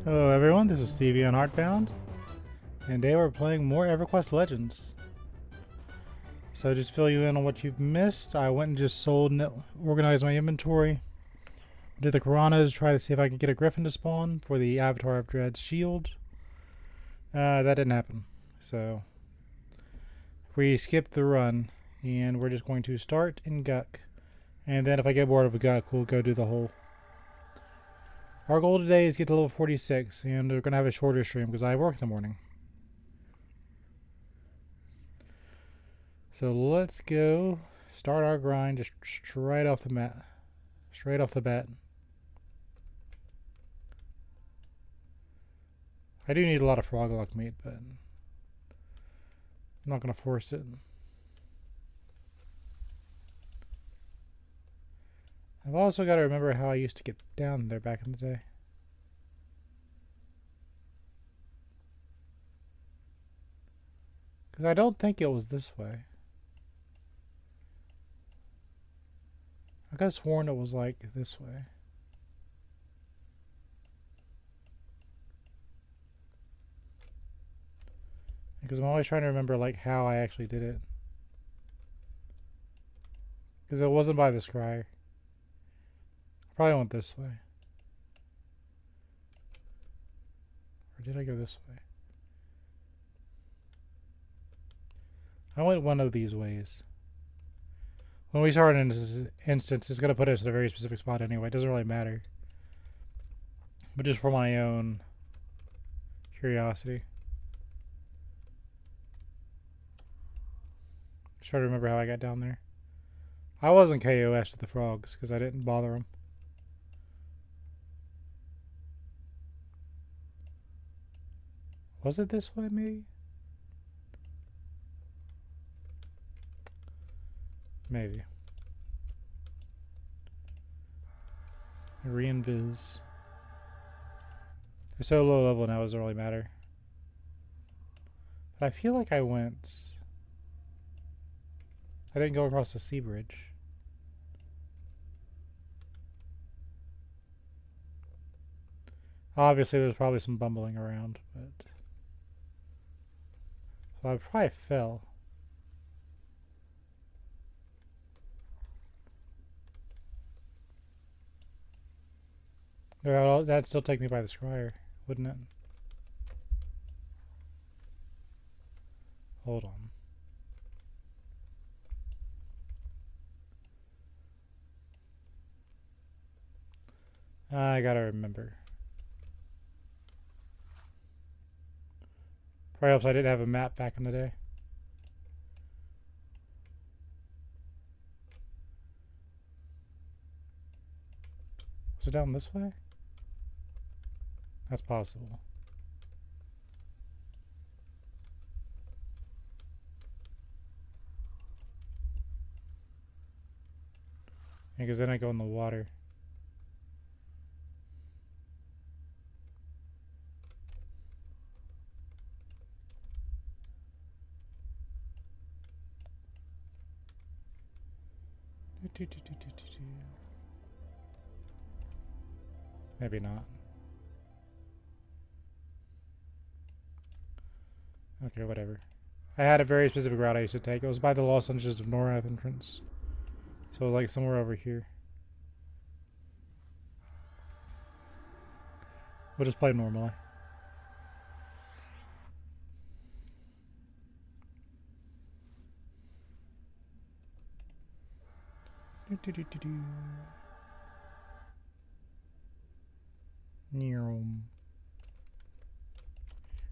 Hello everyone, this is Stevie on Heartbound, and today we're playing more EverQuest Legends. So just fill you in on what you've missed, I went and just sold and organized my inventory. Did the Piranhas, try to see if I could get a Griffin to spawn for the Avatar of Dread's shield. That didn't happen, so we skipped the run, and we're just going to start in Guk. And then if I get bored of a Guk, we'll go do the whole. Our goal today is get to level 46, and we're going to have a shorter stream because I work in the morning. So let's go start our grind just straight off the mat. Straight off the bat. I do need a lot of frog luck meat, but I'm not going to force it. I've also got to remember how I used to get down there back in the day. Because I don't think it was this way. I could have sworn it was like this way. Because I'm always trying to remember like how I actually did it. Because it wasn't by the scry. Probably went this way. Or did I go this way? I went one of these ways. When we start in this instance, it's going to put us in a very specific spot anyway. It doesn't really matter. But just for my own curiosity. Just try to remember how I got down there. I wasn't KOS to the frogs because I didn't bother them. Was it this way, maybe? Maybe. Re-invis. They're so low level now, it doesn't really matter. But I feel like I went. I didn't go across the sea bridge. Obviously, there's probably some bumbling around, but. So I probably fell. That'd still take me by the scryer, wouldn't it? Hold on. I gotta remember. Perhaps I didn't have a map back in the day. Was it down this way? That's possible. Because then I go in the water. Maybe not. Okay, whatever. I had a very specific route I used to take. It was by the Los Angeles of Norath entrance. So it was like somewhere over here. We'll just play normally.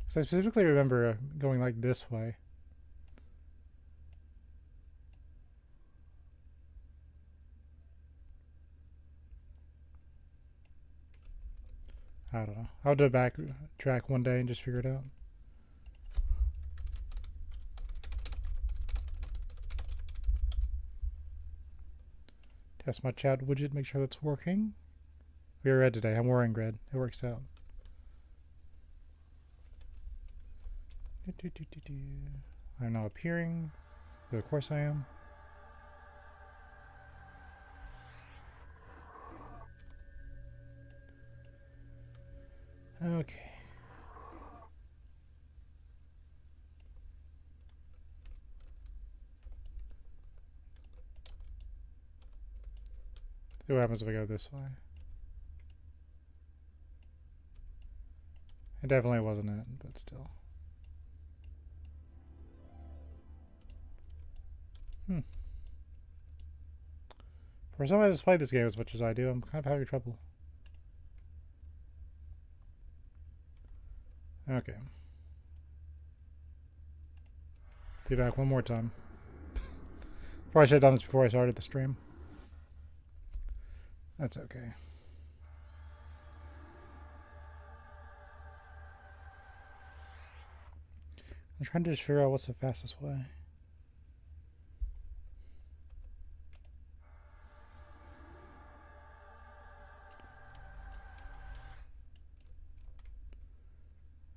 So I specifically remember going like this way. I don't know. I'll do a backtrack one day and just figure it out. Test my chat widget, make sure that's working. We are red today. I'm wearing red. It works out. I'm now appearing. But of course I am. Okay. See what happens if I go this way. It definitely wasn't it, but still. For somebody that's played this game as much as I do, I'm kind of having trouble. Okay. See back one more time. Probably should have done this before I started the stream. That's okay. I'm trying to just figure out what's the fastest way.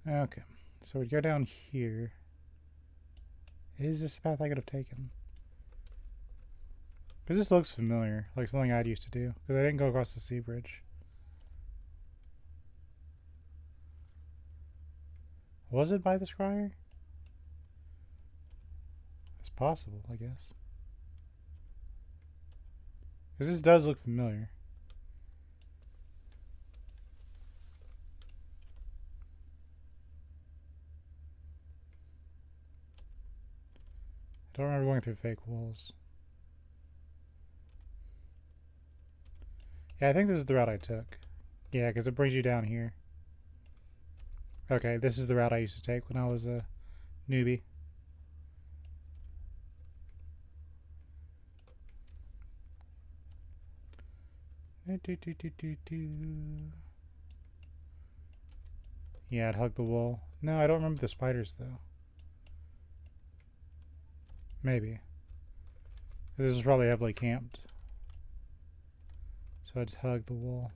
Okay, so we go down here. Is this the path I could have taken? Because this looks familiar, like something I'd used to do. Because I didn't go across the sea bridge. Was it by the scryer? It's possible, I guess. Because this does look familiar. I don't remember going through fake walls. Yeah, I think this is the route I took. Yeah, because it brings you down here. Okay, this is the route I used to take when I was a newbie. Yeah, I'd hug the wall. No, I don't remember the spiders, though. Maybe. This is probably heavily camped. So I'd hug the wall.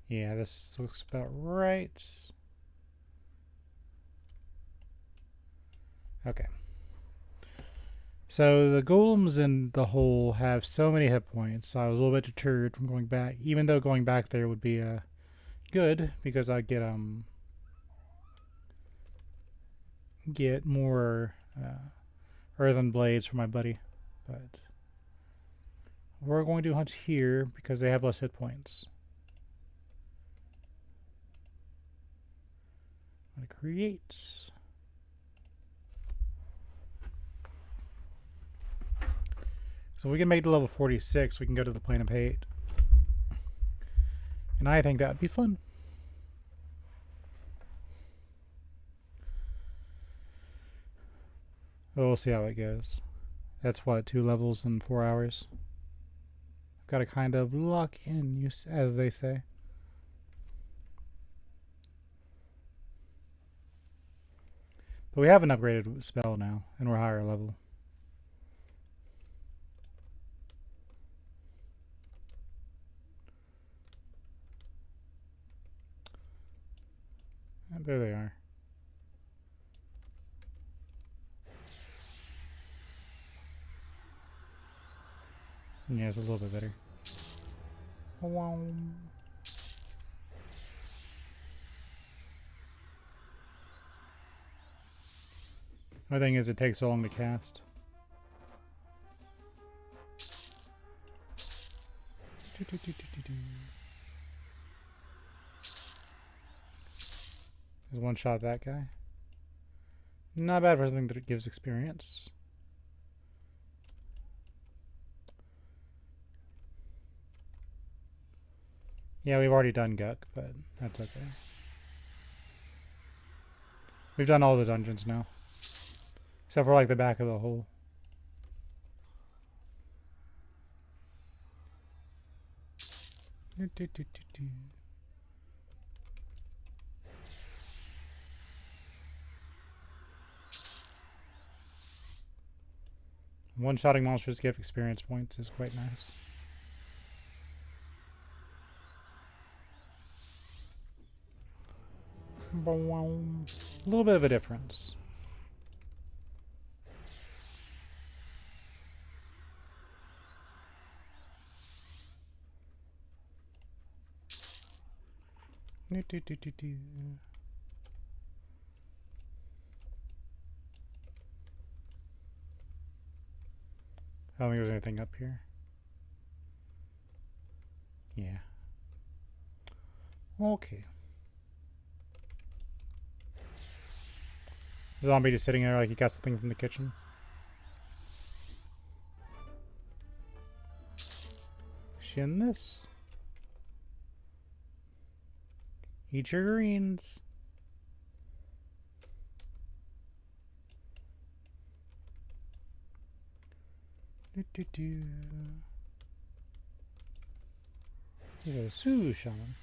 Yeah, this looks about right. Okay. So the golems in the hole have so many hit points, so I was a little bit deterred from going back, even though going back there would be good, because I'd get more earthen blades for my buddy. But we're going to hunt here because they have less hit points. I'm going to create. So if we can make it to level 46, we can go to the Plane of Hate. And I think that would be fun. Oh, we'll see how it goes. That's what, 2 levels in 4 hours? I've got to kind of lock in, as they say. But we have an upgraded spell now, and we're higher level. And there they are. Yeah, it's a little bit better. Wow. My thing is, it takes so long to cast. There's one shot at that guy. Not bad for something that gives experience. Yeah, we've already done Guk, but that's okay. We've done all the dungeons now. Except for like the back of the hole. One-shotting monsters give experience points is quite nice. A little bit of a difference. Do, do, do, do, do. I don't think there's anything up here. Yeah. Okay. Zombie just sitting there like he got something from the kitchen. Is she in this? Eat your greens. Do, do, do. He's a Sioux shaman.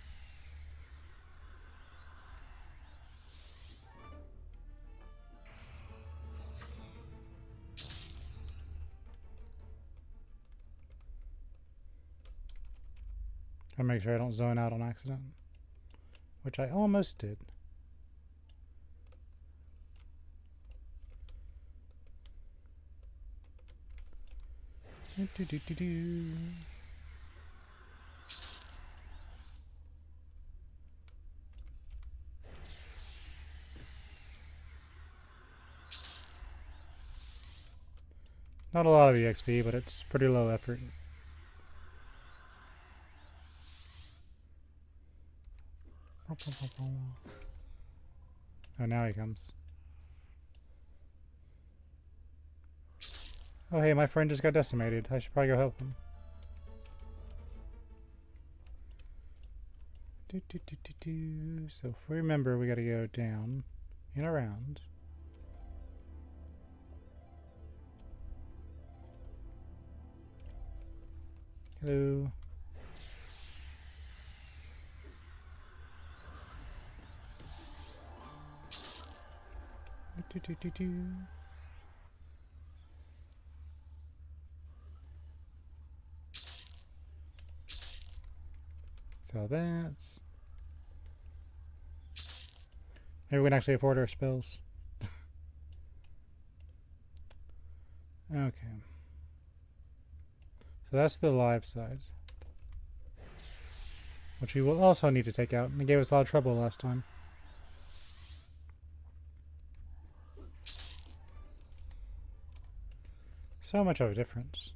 I'll make sure I don't zone out on accident, which I almost did. Do, do, do, do, do. Not a lot of EXP, but it's pretty low effort. Oh, now he comes. Oh, hey, my friend just got decimated. I should probably go help him. Do, do, do, do, do. So if we remember, we gotta go down and around. Hello. Do, do, do, do. So that's... Maybe we can actually afford our spells. Okay. So that's the live side. Which we will also need to take out. It gave us a lot of trouble last time. So much of a difference.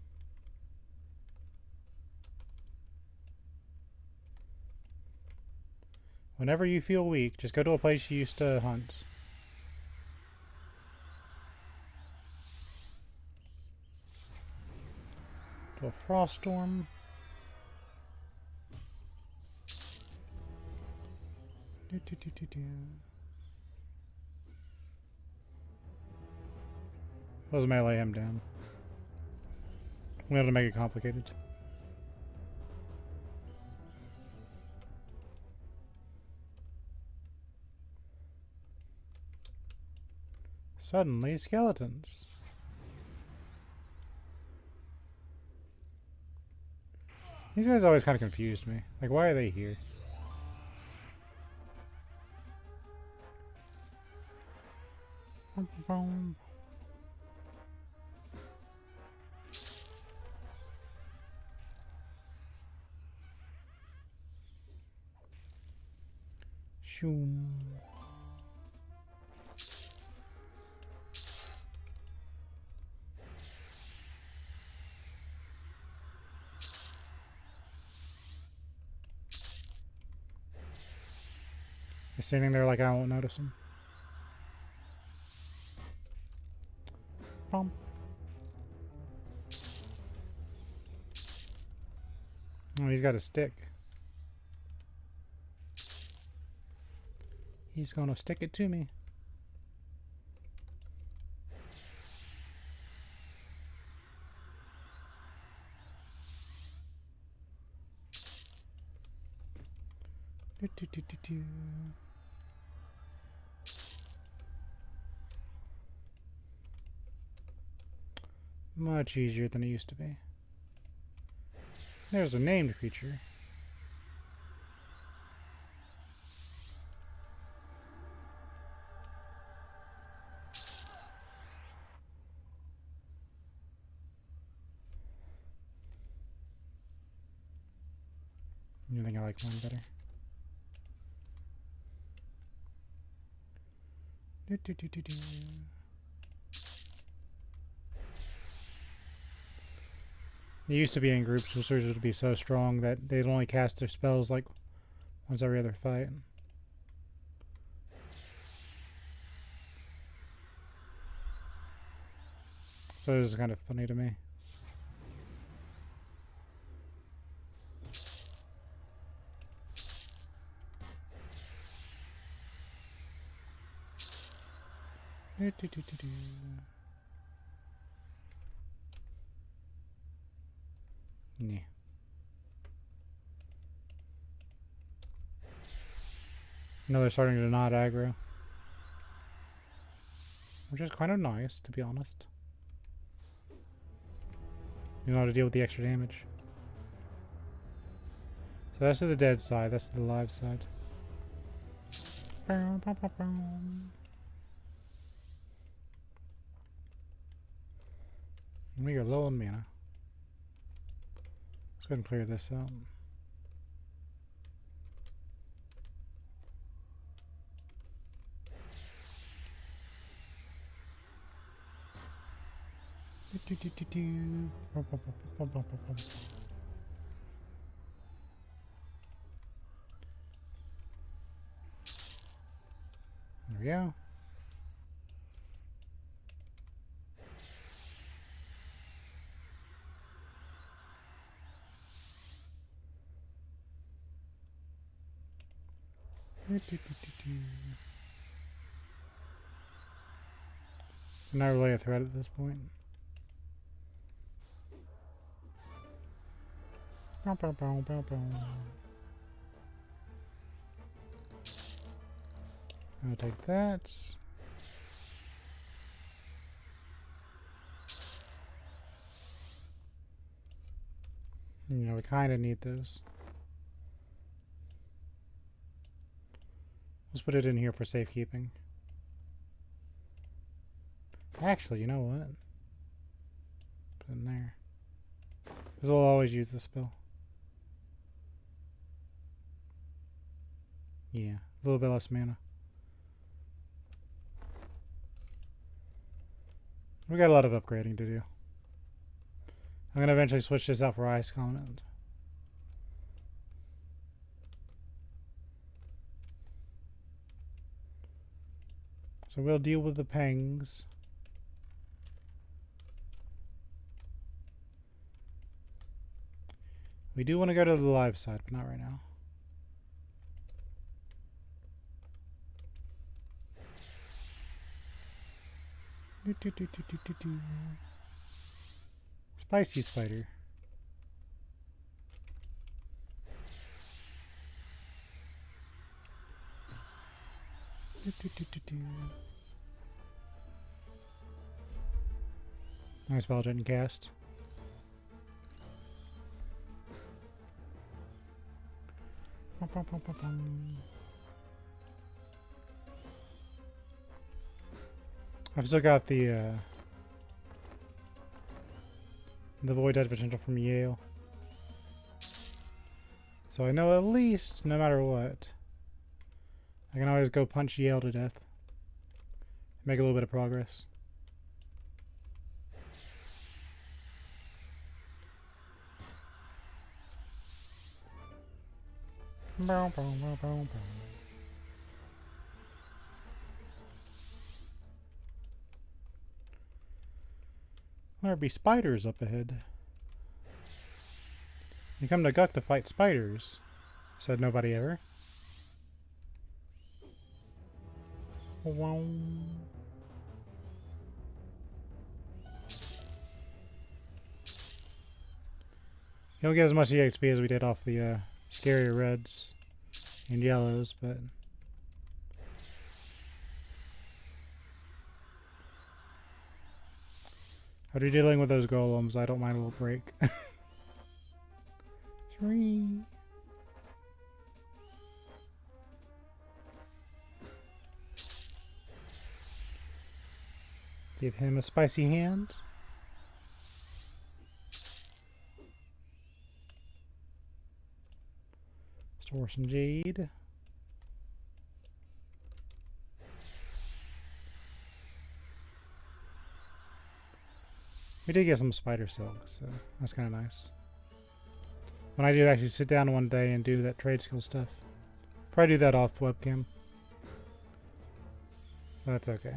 Whenever you feel weak, just go to a place you used to hunt. To a frost storm. Do, do, do, do, do. Let's melee him down. We have to make it complicated. Suddenly, skeletons. These guys always kind of confused me. Like, why are they here? Shoom. He's standing there like I won't notice him. Pom. Oh, he's got a stick. He's gonna stick it to me. Do, do, do, do, do. Much easier than it used to be. There's a named creature. I think I like mine better. Do. They used to be in groups, so sorcerers would be so strong that they'd only cast their spells like once every other fight. So this is kind of funny to me. Do. Yeah. No, they're starting to not aggro. Which is kind of nice, to be honest. You know how to deal with the extra damage. So that's to the dead side, that's to the live side. We are low on mana. Let's go ahead and clear this out. There we go. Not really a threat at this point. I'll take that. You know, we kind of need those. Let's put it in here for safekeeping. Actually, you know what? Put it in there. Because we'll always use this spell. Yeah, a little bit less mana. We got a lot of upgrading to do. I'm going to eventually switch this out for Ice Comment. So we'll deal with the pangs. We do want to go to the live side, but not right now. Spicy spider. Nice spell didn't cast. I've still got the Void Edge potential from Yale. So I know at least, no matter what, I can always go punch Yale to death. Make a little bit of progress. There'd be spiders up ahead. You come to Guk to fight spiders, said nobody ever. You don't get as much EXP as we did off the scarier reds and yellows, but after dealing with those golems, I don't mind a little break. 3. Give him a spicy hand. Store some jade. We did get some spider silk, so that's kind of nice. When I do actually sit down one day and do that trade skill stuff. Probably do that off webcam. That's okay.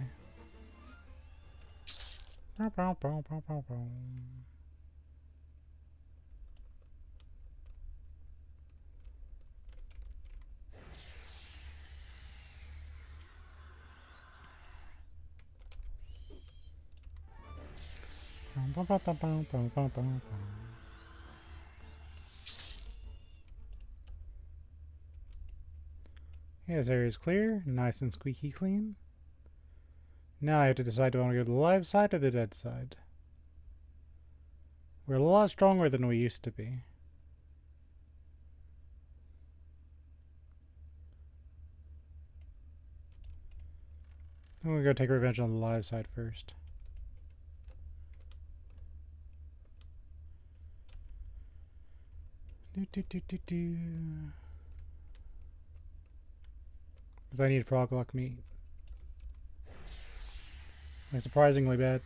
Yeah, this area is clear, nice and squeaky clean. Now I have to decide, do I want to go to the live side or the dead side? We're a lot stronger than we used to be. I'm going to go take revenge on the live side first. Because I need frog luck meat. Like, surprisingly bad.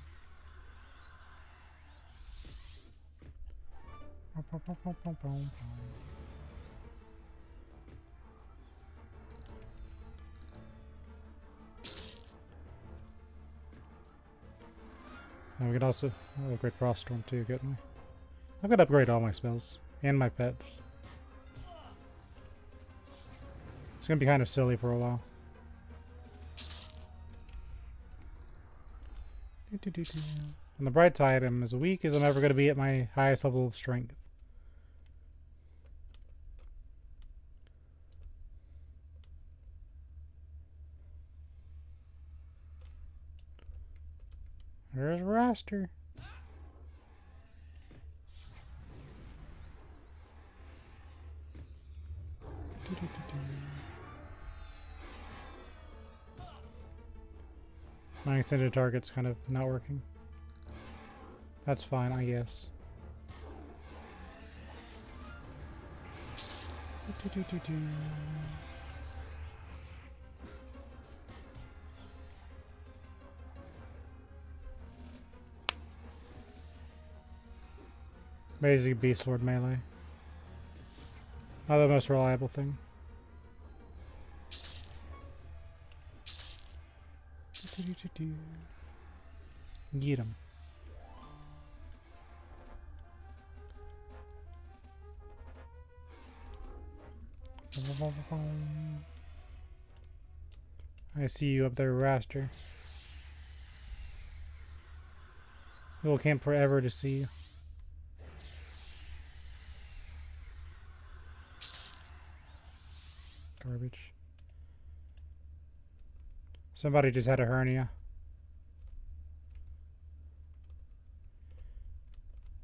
And we can also upgrade Froststorm too, couldn't we? I'm gonna upgrade all my spells and my pets. It's gonna be kind of silly for a while. On the bright side, I'm as weak as I'm ever gonna be at my highest level of strength. There's Raster. My extended target's kind of not working. That's fine, I guess. Basically Beast Lord melee. Not the most reliable thing. Get him. I see you up there, Raster. We'll camp forever to see you. Garbage. Somebody just had a hernia.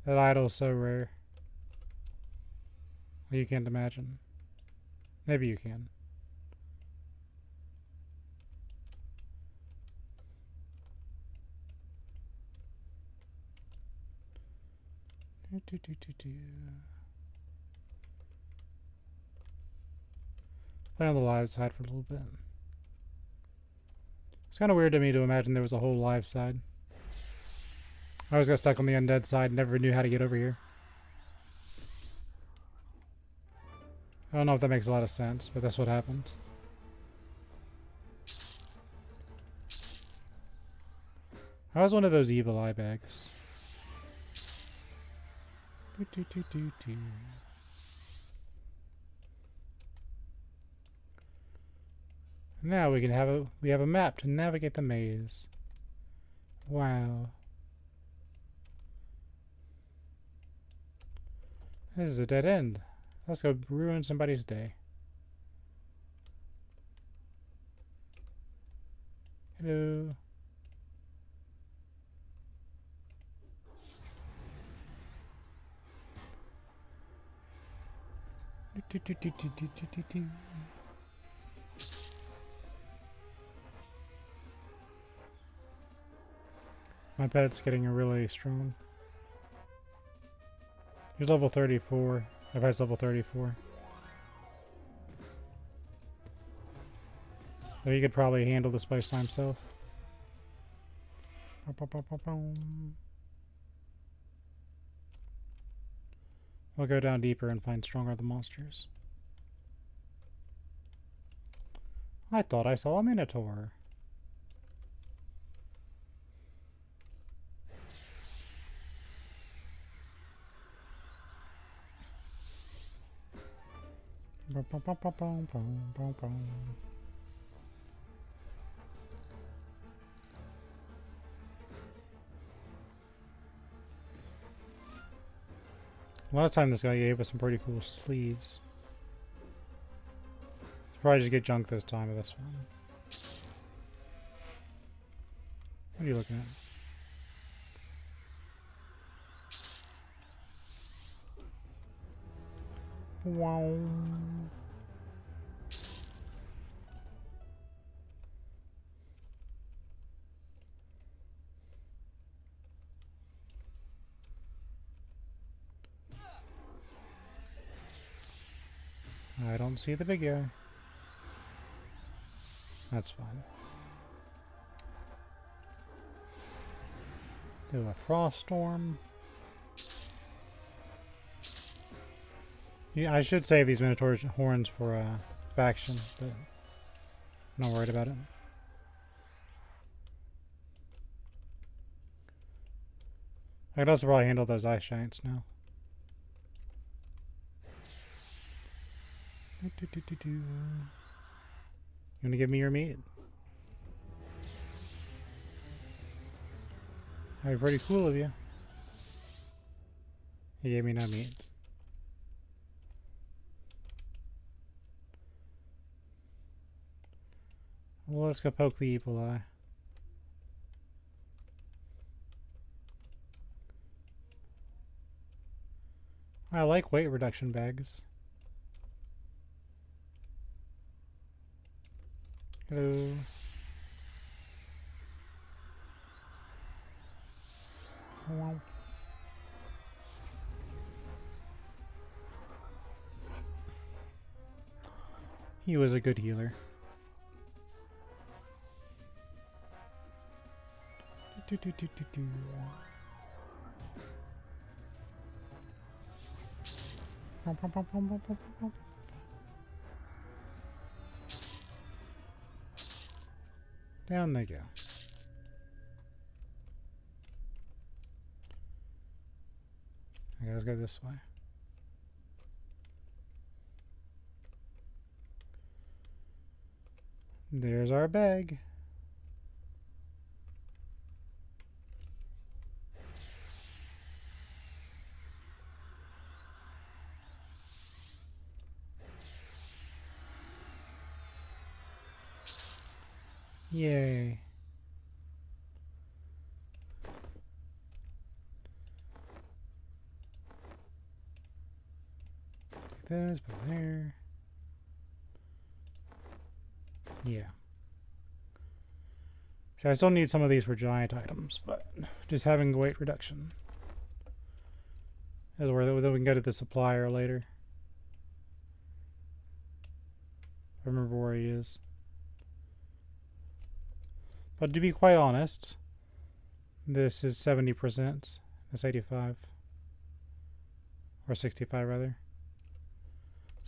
That idol is so rare. Well, you can't imagine. Maybe you can. Play on the live side for a little bit. It's kind of weird to me to imagine there was a whole live side. I always got stuck on the undead side, never knew how to get over here. I don't know if that makes a lot of sense, but that's what happens. I was one of those evil eye bags. Now we have a map to navigate the maze. Wow. This is a dead end. Let's go ruin somebody's day. Hello. My pet's getting really strong. He's level 34. My pet's level 34. So he could probably handle this place by himself. We'll go down deeper and find stronger the monsters. I thought I saw a minotaur. Last time this guy gave us some pretty cool sleeves. Probably just get junk this time with this one. What are you looking at? Wow. I don't see the big guy. That's fine. Do a frost storm. Yeah, I should save these Minotaur horns for faction, but I'm not worried about it. I could also probably handle those ice giants now. You wanna give me your meat? That'd be pretty cool of you. He gave me no meat. Well, let's go poke the evil eye. I like weight reduction bags. Hello. Wow. He was a good healer. Down they go. Okay, let's go this way. There's our bag. Yay. This, put it there. Yeah. So I still need some of these for giant items, but just having weight reduction is where we can go to the supplier later. I remember where he is. But to be quite honest, this is 70%. That's 85. Or 65 rather.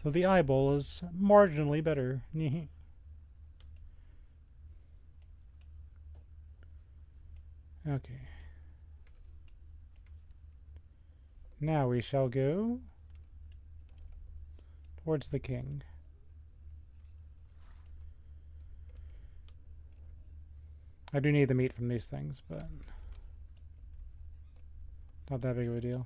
So the eyeball is marginally better. Okay. Now we shall go towards the king. I do need the meat from these things, but not that big of a deal.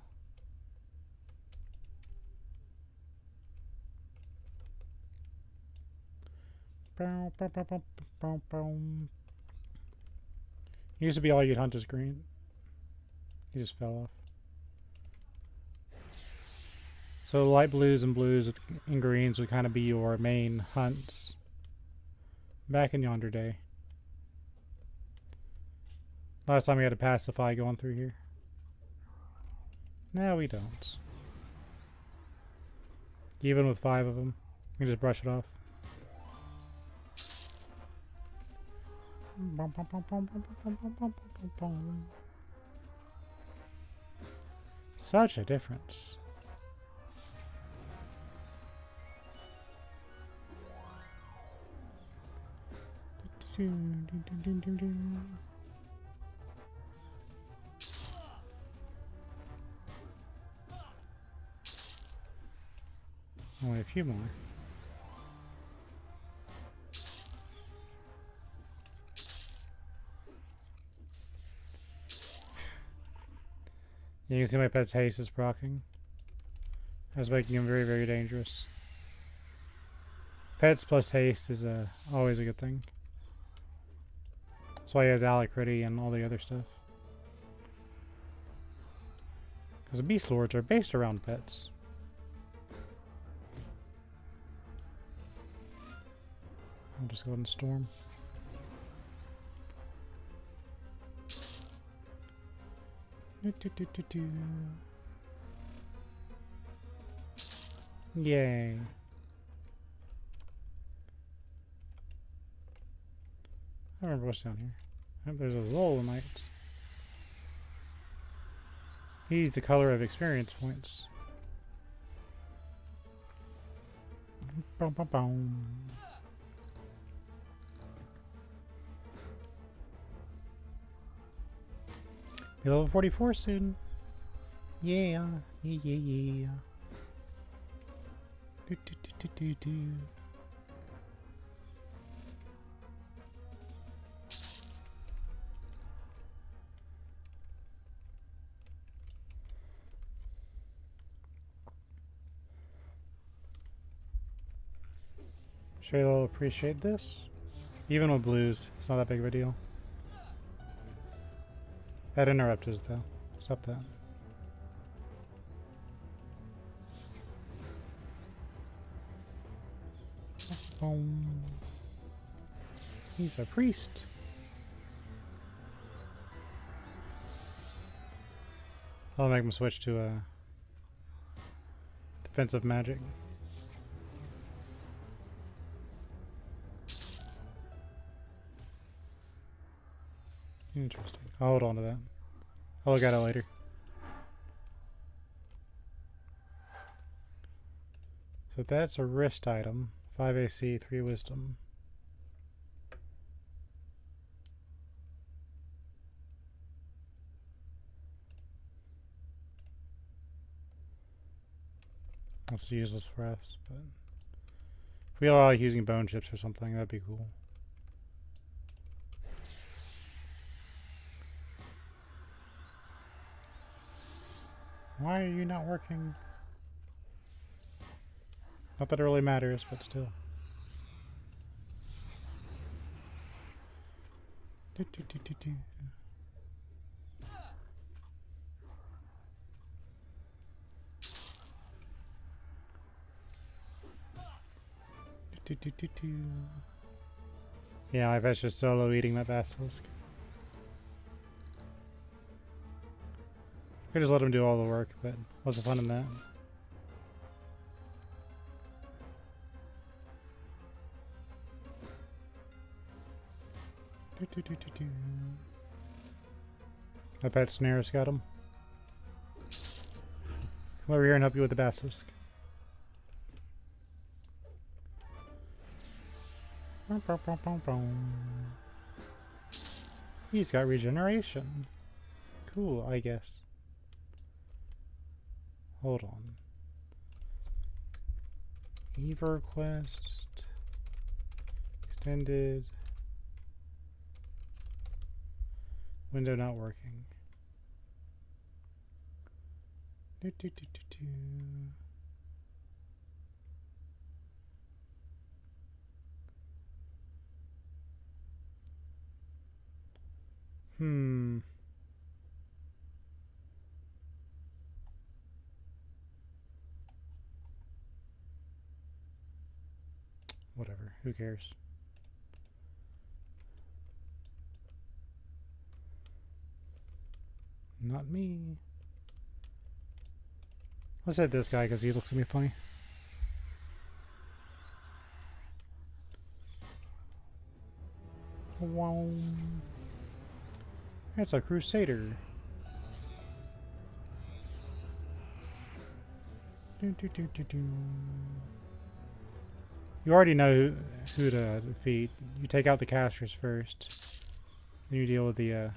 Used to be all you'd hunt is green. He just fell off. So light blues and blues and greens would kind of be your main hunts back in yonder day. Last time we had to pacify going through here. Now we don't. Even with 5 of them, we can just brush it off. Such a difference. Only a few more. You can see my pet's haste is proccing. That's making him very, very dangerous. Pets plus haste is always a good thing. That's why he has alacrity and all the other stuff. Because the beast lords are based around pets. I'll just go ahead and storm. Yay. I don't remember what's down here. Oh, there's a Zolomite. He's the color of experience points. Boom, boom, boom. Be level 44 soon. Yeah, yeah, yeah, yeah. Do, do, do, do, do. Sure they'll appreciate this. Even with blues, it's not that big of a deal. That interrupters though. Stop that. He's a priest. I'll make him switch to a defensive magic. Interesting. I'll hold on to that. I'll look at it later. So that's a wrist item. 5 AC, 3 wisdom. That's useless for us, but if we are like using bone chips or something, that'd be cool. Why are you not working? Not that it really matters, but still. Do, do, do, do, do. Do, do, do, do. Yeah, my pet's just solo eating that basilisk. Could just let him do all the work, but what's the fun in that? Do, do, do, do, do. My pet snares got him. Come over here and help you with the basilisk. He's got regeneration. Cool, I guess. Hold on. EverQuest extended. Window not working. Do, do, do, do, do. Whatever, who cares? Not me. Let's hit this guy because he looks at me funny. Wow. That's a crusader. Do, do, do, do, do. You already know who to defeat. You take out the casters first. Then you deal with the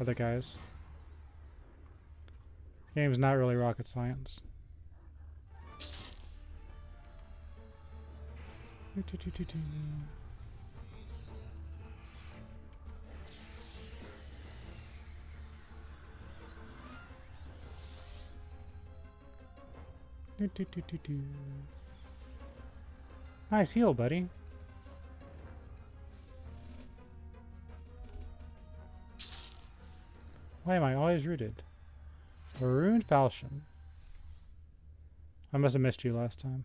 other guys. The game's not really rocket science. Nice heal, buddy. Why am I always rooted? Marooned falchion. I must have missed you last time.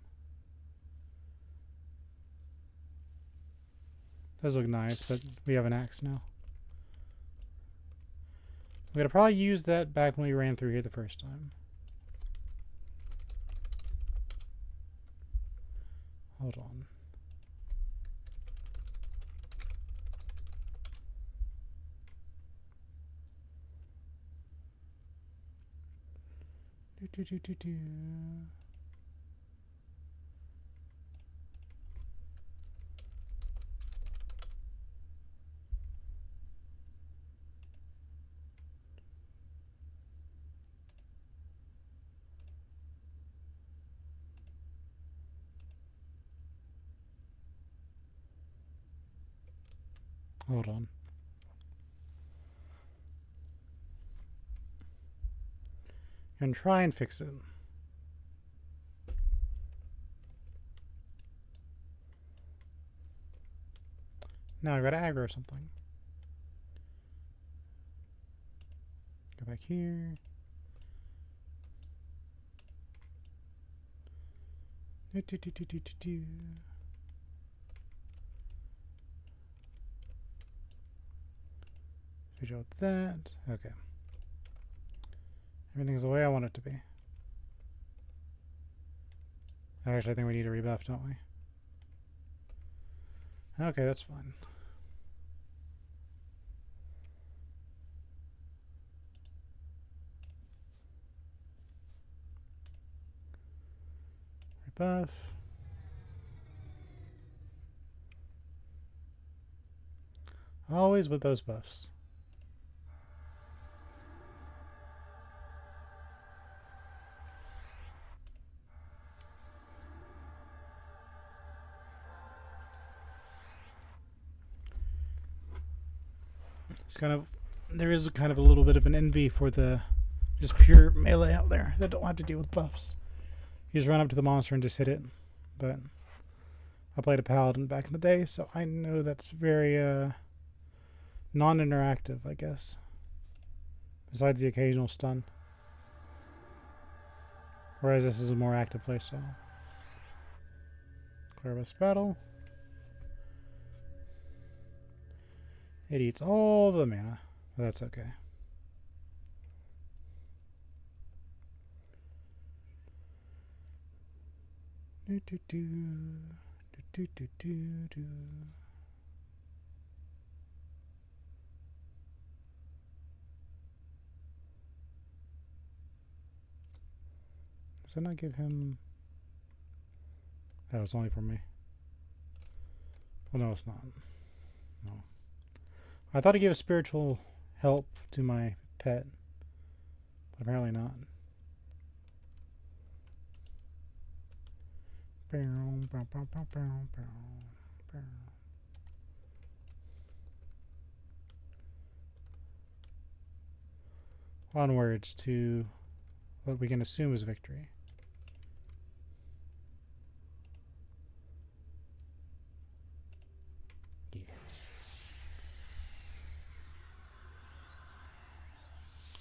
Does look nice, but we have an axe now. We're gonna probably use that back when we ran through here the first time. Hold on. Do. Hold on. And try and fix it. Now I gotta aggro something. Go back here. Do. Figure out that. Okay. Everything's the way I want it to be. Actually, I think we need a rebuff, don't we? Okay, that's fine. Rebuff. Always with those buffs. It's kind of, there is kind of a little bit of an envy for the just pure melee out there that don't have to deal with buffs. You just run up to the monster and just hit it. But I played a paladin back in the day, so I know that's very non-interactive, I guess. Besides the occasional stun. Whereas this is a more active playstyle. Cloudbot battle. It eats all the mana, but that's okay. Does that not give him... That was only for me. Well, no, it's not. No. I thought it gave spiritual help to my pet, but apparently not. Onwards to what we can assume is victory.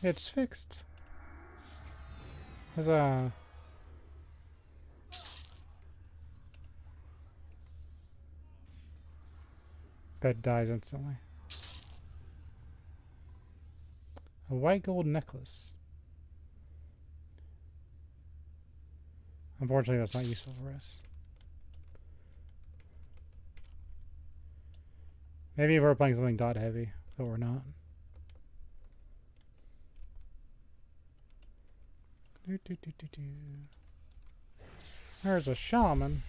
It's fixed. Huzzah. Pet dies instantly. A white gold necklace. Unfortunately, that's not useful for us. Maybe if we're playing something dot heavy, but we're not. There's a shaman.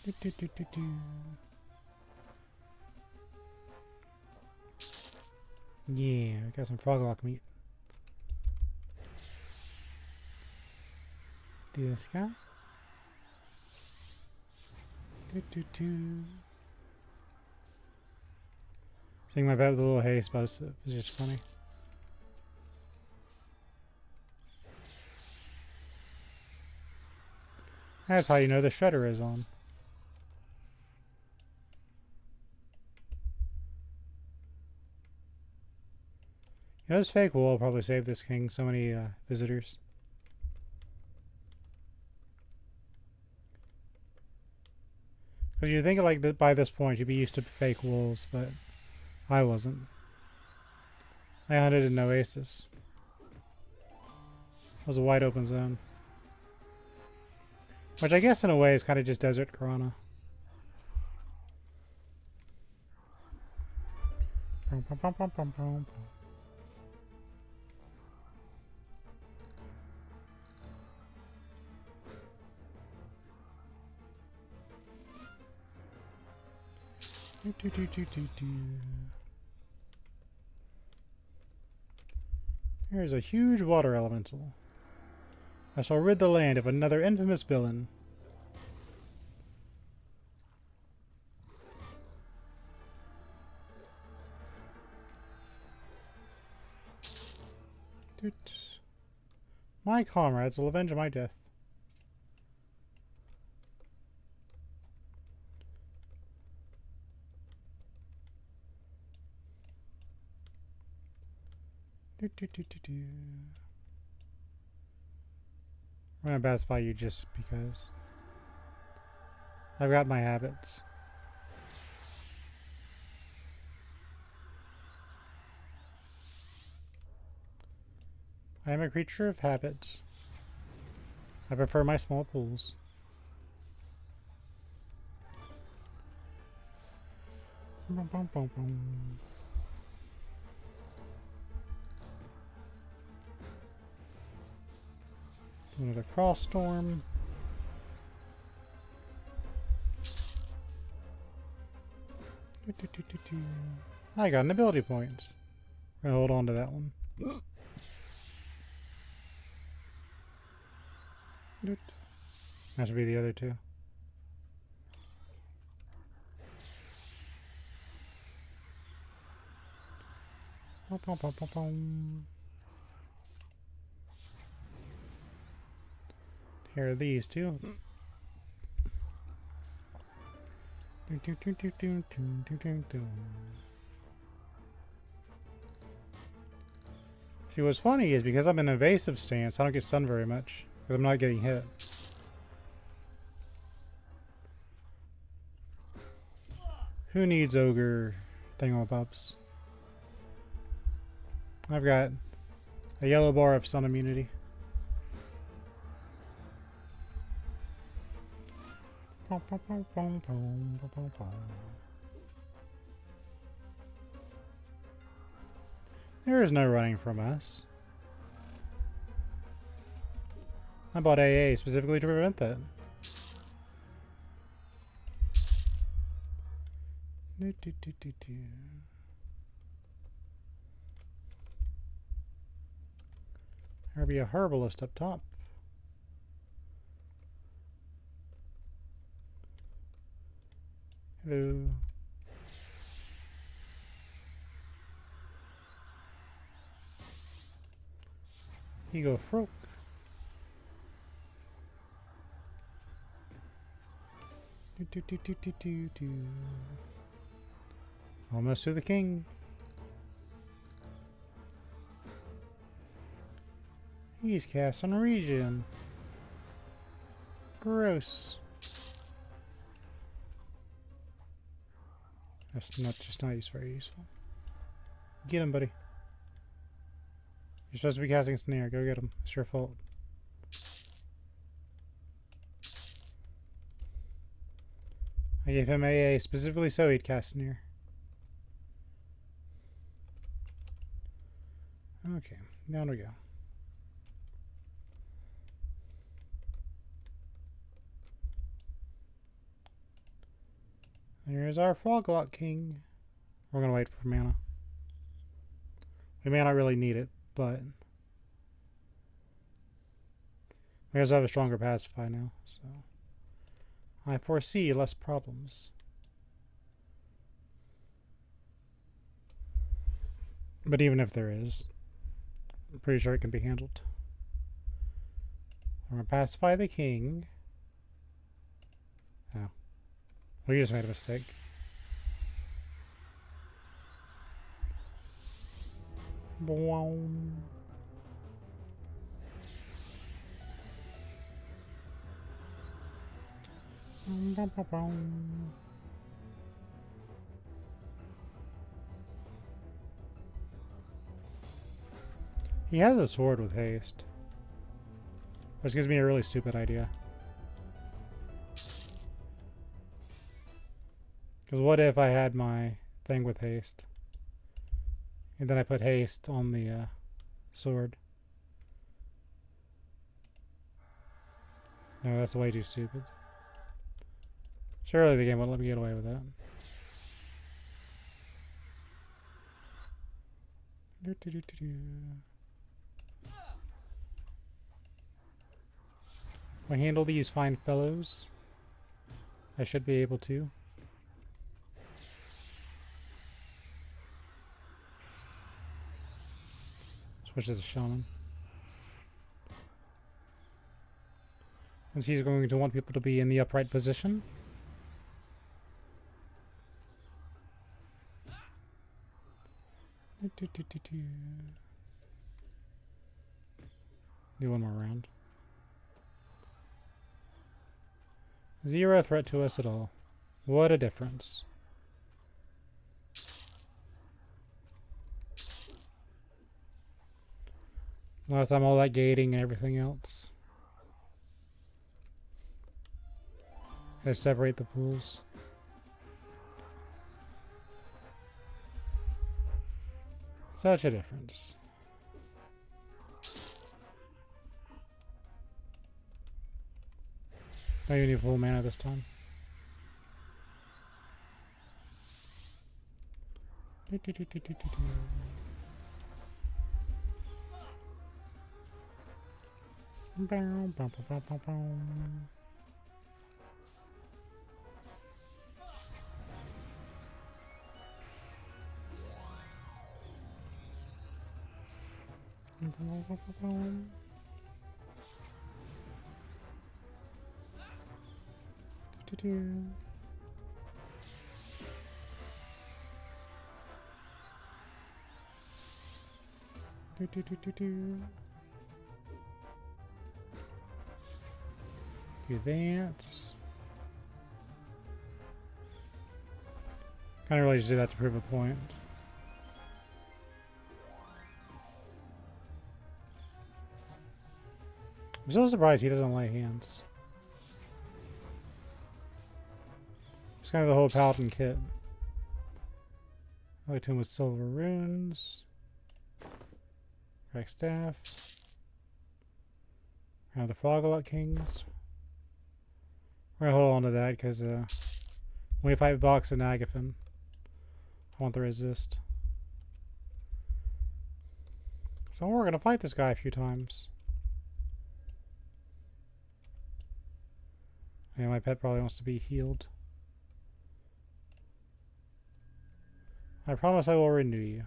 Do, do, do, do, do. Yeah, I got some frog lock meat. This guy. Do, do, do. Seeing my pet with a little haste about it is just funny. That's how you know the shredder is on. You know, this fake wall will probably save this king so many visitors. Because you think like that by this point you'd be used to fake walls, but I wasn't. I hunted an oasis. It was a wide open zone. Which I guess in a way is kind of just desert Corona. Here's a huge water elemental. I shall rid the land of another infamous villain. Doot. My comrades will avenge my death. I'm gonna pacify you just because I've got my habits. I am a creature of habits. I prefer my small pools. Another frost storm. I got an ability point. We're gonna hold on to that one. That should be the other two. Here are these two. See, what's funny is because I'm in an evasive stance, I don't get stunned very much because I'm not getting hit. Who needs ogre thingamabobs? I've got a yellow bar of sun immunity. There is no running from us. I bought AA specifically to prevent that. There'll be a herbalist up top. Hello. You go froke. Almost to the king. He's casting regen. Gross. That's not very useful. Get him, buddy. You're supposed to be casting snare. Go get him. It's your fault. I gave him AA specifically so he'd cast snare. Okay, down we go. There's our Froglot King. We're gonna wait for mana. We may not really need it, but we also have a stronger pacify now, so I foresee less problems. But even if there is, I'm pretty sure it can be handled. We're gonna pacify the king. Oh. We just made a mistake. Boom. He has a sword with haste, which gives me a really stupid idea. Because what if I had my thing with haste, and then I put haste on the sword? No, that's way too stupid. Surely the game won't let me get away with that. If I handle these fine fellows, I should be able to. Switch to the shaman. Since he's going to want people to be in the upright position. Do one more round. Zero threat to us at all. What a difference. Last time all that gating and everything else. Gotta separate the pools. Such a difference. Don't even need full mana this time. Do that. Kind of really just do that to prove a point. I'm so surprised he doesn't lay hands. It's kind of the whole paladin kit. I like him with silver runes. Crack staff. Now the Froglot Kings. We're gonna hold on to that because when we fight Vox and Agathon, I want the resist. So we're gonna fight this guy a few times. Yeah, my pet probably wants to be healed. I promise I will renew you.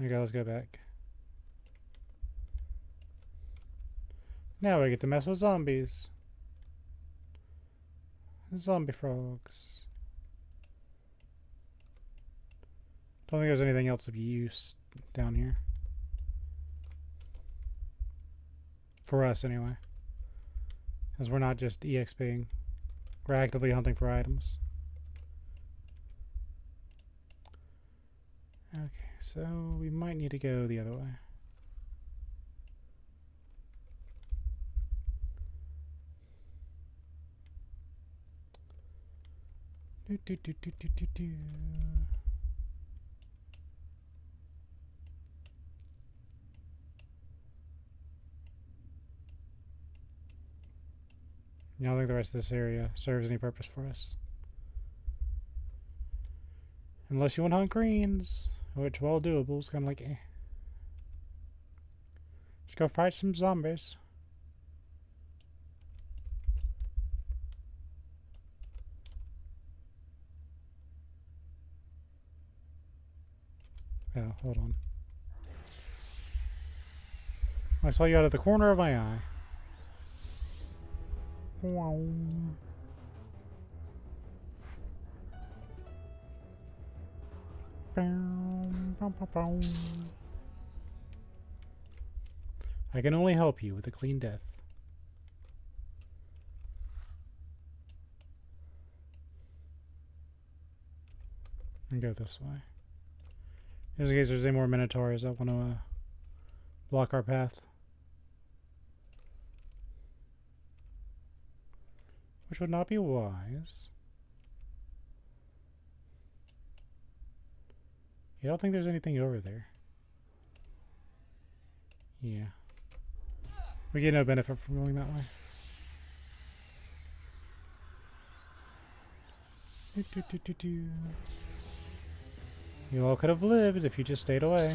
Okay, let's go back. Now we get to mess with zombies. Zombie frogs. Don't think there's anything else of use down here. For us, anyway. Because we're not just EXPing. We're actively hunting for items. Okay, so we might need to go the other way. I don't think the rest of this area serves any purpose for us. Unless you want to hunt greens, which, while doable, is kind of like, eh. Let's go fight some zombies. Oh, hold on. I saw you out of the corner of my eye. Wow. I can only help you with a clean death. And go this way. Just in case there's any more minotaurs that want to block our path. Which would not be wise. I don't think there's anything over there. Yeah. We get no benefit from going that way. You all could have lived if you just stayed away.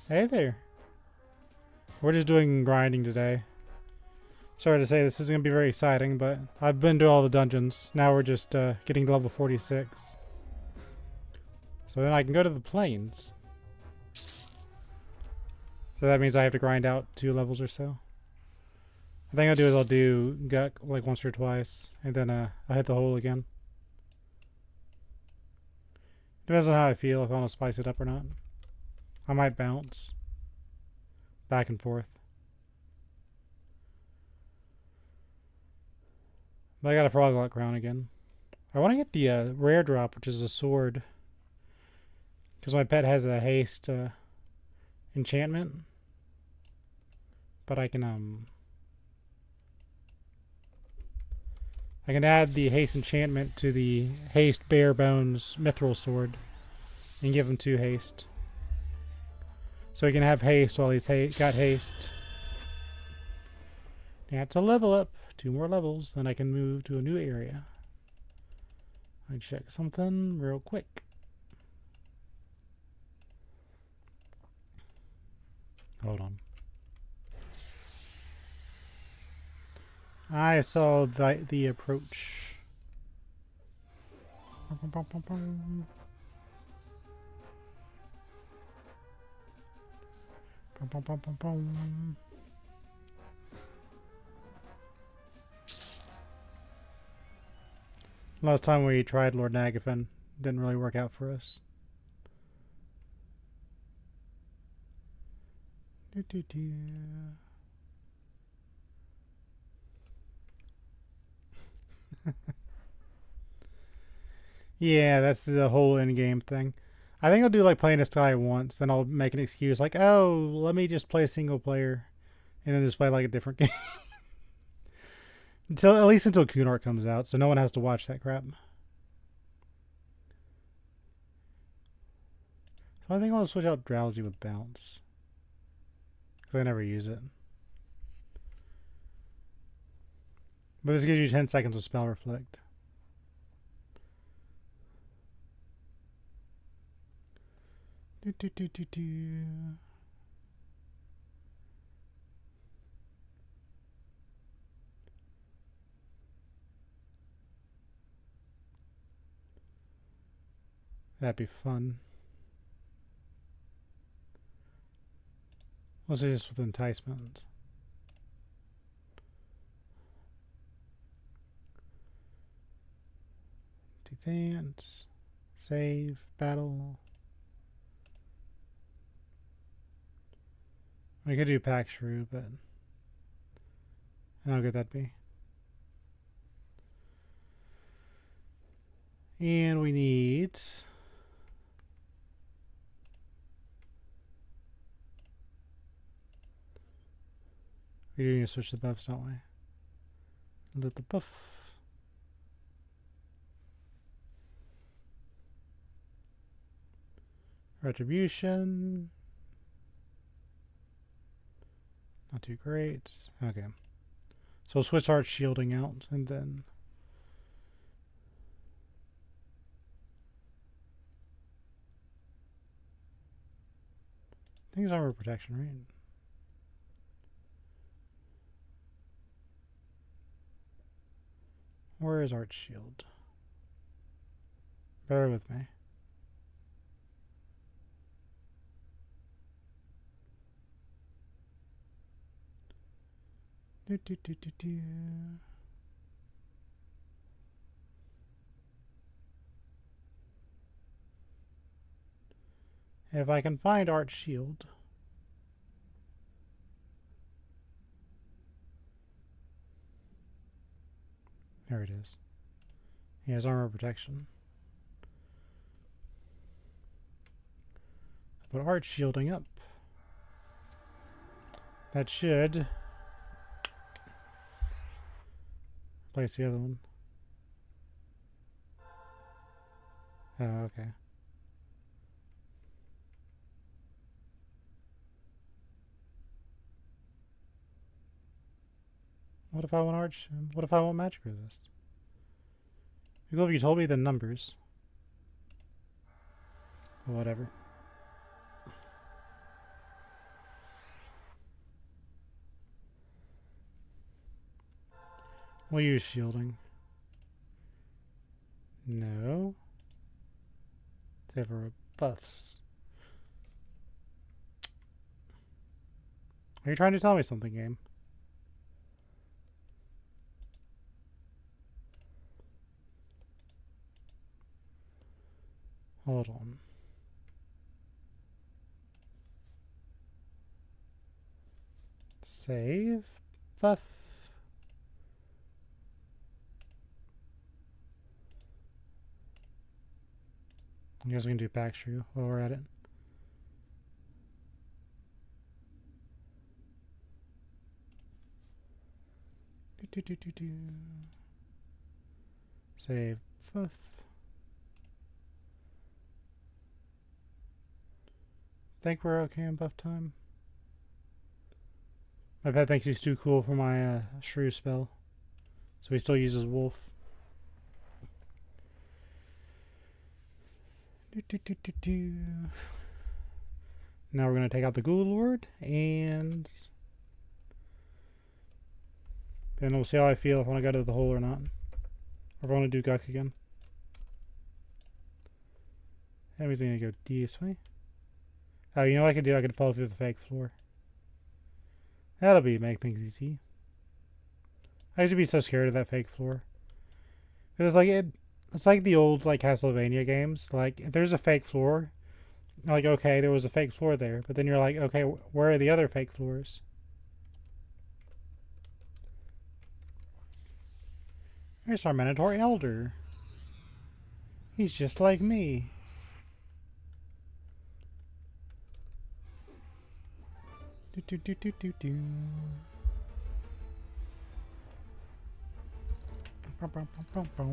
Hey there. We're just doing grinding today. Sorry to say this isn't going to be very exciting, but I've been to all the dungeons. Now we're just getting to level 46. So then I can go to the plains. So that means I have to grind out 2 levels or so. I think I'll do is I'll do Guk like once or twice, and then I'll hit the hole again. Depends on how I feel, if I want to spice it up or not. I might bounce back and forth. But I got a froglock crown again. I want to get the rare drop, which is a sword. Because my pet has a haste enchantment. But I can add the haste enchantment to the haste bare bones mithril sword. And give him 2 haste. So he can have haste while he's got haste. That's a level up. 2 more levels, then I can move to a new area. I check something real quick. Hold on. I saw the approach. Last time we tried Lord Nagafen, didn't really work out for us. Yeah, that's the whole in-game thing. I think I'll do like playing this guy once, then I'll make an excuse like, oh, let me just play single player, and then just play like a different game. At least until Cunard comes out, so no one has to watch that crap. So I think I'll switch out Drowsy with Bounce. Because I never use it. But this gives you 10 seconds of Spell Reflect. That'd be fun. Let's do this with enticement. Defense, save, battle. We could do Pack Shrew, but how good that'd be. And we need we do need to switch the buffs, don't we? Let the buff. Retribution. Not too great. Okay. So we'll switch Arch Shielding out and then. I think it's armor protection, right? Where is Arch Shield? Bear with me. Do, do, do, do, do. If I can find Arch Shield. There it is. He has armor protection. Put Arch Shielding up. That should replace the other one. Oh, okay. What if I want Arch? What if I want Magic Resist? If you told me the numbers. Whatever. We'll use shielding. No. Favor buffs. Are you trying to tell me something, game? Hold on. Save. Buff. I guess we can do pack shrew while we're at it. Save. Buff. Think we're okay in buff time. My pet thinks he's too cool for my shrew spell, so he still uses wolf. Now we're going to take out the Ghoul Lord, and then we'll see how I feel if I want to go to the hole or not, or if I want to do Guk again. Everything's going to go this way. Oh, you know what I could do? I could fall through the fake floor. That'll make things easy. I used to be so scared of that fake floor. Because it's like the old Castlevania games. Like, if there's a fake floor, like, okay, there was a fake floor there. But then you're like, okay, where are the other fake floors? Here's our Minotaur Elder. He's just like me. Do, do, do, do, do. Bum, bum, bum, bum, bum.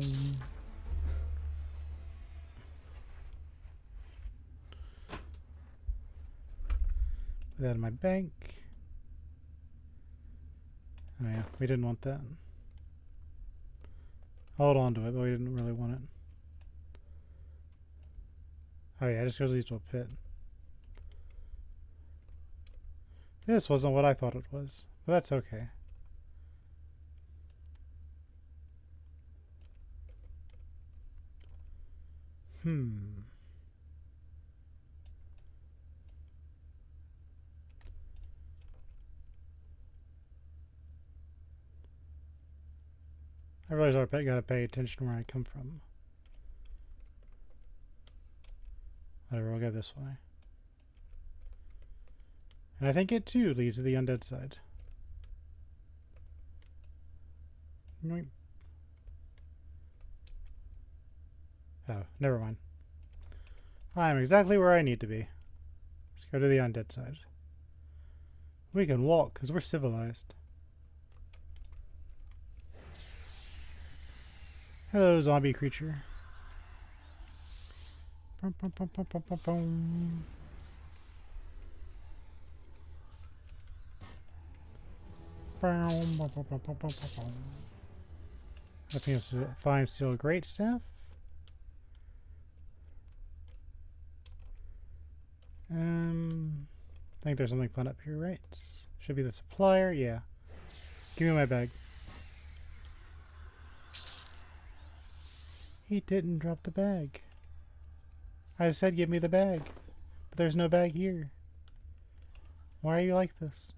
Put that in my bank. Oh yeah, we didn't want that. Hold on to it, but we didn't really want it. Oh yeah, it just goes to a pit. This wasn't what I thought it was, but that's okay. I realize I gotta pay attention to where I come from. Whatever, we'll go this way. And I think it too leads to the undead side. Nope. Oh, never mind. I'm exactly where I need to be. Let's go to the undead side. We can walk because we're civilized. Hello, zombie creature. Bum, bum, bum, bum, bum, bum, bum. Bum, bum, bum, bum, bum, bum, bum. I think it's a fine steel great staff. I think there's something fun up here, right? Should be the supplier, yeah. Give me my bag. He didn't drop the bag. I said give me the bag, but there's no bag here. Why are you like this?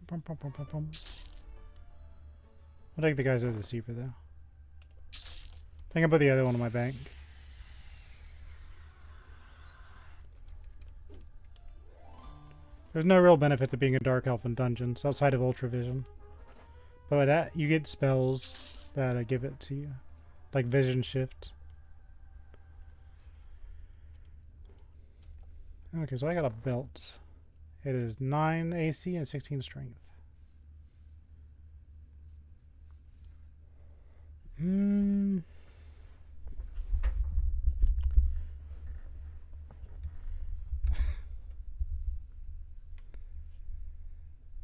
Bum, bum, bum, bum, bum. I'll take the guys out of the deceiver though. I think I'll put the other one in my bank. There's no real benefit to being a Dark Elf in dungeons outside of Ultravision. But with that, you get spells that give it to you. Like Vision Shift. Okay, so I got a belt. It is 9 AC and 16 strength.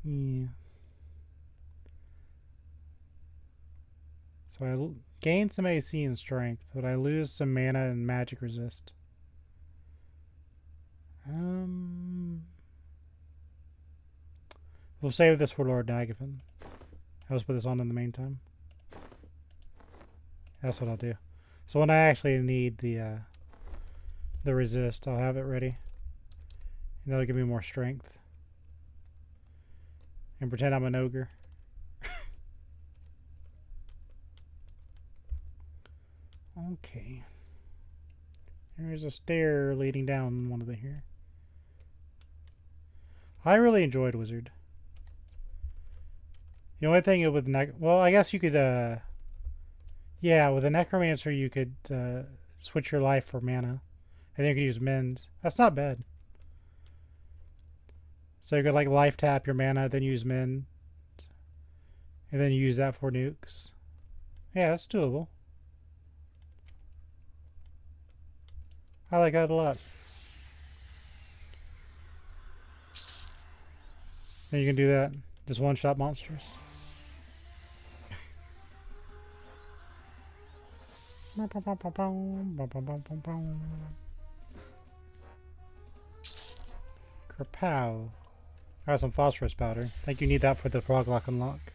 Yeah. So I gain some AC and strength, but I lose some mana and magic resist. We'll save this for Lord Nagavan. I'll just put this on in the meantime. That's what I'll do. So when I actually need the resist, I'll have it ready. And that'll give me more strength. And pretend I'm an ogre. Okay. There's a stair leading down one of the here. I really enjoyed Wizard. The only thing with well, I guess you could yeah, with a Necromancer you could switch your life for mana. And then you could use Mend. That's not bad. So you could like life tap your mana, then use Mend. And then use that for nukes. Yeah, that's doable. I like that a lot. Then you can do that. Just one-shot monsters. Kerpow. I got some phosphorus powder. I think you need that for the frog lock unlock.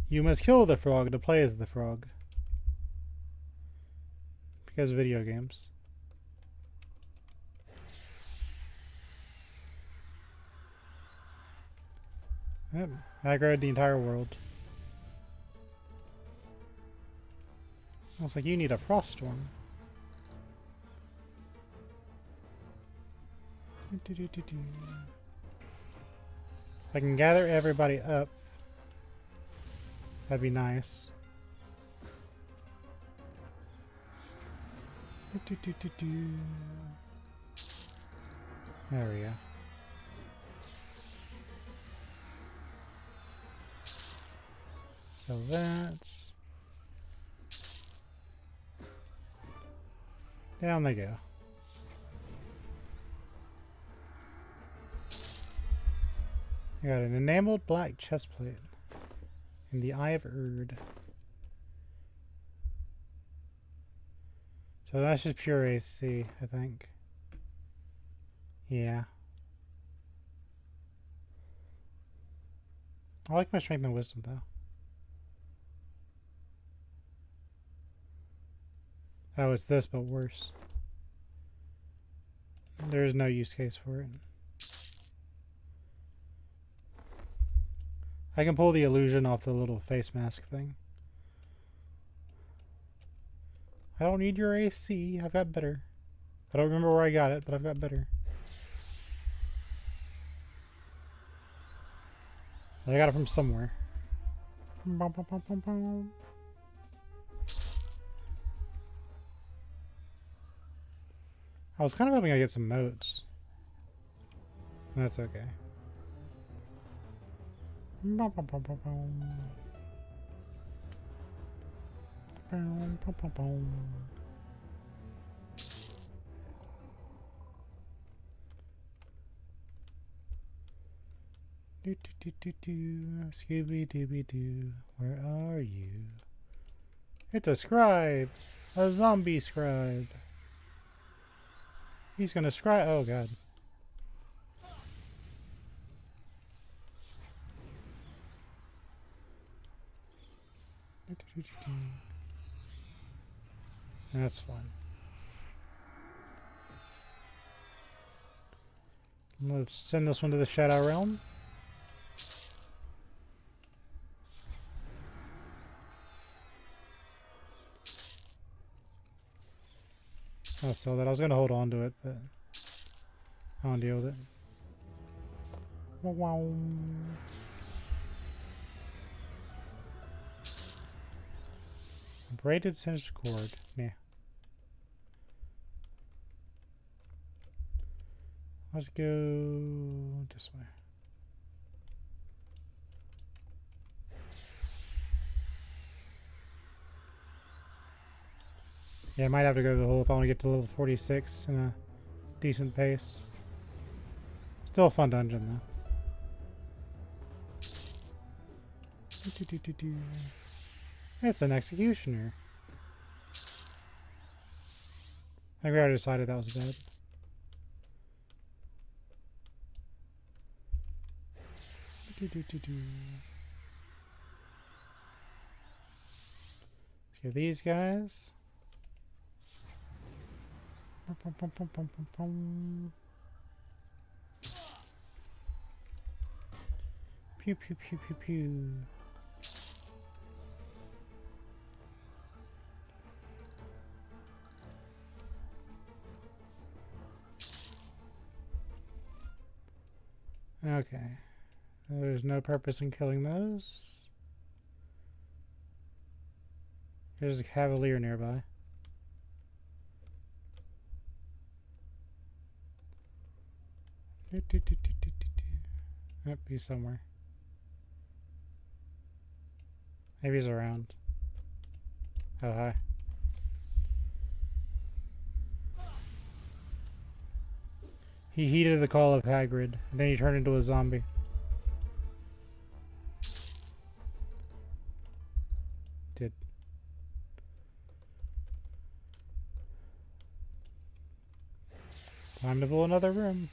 You must kill the frog to play as the frog. Because of video games. Yep, aggroed the entire world. Looks like you need a frost storm. If I can gather everybody up, that'd be nice. There we go. So that's... down they go. I got an enameled black chest plate in the Eye of Erd. So that's just pure AC, I think. Yeah. I like my strength and wisdom though. Oh, it's this but worse. There's no use case for it. I can pull the illusion off the little face mask thing. I don't need your AC. I've got better. I don't remember where I got it, but I've got better. I got it from somewhere. I was kind of hoping I'd get some motes. That's okay. Scooby Dooby Doo, where are you? It's a scribe! A zombie scribe! He's gonna scribe. Oh god. That's fun. Let's send this one to the Shadow Realm. I'll sell that. I was going to hold on to it, but I don't deal with it. Wow. Braided singed cord. Nah. Let's go this way. Yeah, I might have to go to the hole if I want to get to level 46 in a decent pace. Still a fun dungeon, though. It's an executioner. I think we already decided that was bad. So these guys. Pew pew pew pew pew. Okay. There's no purpose in killing those. There's a cavalier nearby. Yep, he's somewhere. Maybe he's around. Oh, hi. He heeded the call of Hagrid, and then he turned into a zombie. Did. Time to build another room.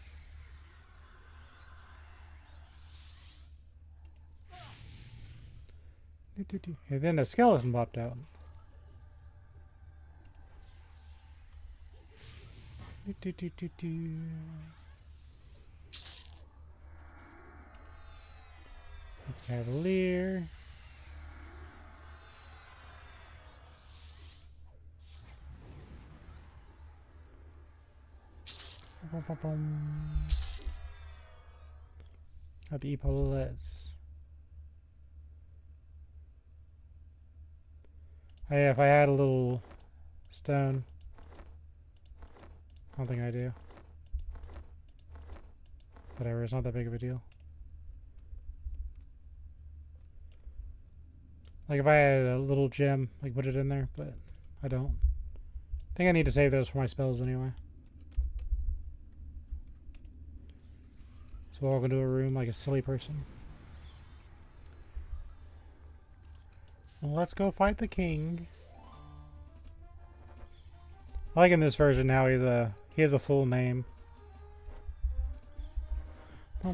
And then a skeleton popped out. Cavalier. Got the epaulettes. Hey, if I had a little stone. I don't think I do. Whatever, it's not that big of a deal. Like if I had a little gem, like put it in there, but I don't. I think I need to save those for my spells anyway. So I'll walk into a room like a silly person. Well, let's go fight the king. I like in this version how he has a full name. I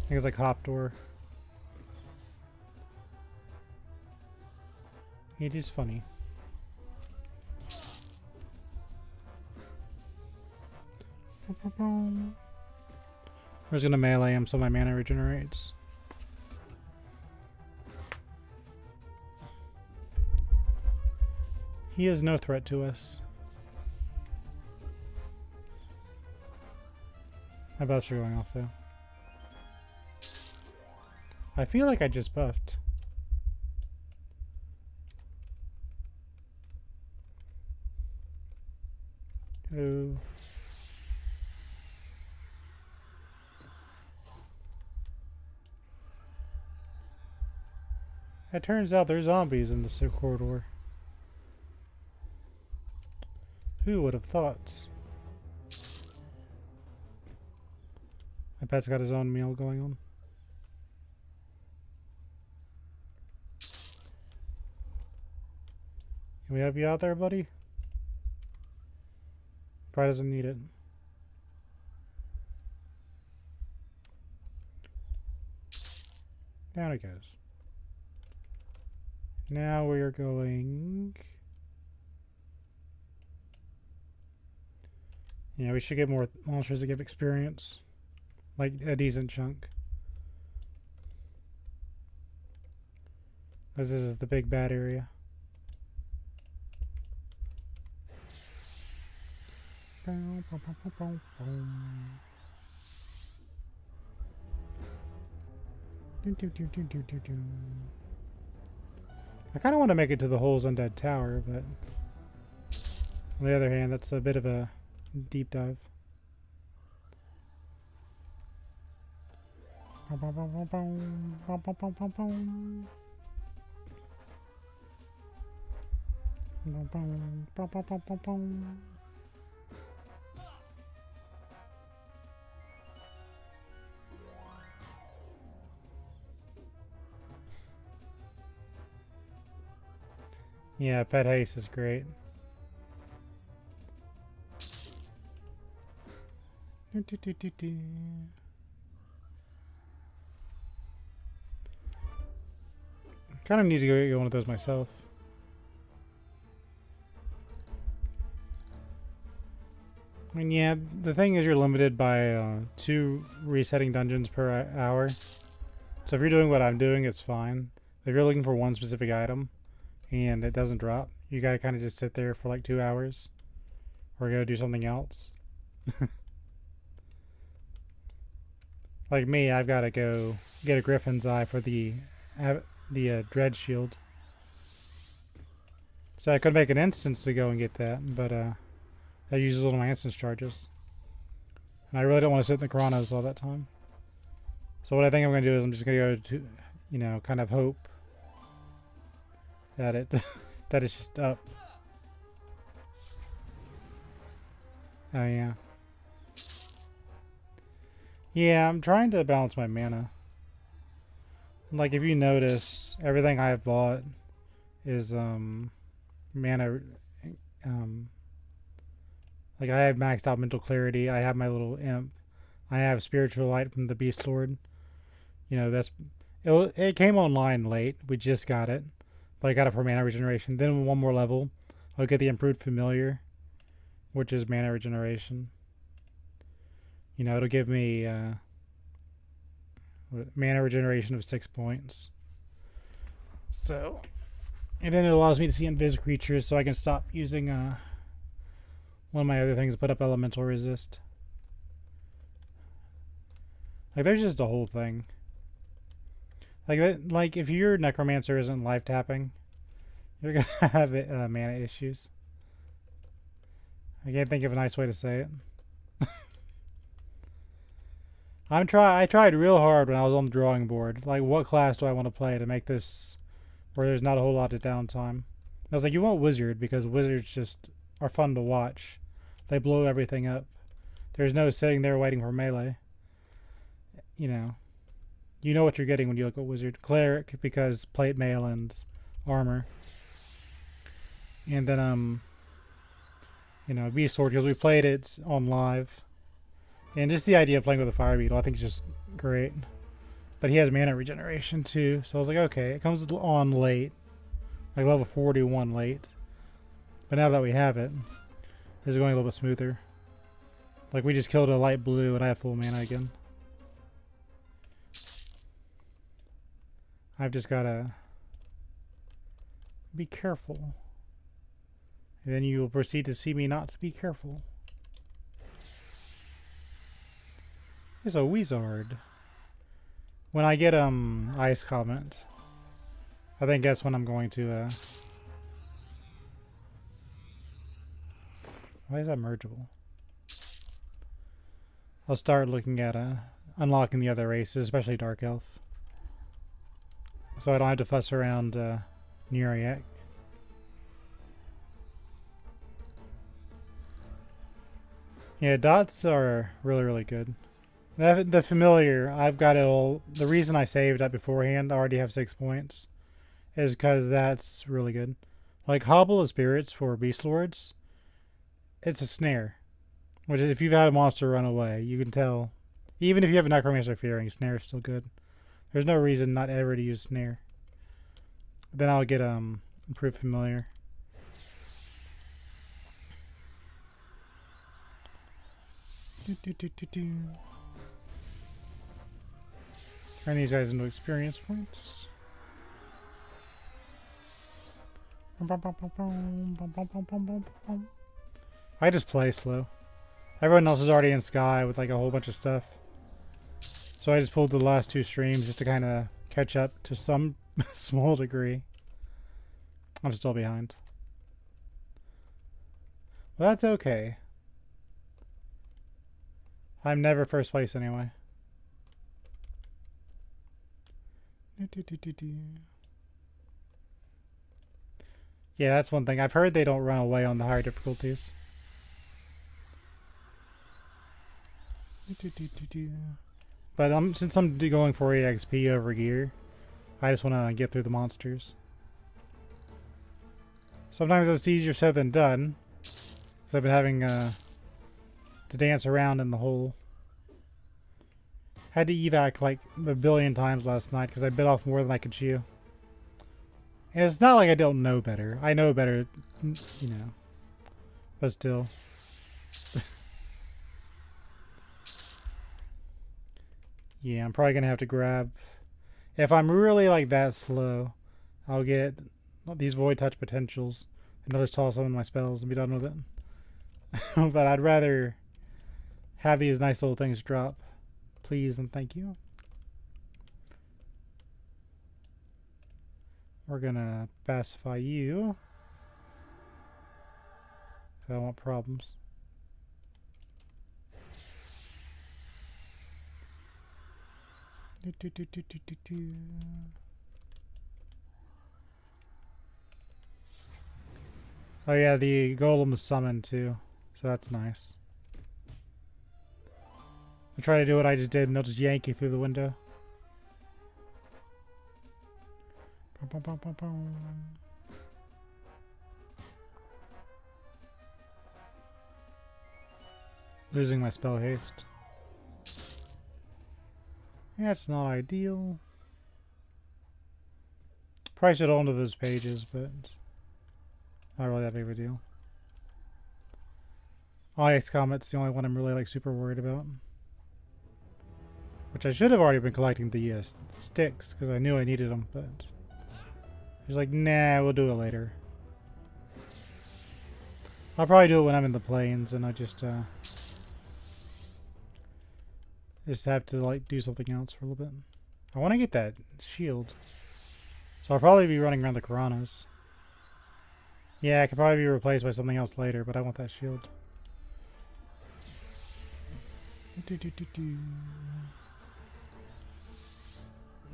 think it's like Hoptor. It is funny. I'm just gonna melee him so my mana regenerates. He is no threat to us. My buffs are going off though. I feel like I just buffed. Hello. It turns out there's zombies in this corridor. Who would have thought? My pet's got his own meal going on. Can we help you out there, buddy? Probably doesn't need it. Down it goes. Now we're going... Yeah, we should get more monsters to give experience. Like a decent chunk. Because this is the big bad area. I kind of want to make it to the Hole's Undead Tower, but on the other hand, that's a bit of a deep dive. Yeah, pet haste is great. Kind of need to go get one of those myself. I mean, yeah, the thing is you're limited by 2 resetting dungeons per hour. So if you're doing what I'm doing, it's fine. If you're looking for one specific item and it doesn't drop, you gotta kind of just sit there for like 2 hours or go do something else. Like me, I've got to go get a Griffin's Eye for the Dread Shield. So I could make an instance to go and get that, but that uses all my instance charges. And I really don't want to sit in the Chronos all that time. So what I think I'm going to do is I'm just going to go to, you know, kind of hope that that it's just up. Oh yeah. Yeah, I'm trying to balance my mana. Like if you notice, everything I've bought is mana. Like I have maxed out mental clarity. I have my little imp. I have spiritual light from the Beast Lord. You know, it came online late. We just got it, but I got it for mana regeneration. Then one more level, I'll get the improved familiar, which is mana regeneration. You know, it'll give me mana regeneration of 6 points. So, and then it allows me to see invis creatures, so I can stop using one of my other things, put up elemental resist. Like, there's just a whole thing. Like if your necromancer isn't life tapping, you're gonna have mana issues. I can't think of a nice way to say it. I tried real hard when I was on the drawing board. Like, what class do I want to play to make this where there's not a whole lot of downtime? I was like, you want wizard because wizards just are fun to watch. They blow everything up. There's no sitting there waiting for melee. You know what you're getting when you look at wizard. Cleric because plate mail and armor. And then Beast Sword because we played it on live. And just the idea of playing with a fire beetle I think is just great. But he has mana regeneration too, so I was like, okay, it comes on late. Like level 41 late. But now that we have it, it's going a little bit smoother. Like we just killed a light blue and I have full mana again. I've just gotta be careful. And then you will proceed to see me not to be careful. It's a wizard. When I get ice comment, I think that's when I'm going to Why is that mergeable? I'll start looking at unlocking the other races, especially Dark Elf. So I don't have to fuss around Nuriak. Yeah, dots are really, really good. The familiar, I've got it all. The reason I saved that beforehand, I already have 6 points, is because that's really good. Like Hobble of Spirits for Beast Lords, it's a snare. Which, if you've had a monster run away, you can tell. Even if you have a Necromancer Fearing, snare is still good. There's no reason not ever to use snare. Then I'll get improved familiar. Turn these guys into experience points. I just play slow. Everyone else is already in Sky with like a whole bunch of stuff. So I just pulled the last 2 streams just to kind of catch up to some small degree. I'm still behind. Well, that's okay. I'm never first place anyway. Yeah, that's one thing. I've heard they don't run away on the higher difficulties. But since I'm going for EXP over gear, I just want to get through the monsters. Sometimes it's easier said than done, because I've been having to dance around in the hole. Had to evac like a billion times last night because I bit off more than I could chew. And it's not like I don't know better. I know better, you know. But still. Yeah, I'm probably going to have to grab... If I'm really like that slow, I'll get these Void Touch potentials. And I'll just toss some of my spells and be done with it. But I'd rather have these nice little things drop. Please and thank you. We're gonna pacify you. I don't want problems. Oh yeah, the golem is summoned too, so that's nice. I'll try to do what I just did and they'll just yank you through the window. Losing my spell haste. Yeah, it's not ideal. Probably should hold on to those pages, but not really that big of a deal. Ice Comet's the only one I'm really like super worried about. Which I should have already been collecting the sticks because I knew I needed them, but he's like, nah, we'll do it later. I'll probably do it when I'm in the plains, and I just have to like do something else for a little bit. I want to get that shield, so I'll probably be running around the Karanas. Yeah, it could probably be replaced by something else later, but I want that shield.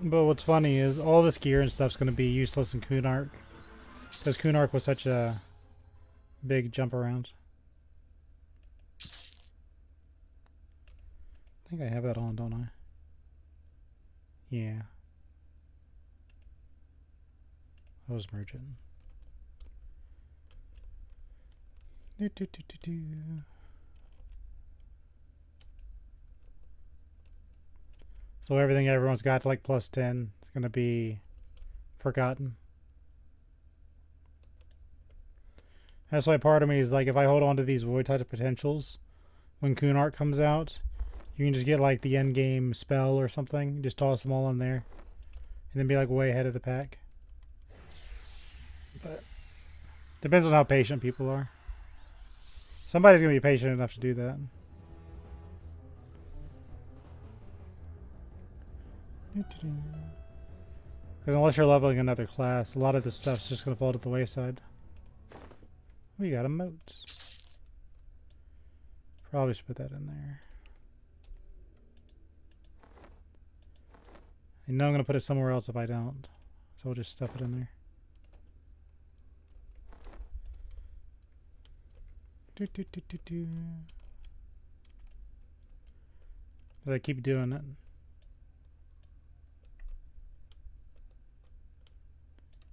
But what's funny is all this gear and stuff's going to be useless in Kunark, because Kunark was such a big jump around. I think I have that on, don't I? Yeah. I'll just merge it. So everything everyone's got to like +10 is going to be forgotten. That's why part of me is like, if I hold on to these Void Touch potentials, when Kunark comes out, you can just get like the end game spell or something, just toss them all in there, and then be like way ahead of the pack. But depends on how patient people are. Somebody's going to be patient enough to do that. Because unless you're leveling another class, a lot of this stuff's just going to fall to the wayside. We got a moat. Probably should put that in there. I know I'm going to put it somewhere else if I don't. So we'll just stuff it in there. As I keep doing it.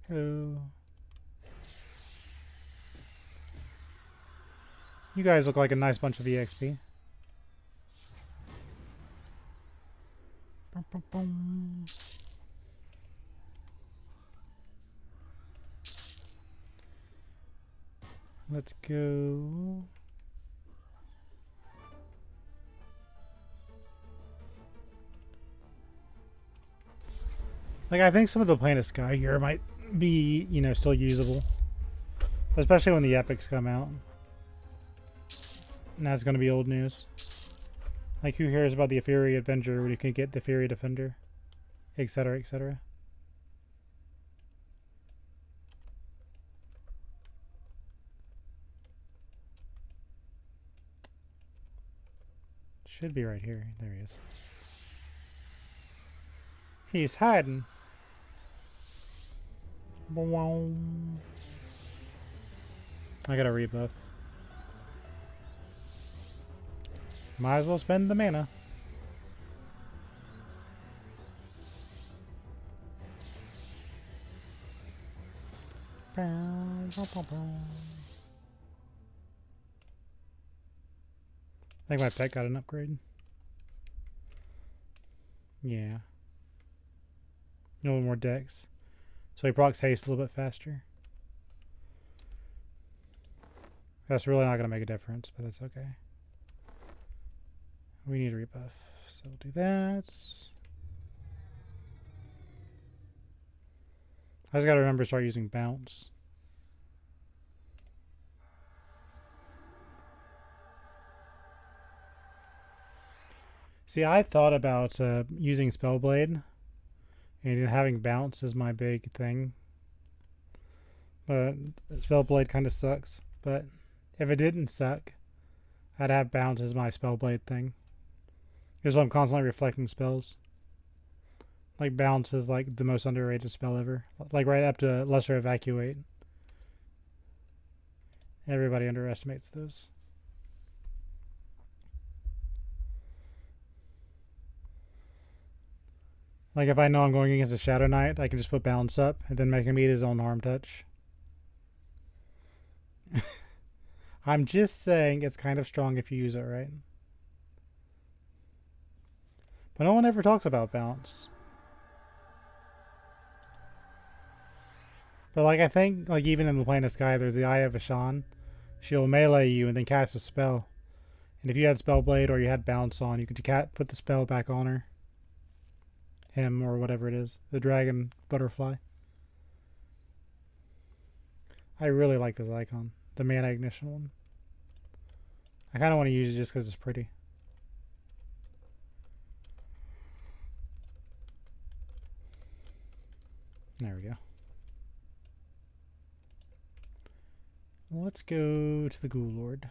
Hello. You guys look like a nice bunch of EXP. Bum, bum, bum. Let's go. Like, I think some of the planet sky here might be, you know, still usable. Especially when the epics come out. And that's going to be old news. Like, who cares about the Fury Avenger when you can get the Fury Defender? Etc., etc. Should be right here. There he is. He's hiding. I got a rebuff. Might as well spend the mana. I think my pet got an upgrade. Yeah. A little more dex. So he procs haste a little bit faster. That's really not going to make a difference, but that's okay. We need a rebuff, so we'll do that. I just got to remember to start using bounce. See, I thought about using Spellblade and having bounce as my big thing. But Spellblade kind of sucks. But if it didn't suck, I'd have bounce as my Spellblade thing. Because I'm constantly reflecting spells. Like, bounce is like the most underrated spell ever. Like, right up to Lesser Evacuate. Everybody underestimates those. Like, if I know I'm going against a Shadow Knight, I can just put balance up and then make him eat his own harm touch. I'm just saying it's kind of strong if you use it right. But no one ever talks about balance. But like, I think, like, even in the Plane of Sky, there's the Eye of Ashan. She'll melee you and then cast a spell. And if you had Spellblade or you had bounce on, you could put the spell back on her. Him or whatever it is. The dragon butterfly. I really like this icon. The mana ignition one. I kind of want to use it just because it's pretty. There we go. Let's go to the Ghoul Lord.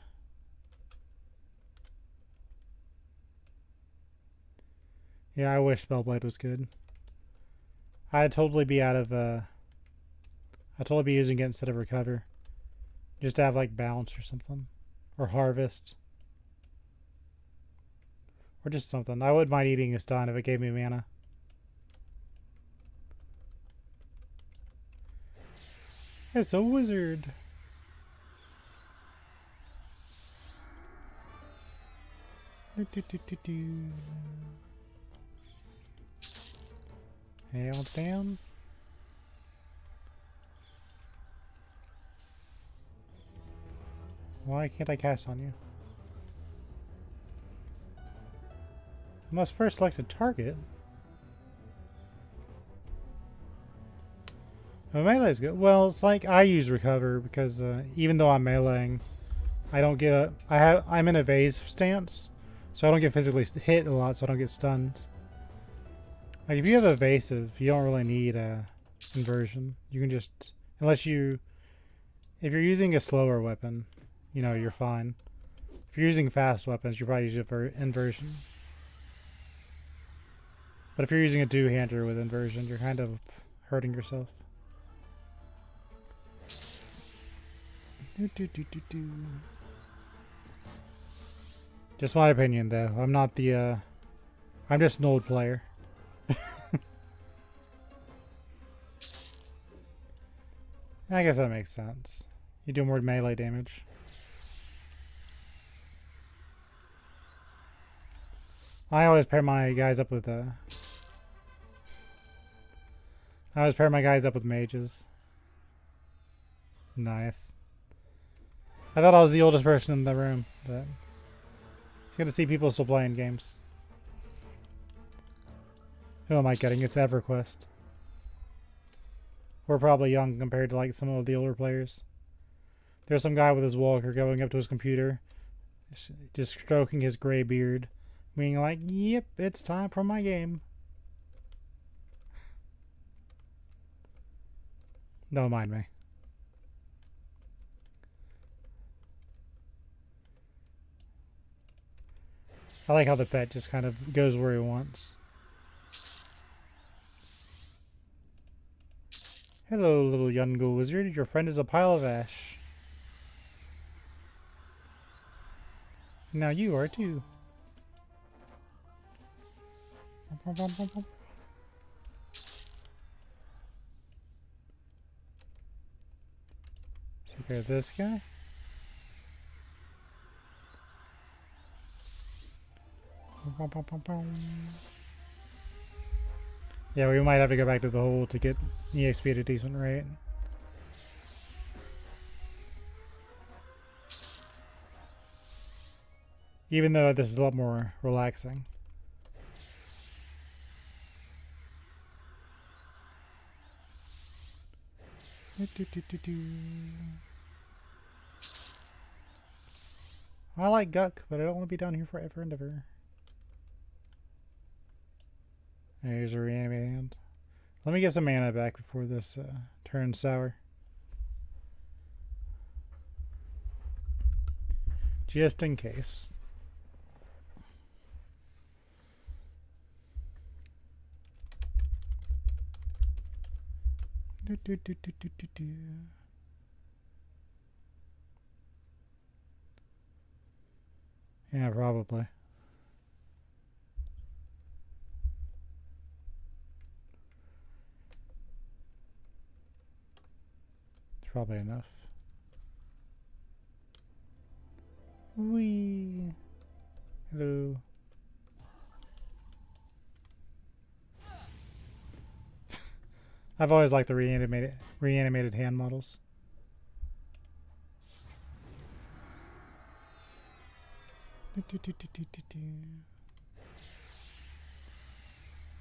Yeah, I wish Spellblade was good. I'd totally be out of I'd totally be using it instead of Recover. Just to have like Bounce or something. Or Harvest. Or just something. I wouldn't mind eating a stun if it gave me mana. It's a wizard. Hands down. Why can't I cast on you? I must first select a target. Oh, melee is good. Well, it's like I use Recover because even though I'm meleeing, I don't get a. I'm in a evasive stance, so I don't get physically hit a lot, so I don't get stunned. Like, if you have evasive, you don't really need a inversion. You can just, unless you, if you're using a slower weapon, you know, you're fine. If you're using fast weapons, you probably use inversion. But if you're using a two-hander with inversion, you're kind of hurting yourself. Just my opinion, though. I'm not the, I'm just an old player. I guess that makes sense. You do more melee damage. I always pair my guys up with, I always pair my guys up with mages. Nice. I thought I was the oldest person in the room, but it's good to see people still playing games. Who am I kidding? It's EverQuest. We're probably young compared to like some of the older players. There's some guy with his walker going up to his computer, just stroking his gray beard, being like, "Yep, it's time for my game." Don't mind me. I like how the pet just kind of goes where he wants. Hello, little Yungo wizard. Your friend is a pile of ash. Now you are too. Take care of this guy. Yeah, we might have to go back to the hole to get EXP at a decent rate. Even though this is a lot more relaxing. I like Guck, but I don't want to be down here forever and ever. Here's a reanimated hand. Let me get some mana back before this turns sour. Just in case. Yeah, probably. It's probably enough. Whee! Hello. I've always liked the reanimated hand models.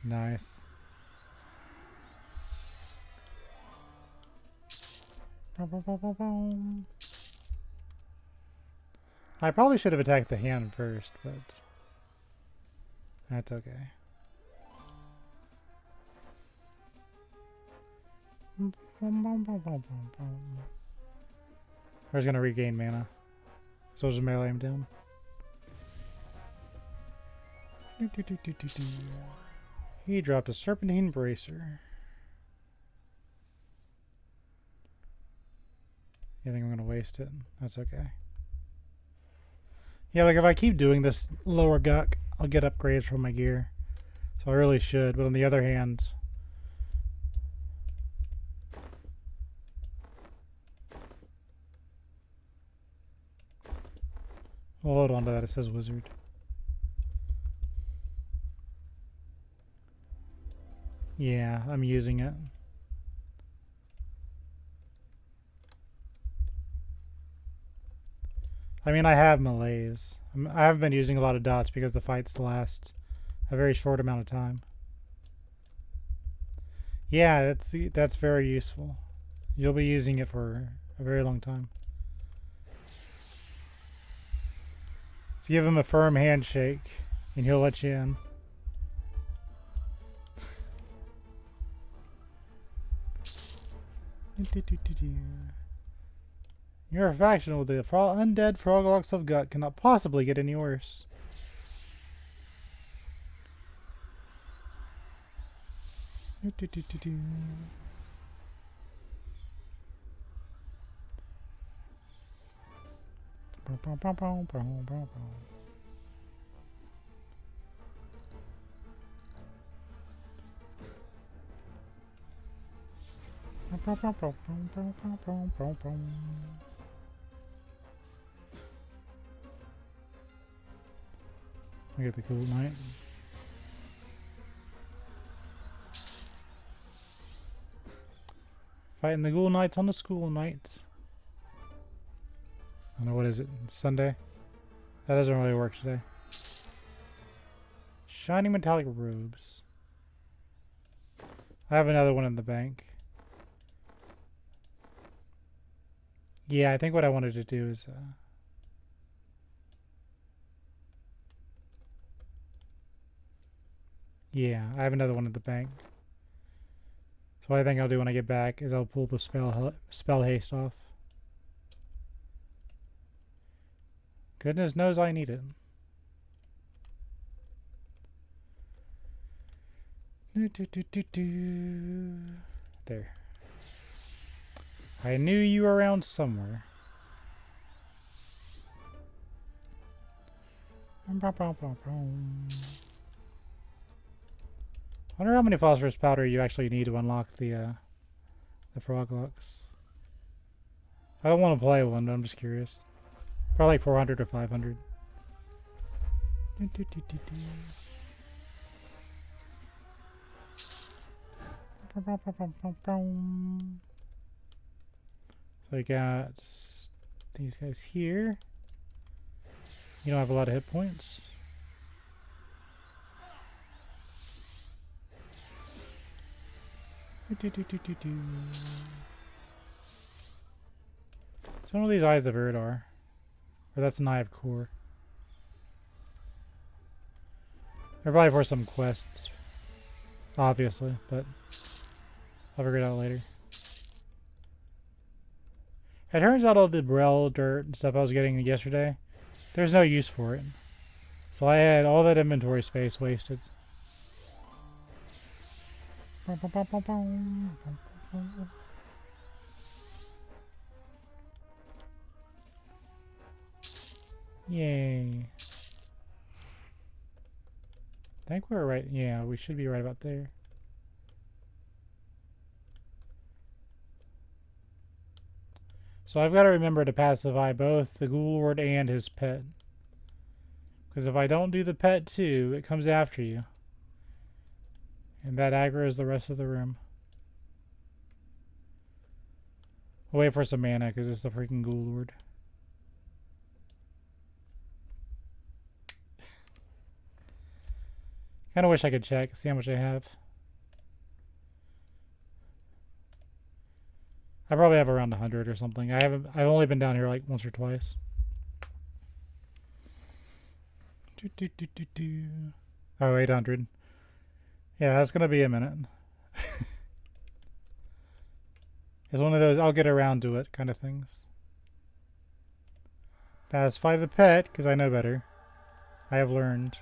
Nice. I probably should have attacked the hand first, but that's okay. I was gonna regain mana, so I'll just melee him down. He dropped a Serpentine Bracer. I think I'm gonna waste it. That's okay. Yeah, like if I keep doing this lower Guck, I'll get upgrades from my gear. So I really should, but on the other hand... We'll hold on to that, it says wizard. Yeah, I'm using it. I mean, I have melees. I haven't been using a lot of dots because the fights last a very short amount of time. Yeah, that's very useful. You'll be using it for a very long time. So give him a firm handshake, and he'll let you in. Your faction with the undead froglocks of gut cannot possibly get any worse. I get the cool night. Fighting the ghoul knights on the school night. I don't know, what is it? Sunday? That doesn't really work today. Shiny metallic robes. I have another one in the bank. Yeah, I think what I wanted to do is yeah, I have another one in the bank. So what I think I'll do when I get back is I'll pull the spell haste off. Goodness knows I need it. There. I knew you were around somewhere. I wonder how many phosphorus powder you actually need to unlock the froglocks. I don't want to play one, but I'm just curious. Probably like 400 or 500. So we got these guys here. You don't have a lot of hit points. Some of these Eyes of Erd are. Or that's an Eye of Core. They're probably for some quests. Obviously, but I'll figure it out later. It turns out all the Brel dirt and stuff I was getting yesterday, there's no use for it. So I had all that inventory space wasted. Yay. I think we're right. Yeah, we should be right about there. So I've got to remember to pacify both the Ghoul Lord and his pet. Because if I don't do the pet too, it comes after you. And that aggroes the rest of the room. I'll wait for some mana because it's the freaking Ghoul Lord. Kind of wish I could check, see how much I have. I probably have around 100 or something. I've only been down here like once or twice. Oh, 800. Yeah, that's gonna be a minute. It's one of those I'll get around to it kind of things. Pacify the pet, because I know better. I have learned.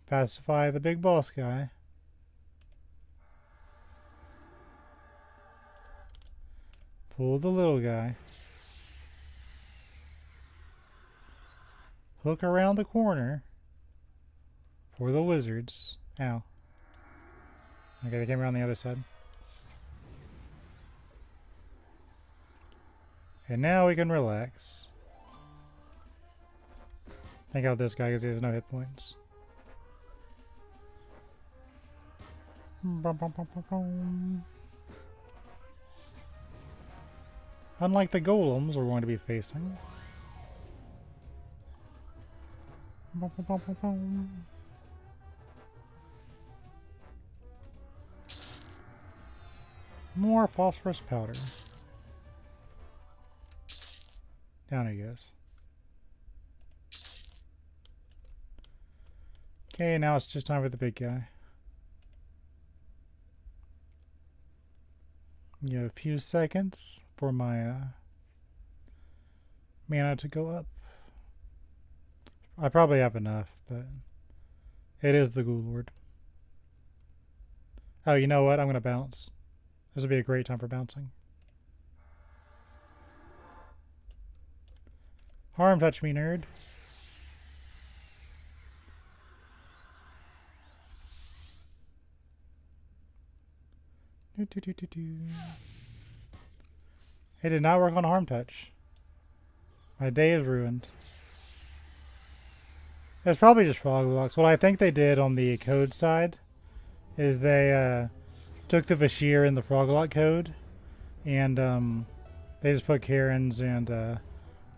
Pacify the big boss guy. Pull the little guy. Hook around the corner for the wizards. Ow. Okay, they came around the other side. And now we can relax. Take out this guy because he has no hit points. Unlike the golems we're going to be facing. More phosphorus powder. Down he goes. Okay, now it's just time for the big guy. You know, a few seconds for my mana to go up. I probably have enough, but it is the Ghoul Lord. Oh, you know what? I'm going to bounce. This would be a great time for bouncing. Harm touch me, nerd. It did not work on harm touch. My day is ruined. It's probably just frog locks. What I think they did on the code side is they took the Vashir and the Froglock code and they just put Karens and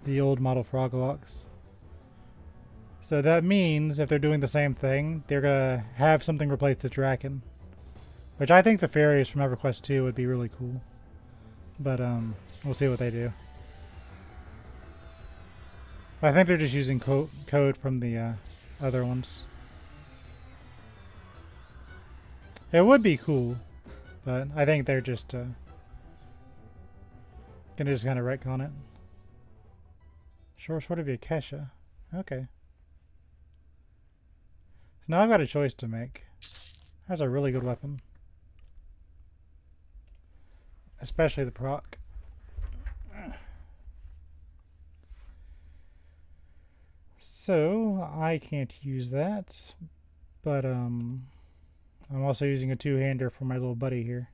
the old model Froglocks. So that means if they're doing the same thing, they're gonna have something replace the Draken. Which I think the fairies from EverQuest 2 would be really cool. But we'll see what they do. I think they're just using code from the other ones. It would be cool, but I think they're just gonna just kind of retcon it. Short sword of Yakesha. Okay. So now I've got a choice to make. That's a really good weapon. Especially the proc. So I can't use that, but I'm also using a two-hander for my little buddy here.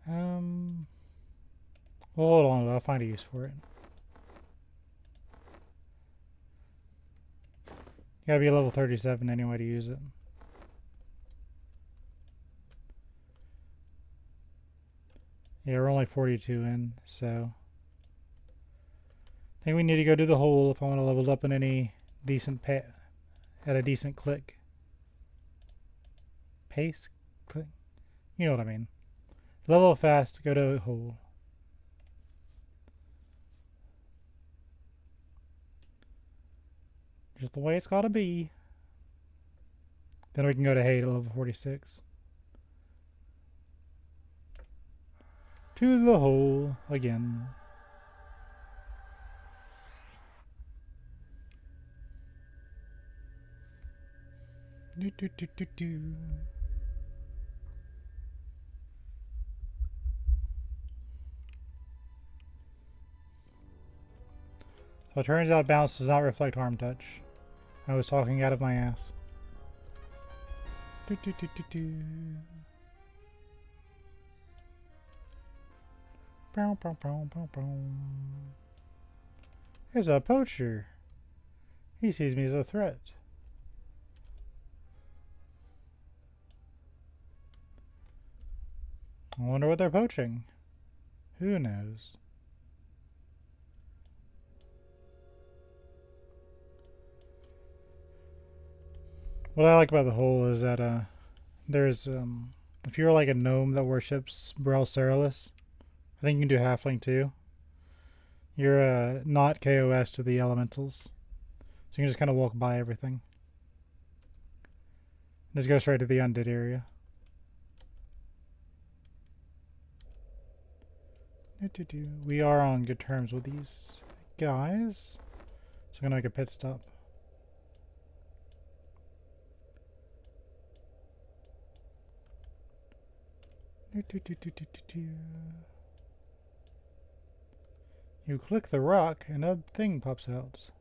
Well, hold on, I'll find a use for it. You gotta be a level 37 anyway to use it. Yeah, we're only 42 in, so I think we need to go do the hole if I want to level up in any decent at a decent click. Pace? Click? You know what I mean. Level fast, go to a hole. Just the way it's gotta be. Then we can go to Hay to level 46. To the hole again. So it turns out bounce does not reflect harm touch. I was talking out of my ass. Here's a poacher. He sees me as a threat. I wonder what they're poaching. Who knows? What I like about the hole is that there's if you're like a gnome that worships Brel Ceralis, I think you can do halfling too. You're not KOS to the elementals, so you can just kind of walk by everything. Just go straight to the undead area. We are on good terms with these guys, so I'm gonna make a pit stop. You click the rock and a thing pops out.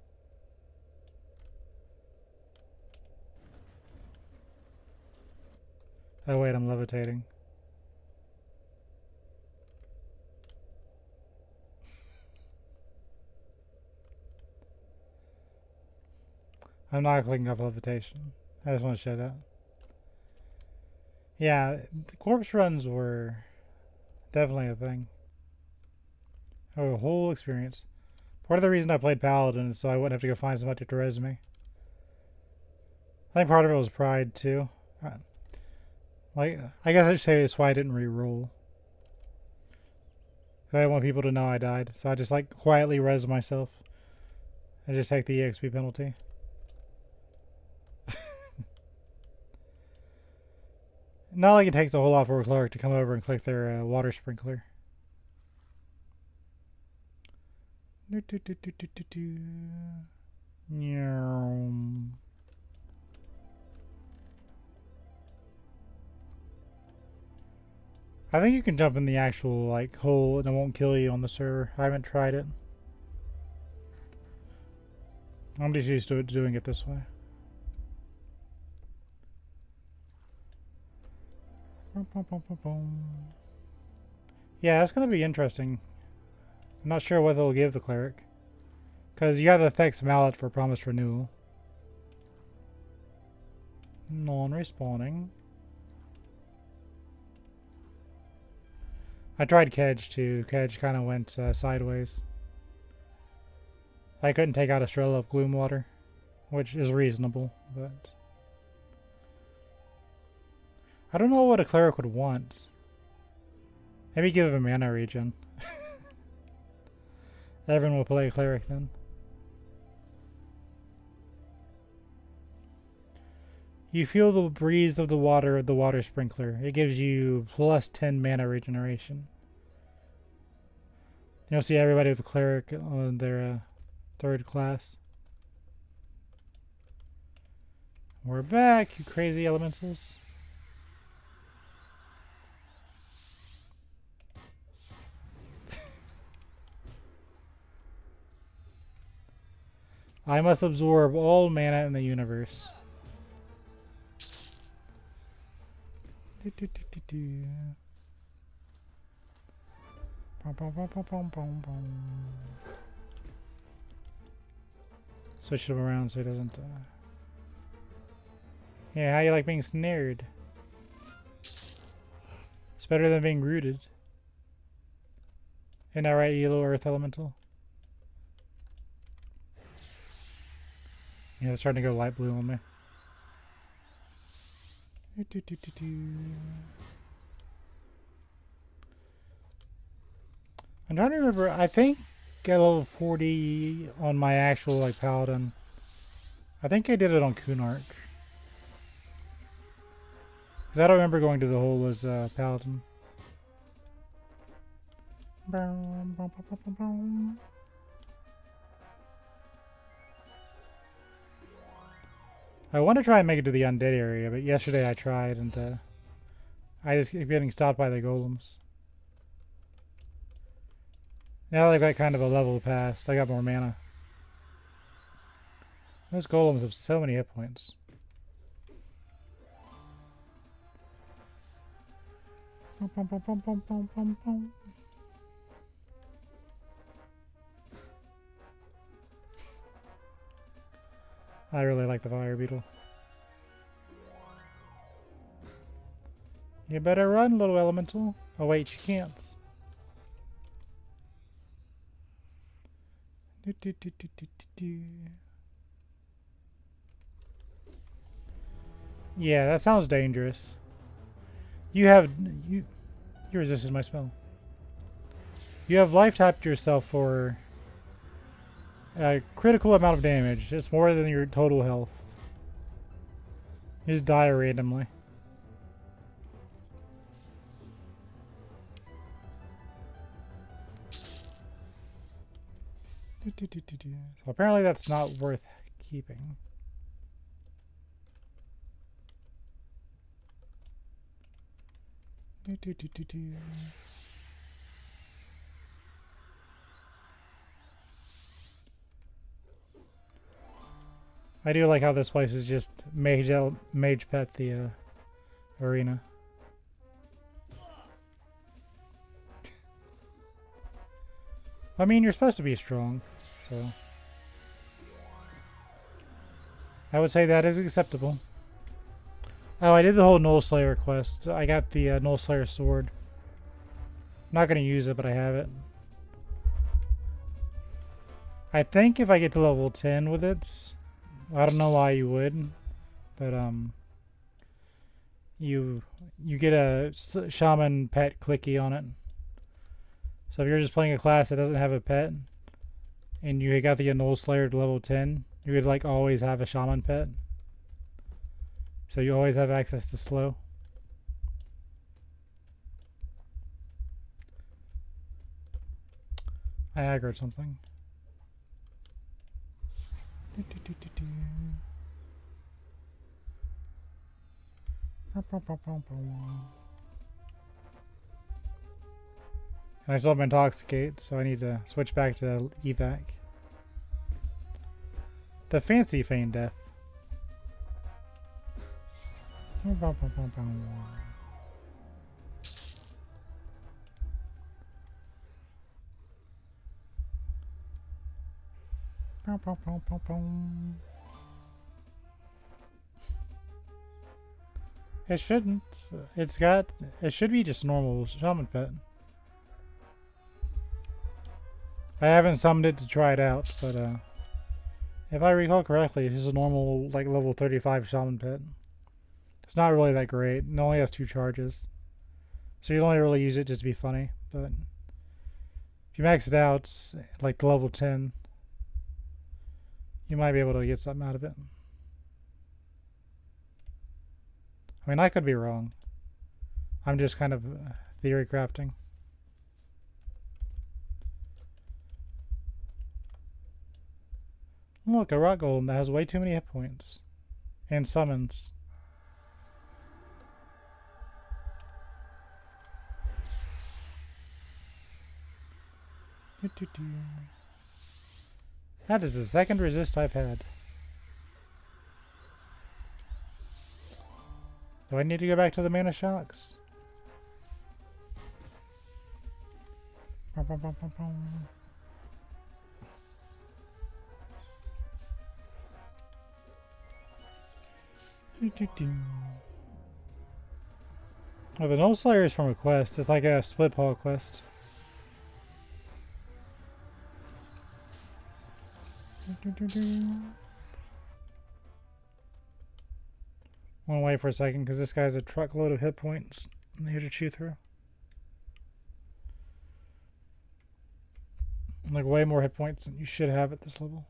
Oh wait, I'm levitating. I'm not clicking off levitation. I just want to show that. Yeah, the corpse runs were definitely a thing. Oh, a whole experience. Part of the reason I played Paladin is so I wouldn't have to go find somebody to res me. I think part of it was pride too. Like, I guess I should say it's why I didn't re-roll. I didn't want people to know I died, so I just like quietly res myself and just take the EXP penalty. Not like it takes a whole lot for a cleric to come over and click their water sprinkler. I think you can jump in the actual like hole and it won't kill you on the server. I haven't tried it. I'm just used to it doing it this way. Yeah, that's gonna be interesting. I'm not sure what they'll give the cleric. Because you got the Thex Mallet for promised renewal. Non-respawning. I tried Kedge too. Kedge kind of went sideways. I couldn't take out a Strela of Gloomwater, which is reasonable, but I don't know what a cleric would want. Maybe give him a mana regen. Everyone will play a cleric then. You feel the breeze of the water sprinkler. It gives you plus 10 mana regeneration. You'll see everybody with a cleric on their third class. We're back, you crazy elementals. I must absorb all mana in the universe. Switch him around so he doesn't. Yeah, how you like being snared? It's better than being rooted. Ain't that right, you little earth elemental? Yeah, it's starting to go light blue on me. I'm trying to remember. I think I level 40 on my actual like paladin. I think I did it on Kunark. Because I don't remember going to the hole as paladin. I want to try and make it to the undead area, but yesterday I tried and I just keep getting stopped by the golems. Now that I've got kind of a level past, I got more mana. Those golems have so many hit points. I really like the fire beetle. You better run, little elemental. Oh wait, you can't. Yeah, that sounds dangerous. You resisted my spell. You have life tapped yourself for a critical amount of damage. It's more than your total health. You just die randomly. So apparently that's not worth keeping. I do like how this place is just mage pet the arena. I mean, you're supposed to be strong, so I would say that is acceptable. Oh, I did the whole Null Slayer quest. I got the Null Slayer sword. I'm not going to use it, but I have it. I think if I get to level 10 with it, I don't know why you would, but you get a shaman pet clicky on it. So if you're just playing a class that doesn't have a pet, and you got the Null Slayer to level 10, you would like always have a shaman pet. So you always have access to slow. I aggroed something. And I still have Intoxicate, so I need to switch back to evac. The fancy feign death. It shouldn't. It should be just normal shaman pet. I haven't summoned it to try it out, but if I recall correctly, it's just a normal, like, level 35 shaman pet. It's not really that great. It only has 2 charges. So you only really use it just to be funny, but if you max it out, like to level 10, you might be able to get something out of it. I mean, I could be wrong. I'm just kind of theory crafting. Look, a rock golem that has way too many hit points. And summons. That is the second resist I've had. Do I need to go back to the mana shocks? Well, the Null Slayer is from a quest. It's like a split paw quest. Want to wait for a second because this guy's a truckload of hit points here to chew through. Like way more hit points than you should have at this level.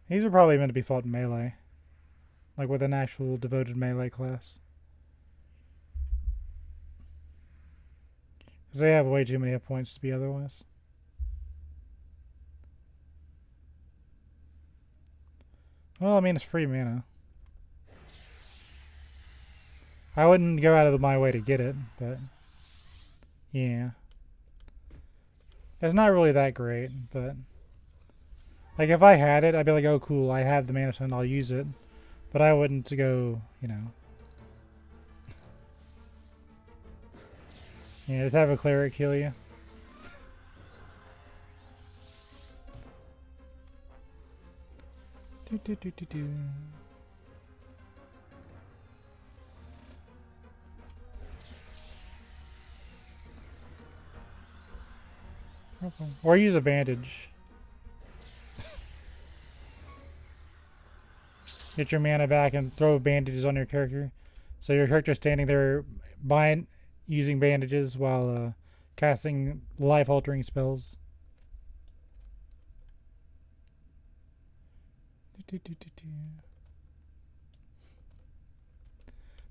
These are probably meant to be fought in melee. Like with an actual devoted melee class. Because they have way too many hit points to be otherwise. Well, I mean, it's free mana. I wouldn't go out of my way to get it, but yeah. It's not really that great, but like if I had it, I'd be like, oh cool, I have the mana stone, I'll use it. But I wouldn't go, you know. Yeah, just have a cleric kill you. Do. Or use a bandage. Get your mana back and throw bandages on your character. So your character's standing there using bandages while casting life-altering spells.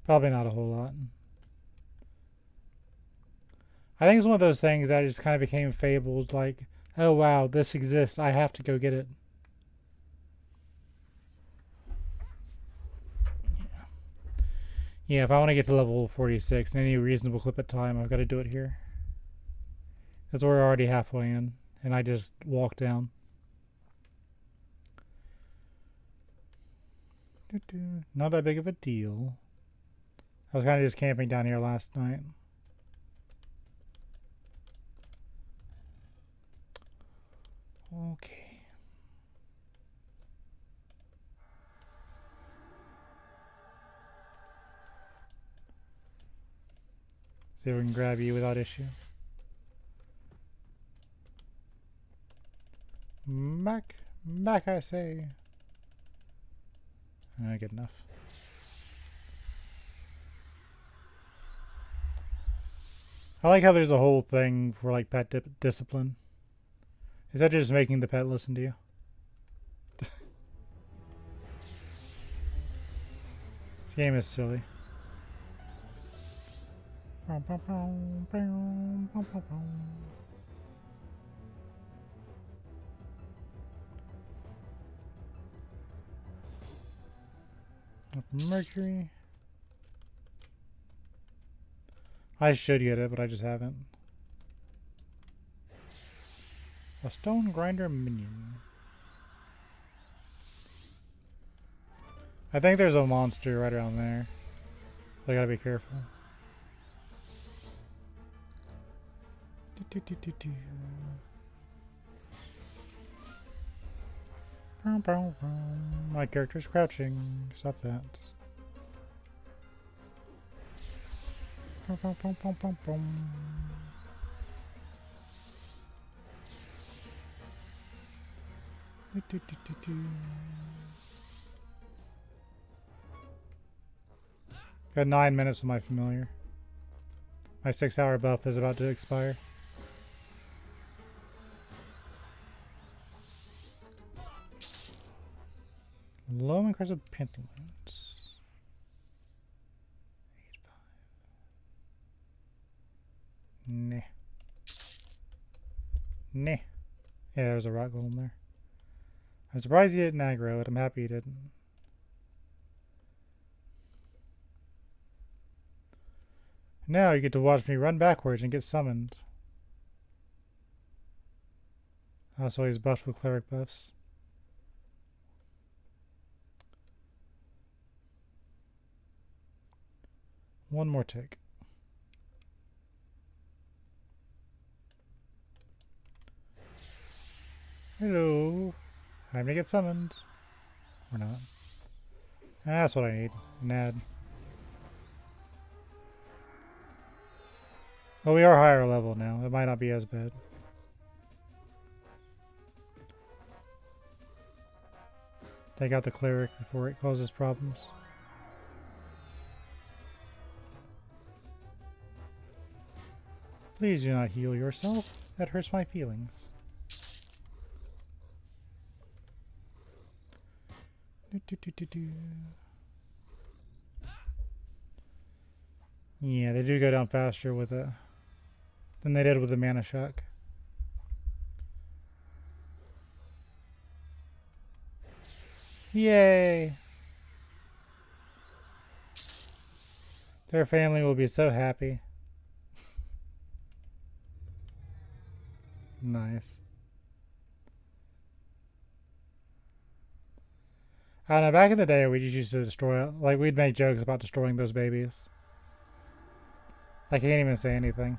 Probably not a whole lot. I think it's one of those things that just kind of became fabled, like, oh wow, this exists, I have to go get it. Yeah, if I want to get to level 46 in any reasonable clip of time, I've got to do it here. Because we're already halfway in, and I just walked down. Not that big of a deal. I was kind of just camping down here last night. Okay. See if we can grab you without issue. Back I say. Good enough. I like how there's a whole thing for like pet discipline. Is that just making the pet listen to you? This game is silly. Mercury. I should get it, but I just haven't. A stone grinder minion. I think there's a monster right around there. So I gotta be careful. My character's crouching. Stop that. Got 9 minutes of my familiar. My 6-hour buff is about to expire. Low and crescent panting wounds. 8-5. Nah. Nah. Yeah, there's a rock golem there. I'm surprised he didn't aggro it. I'm happy he didn't. Now you get to watch me run backwards and get summoned. Also, he's buffed with cleric buffs. One more tick. Hello. Time to get summoned. Or not. That's what I need. Nad. Well, we are higher level now. It might not be as bad. Take out the cleric before it causes problems. Please do not heal yourself. That hurts my feelings. Yeah, they do go down faster with it than they did with the mana shock. Yay! Their family will be so happy. Nice. I don't know, back in the day we just used to destroy it. Like, we'd make jokes about destroying those babies. I can't even say anything.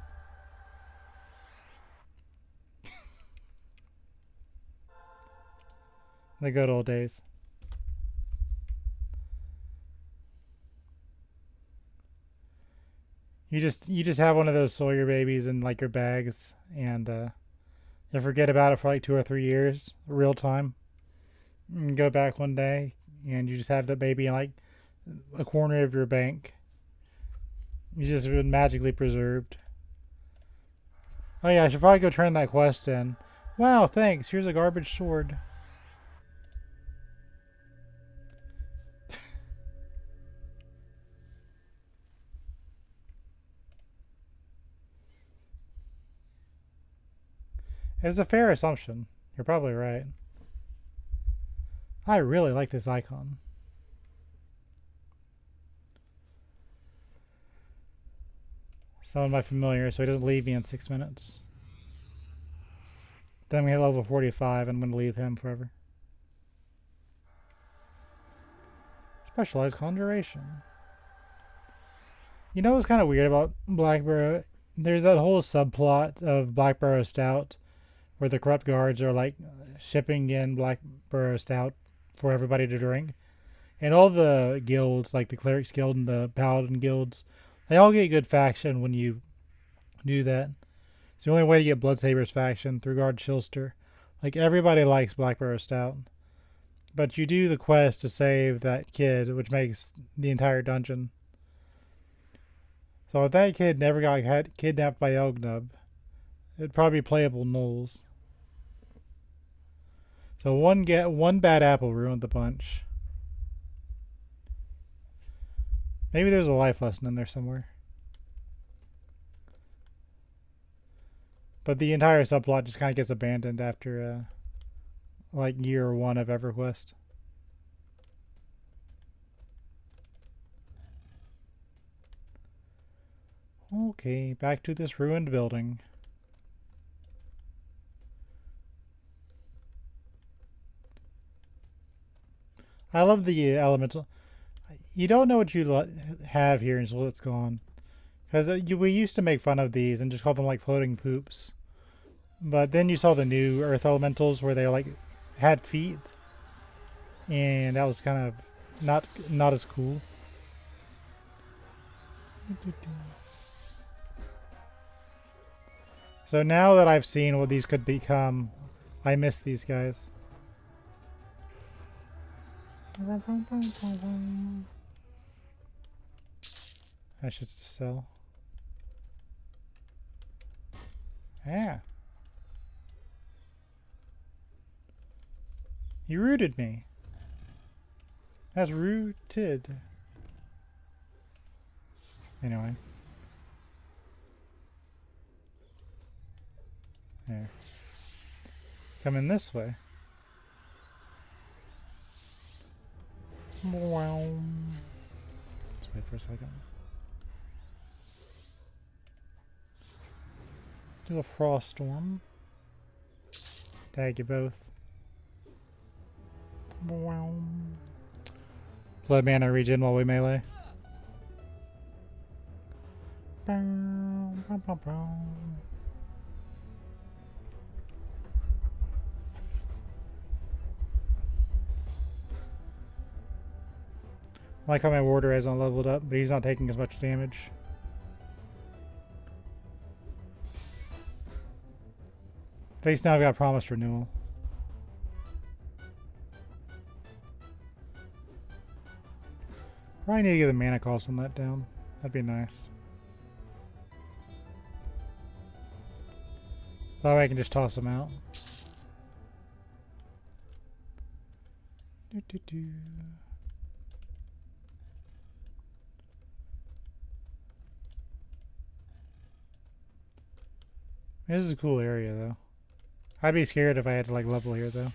The good old days. You just have one of those Sawyer babies in like your bags, and you forget about it for like 2 or 3 years, real time. And go back one day, and you just have the baby in like a corner of your bank. He's just been magically preserved. Oh yeah, I should probably go turn that quest in. Wow, thanks. Here's a garbage sword. It's a fair assumption. You're probably right. I really like this icon. Summon my familiar so he doesn't leave me in 6 minutes. Then we hit level 45 and I'm going to leave him forever. Specialized Conjuration. You know what's kind of weird about Blackburrow? There's that whole subplot of Blackburrow Stout where the corrupt guards are like shipping in Blackburrow Stout for everybody to drink. And all the guilds, like the Clerics Guild and the Paladin Guilds, they all get good faction when you do that. It's the only way to get Bloodsaber's faction through Guard Chilster. Like, everybody likes Blackburrow Stout. But you do the quest to save that kid, which makes the entire dungeon. So if that kid never got kidnapped by Elgnub, it'd probably be playable Knolls. So one bad apple ruined the punch. Maybe there's a life lesson in there somewhere. But the entire subplot just kind of gets abandoned after like year 1 of EverQuest. Okay, back to this ruined building. I love the elemental. You don't know what you have here until it's gone. Because we used to make fun of these and just call them like floating poops. But then you saw the new earth elementals where they like had feet. And that was kind of not as cool. So now that I've seen what these could become, I miss these guys. That's just a cell. Yeah. You rooted me. That's rooted. Anyway. There. Come in this way. Wow. Let's wait for a second. Do a frost storm. Tag you both. Wow. Blood mana regen while we melee. I like how my warder hasn't leveled up, but he's not taking as much damage. At least now I've got promised renewal. Probably need to get the mana cost on that down. That'd be nice. That way I can just toss them out. This is a cool area though. I'd be scared if I had to like level here though.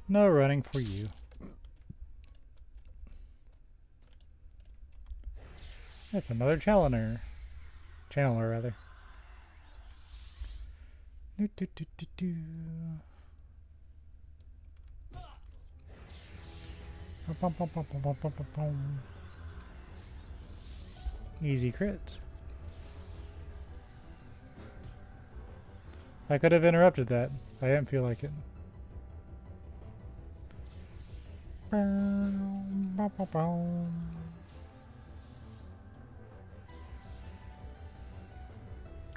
No running for you. It's another channeler. Channeler, rather. Easy crit. I could have interrupted that. I didn't feel like it.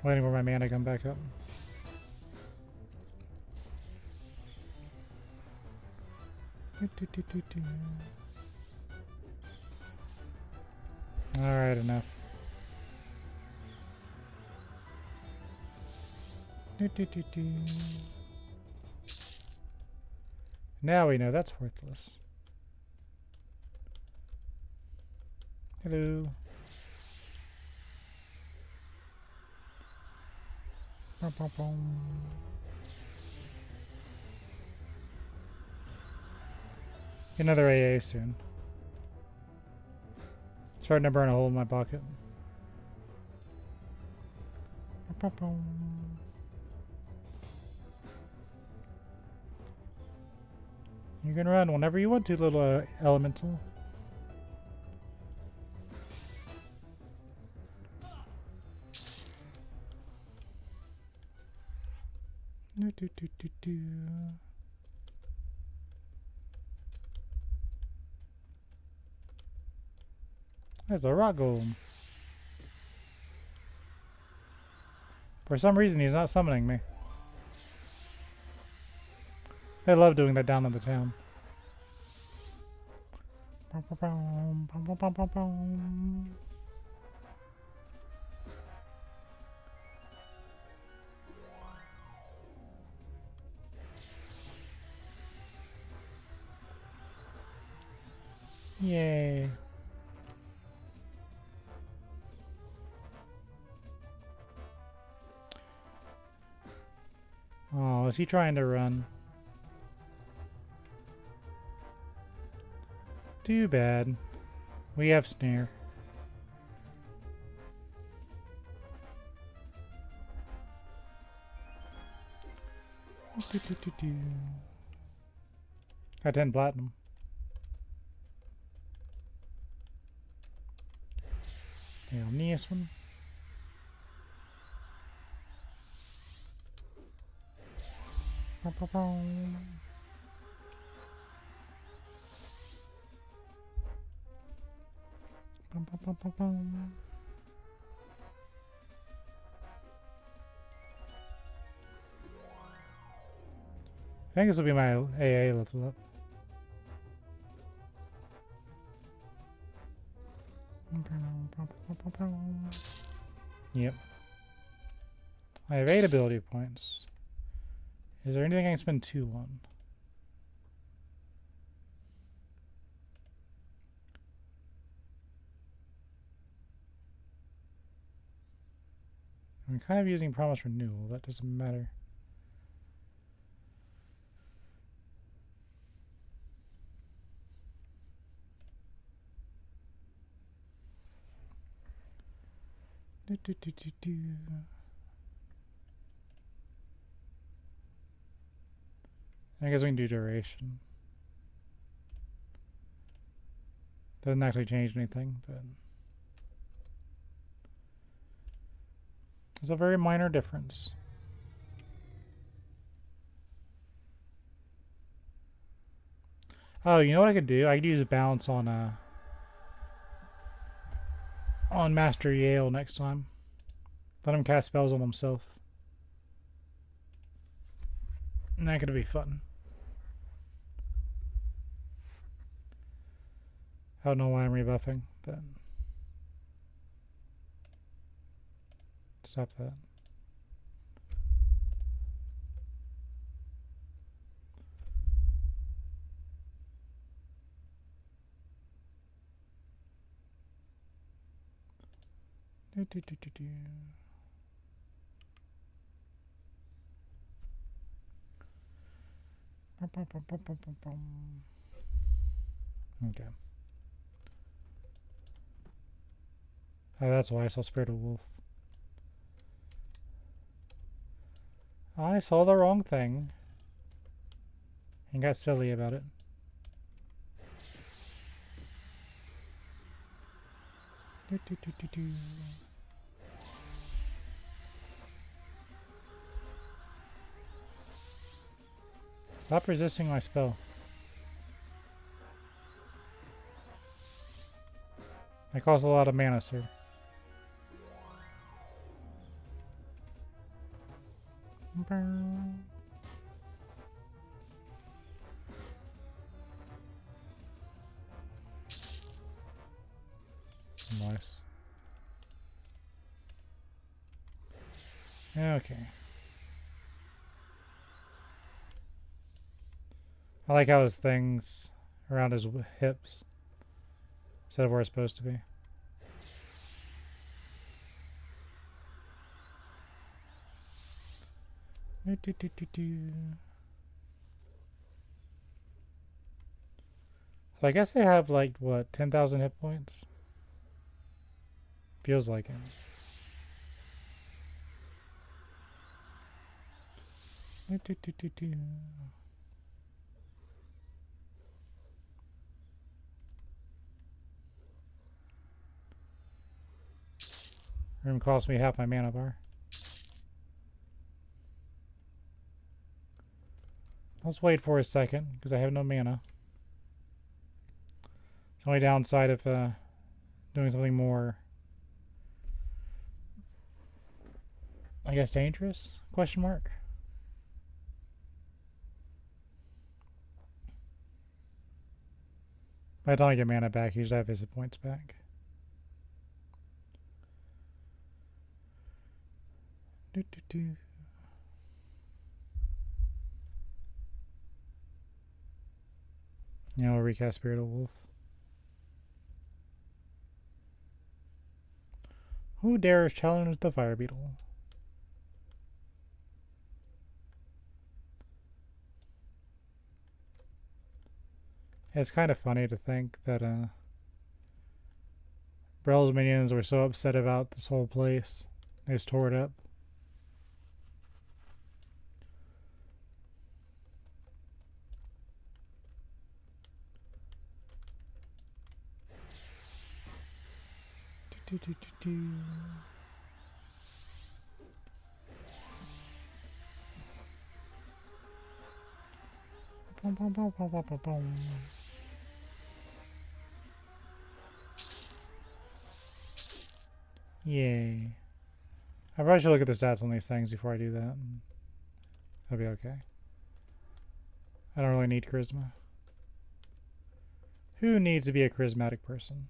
Waiting for my mana to come back up. Alright, enough. Now we know that's worthless. Hello. Another AA soon. Starting to burn a hole in my pocket. You can run whenever you want to, little elemental. There's a rock golem. For some reason, he's not summoning me. I love doing that down in the town. Yay. Oh, is he trying to run? Too bad. We have snare. Got 10 platinum. Down this one. I think this will be my AA level up. Yep. I have 8 ability points. Is there anything I can spend 2 on? I'm kind of using Promise Renewal. That doesn't matter. I guess we can do duration. Doesn't actually change anything, but it's a very minor difference. Oh, you know what I could do? I could use a bounce on Master Yale next time. Let him cast spells on himself. And that could be fun. I don't know why I'm rebuffing, but stop that. Okay. Oh, that's why I saw Spirit of Wolf. I saw the wrong thing and got silly about it. Stop resisting my spell. I cost a lot of mana, sir. Nice. Okay. I like how his thing's around his hips instead of where it's supposed to be. So I guess they have like, what, 10,000 hit points? Feels like it. Room cost me half my mana bar. Let's wait for a second, because I have no mana. It's the only downside of doing something more I guess dangerous? Question mark. By the time I get mana back, usually I have visit points back. Do, do, do. You know, recast Spirit of Wolf. Who dares challenge the fire beetle? It's kind of funny to think that Brell's minions were so upset about this whole place. They just tore it up. Do, do, do, do. Boom, boom, boom, boom, boom, boom, boom. Yay. I probably should look at the stats on these things before I do that. That'll be okay. I don't really need charisma. Who needs to be a charismatic person?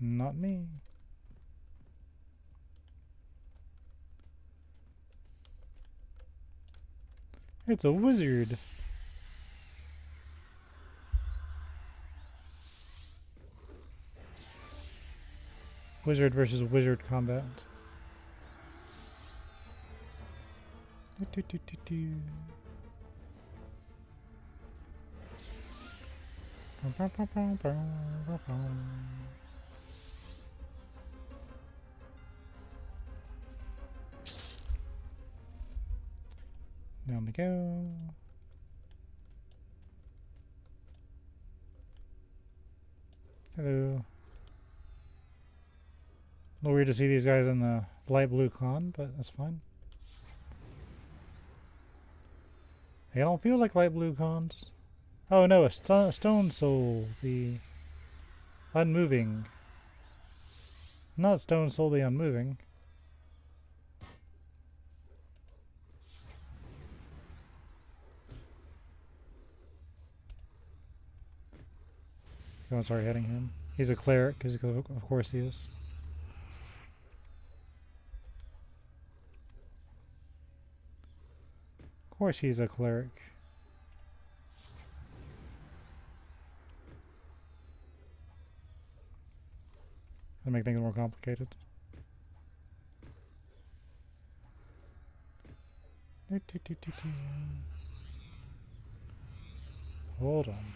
Not me. It's a wizard. Wizard versus wizard combat. Do, do, do, do. Bum, bum, bum, bum, bum, bum. Down we go. Hello. A little weird to see these guys in the light blue con, but that's fine. They don't feel like light blue cons. Oh no, a stone soul, the unmoving. Not stone soul, the unmoving. Don't start hitting him. He's a cleric, because of course he is. Of course he's a cleric. That'll make things more complicated. Hold on.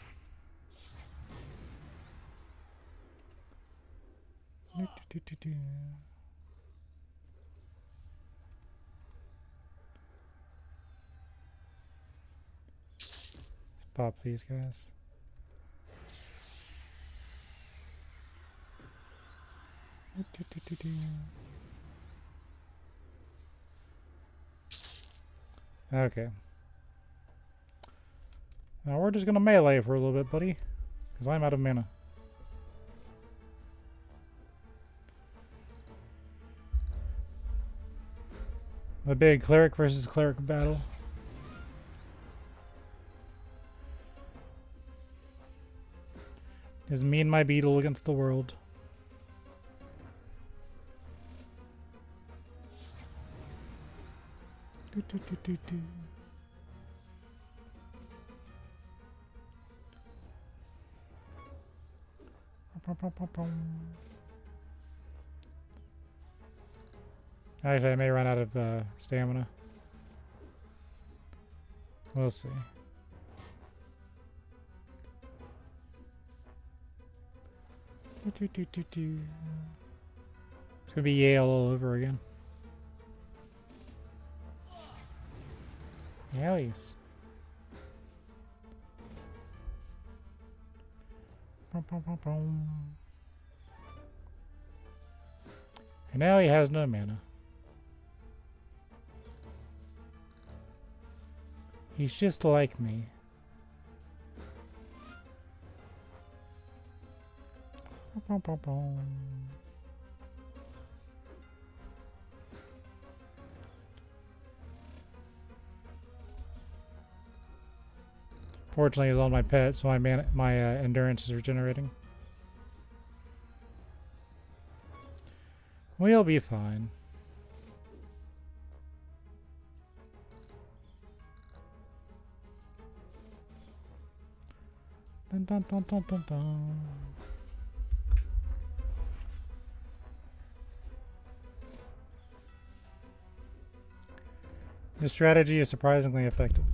Let's pop these guys. Okay. Now we're just gonna melee for a little bit, buddy, because I'm out of mana. A big cleric versus cleric battle. Is me and my beetle against the world. Do, do, do, do, do. Actually, I may run out of stamina. We'll see. It's gonna be Yale all over again. Yowies. And now he has no mana. He's just like me. Fortunately, it's on my pet, so my endurance is regenerating. We'll be fine. Dun, dun, dun, dun, dun, dun. This strategy is surprisingly effective.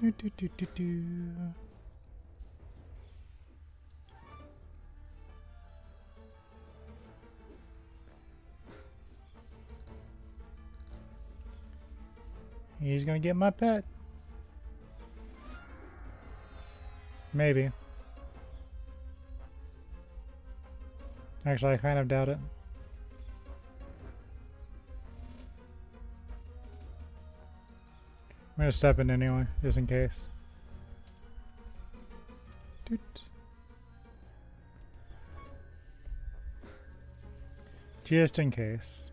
Do, do, do, do, do. He's gonna get my pet. Maybe. Actually, I kind of doubt it. I'm gonna step in anyway, just in case. Doot. Just in case.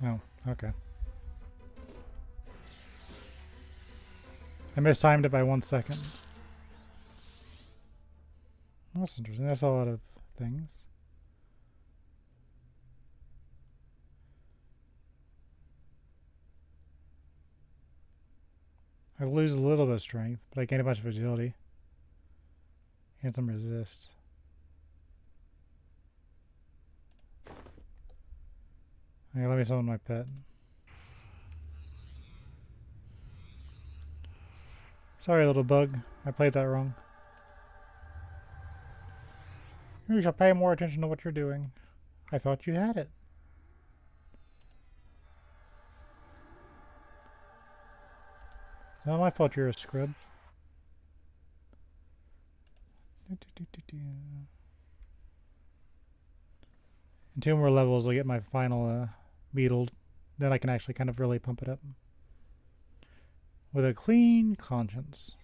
Oh, okay. I mistimed it by 1 second. That's interesting. That's a lot of things. I lose a little bit of strength, but I gain a bunch of agility. And some resist. Okay, let me summon my pet. Sorry, little bug. I played that wrong. You shall pay more attention to what you're doing. I thought you had it. It's not my fault you're a scrub. In 2 more levels, I'll get my final beetle. Then I can actually kind of really pump it up. With a clean conscience.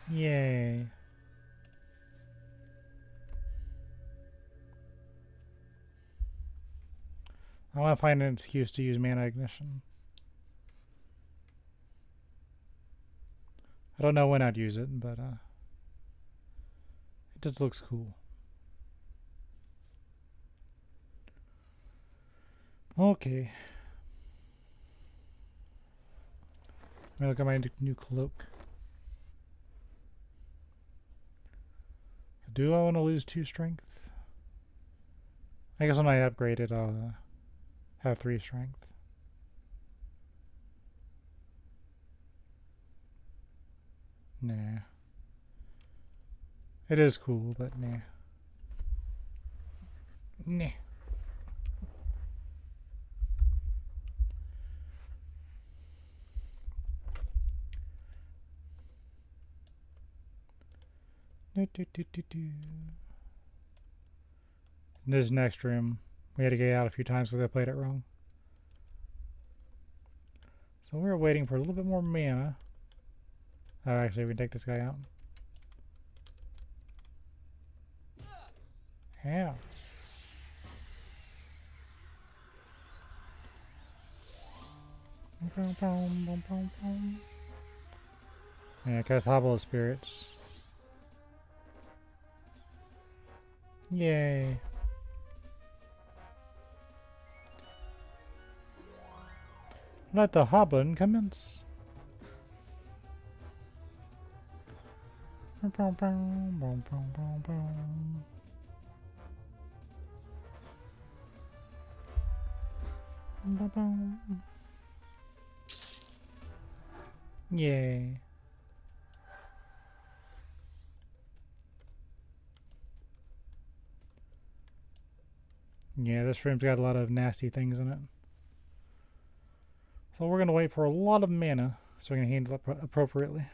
Yay. I want to find an excuse to use mana ignition. I don't know when I'd use it, but it just looks cool. Okay. Let me look at my new cloak. Do I want to lose 2 strength? I guess when I upgrade it, I'll have 3 strength. Nah. It is cool, but nah. Nah. In this next room, we had to get out a few times because I played it wrong. So we're waiting for a little bit more mana. Oh, actually, we can take this guy out. Yeah. Yeah, cast Hobble of Spirits. Yay. Let the hobbling commence. Yay. Yeah, this room's got a lot of nasty things in it. So we're going to wait for a lot of mana so we can handle it appropriately.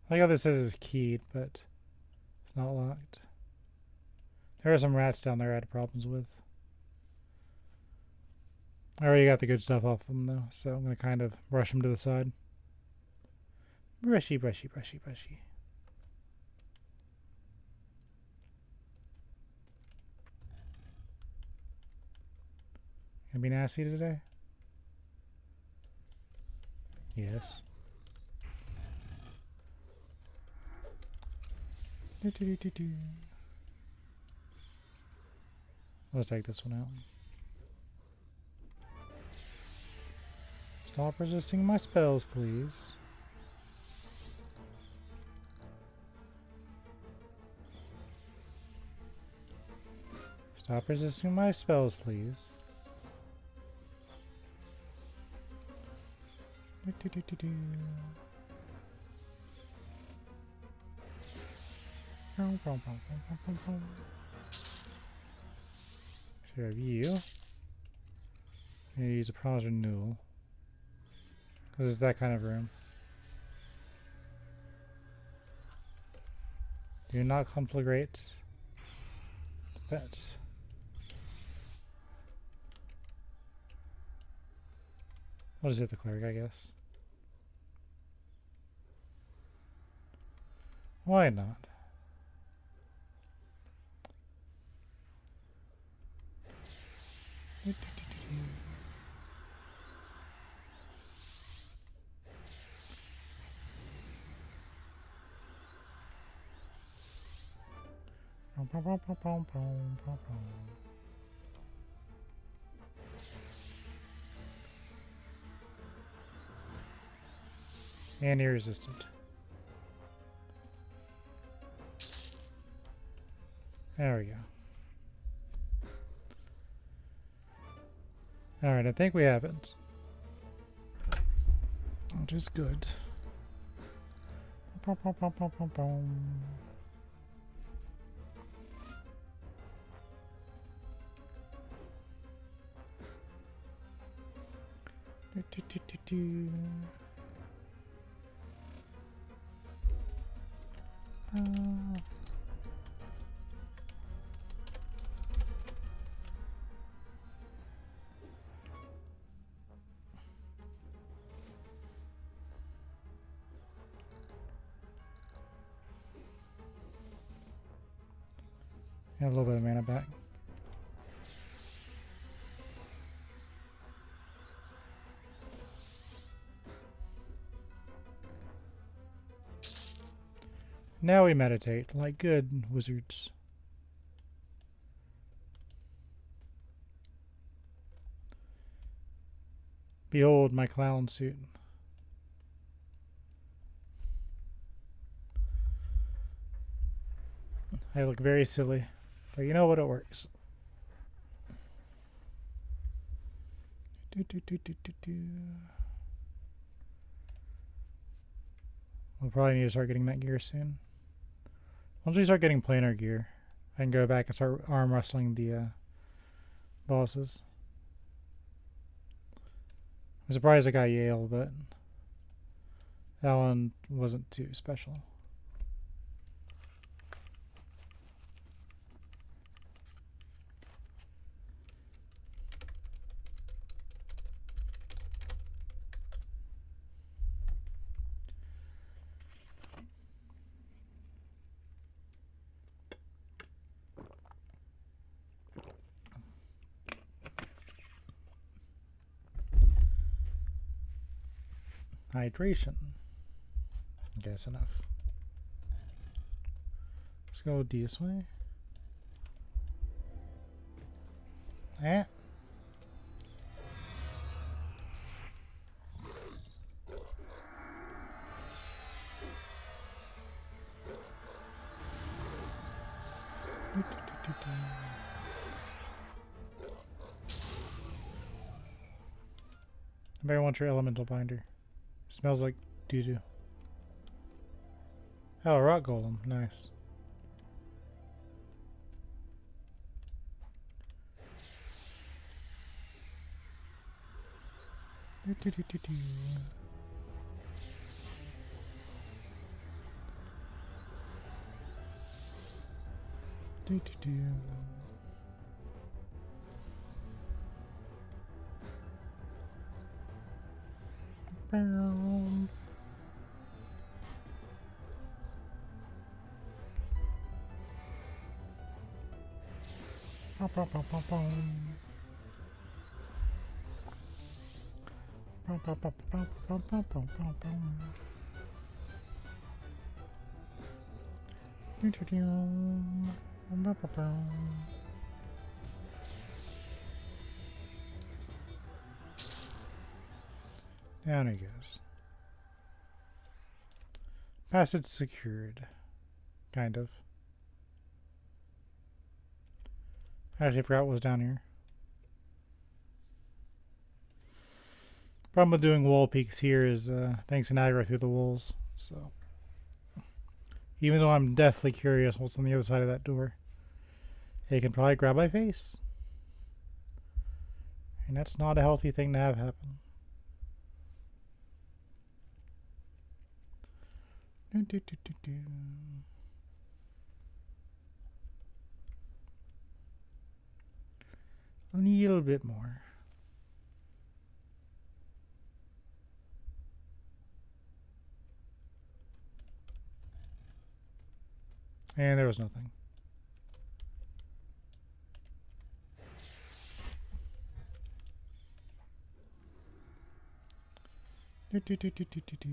I like how this says it's keyed, but it's not locked. There are some rats down there I had problems with. I already got the good stuff off them though, so I'm going to kind of brush them to the side. Brushy, brushy, brushy, brushy. Gonna be nasty today? Yes. Let's take this one out. Stop resisting my spells, please. Stop resisting my spells, please. So have you. I'm gonna use a bronze renewal. Because it's that kind of room. Do not conflagrate the pet. We'll just hit the cleric, I guess. Why not? And irresistant. There we go. Alright, I think we have it. Which is good. Got a little bit of mana back. Now we meditate like good wizards. Behold my clown suit. I look very silly, but you know what? It works. We'll probably need to start getting that gear soon. Once we start getting planar gear, I can go back and start arm wrestling the bosses. I'm surprised I got Yale, but that one wasn't too special. Hydration. I guess enough. Let's go this way. Eh. Everybody wants your elemental binder. Smells like doo-doo. Oh, a rock golem. Nice. Do, do, do. Boom. Bum, bum, bum, bum, bum. Bum, bum, bum, bum, bum, bum, bum, bum, bum. Do, do, do. Bum, bum, bum, bum. Down he goes. Passage secured. Kind of. I actually forgot what was down here. Problem with doing wall peaks here is thanks to aggro through the walls. So even though I'm deathly curious what's on the other side of that door, it can probably grab my face. And that's not a healthy thing to have happen. Do, do, do, do, do. A little bit more. And there was nothing. Do, do, do, do, do, do, do.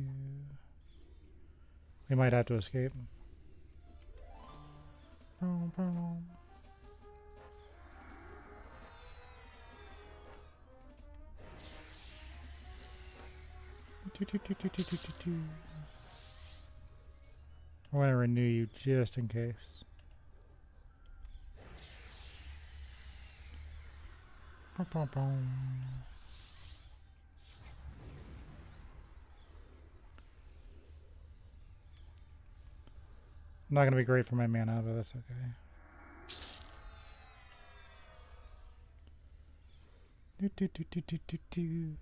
We might have to escape. Boom, boom. Do, do, do, do, do, do, do, do. I want to renew you just in case. Boom, boom, boom. Not going to be great for my mana, but that's okay. Do, do, do, do, do, do, do.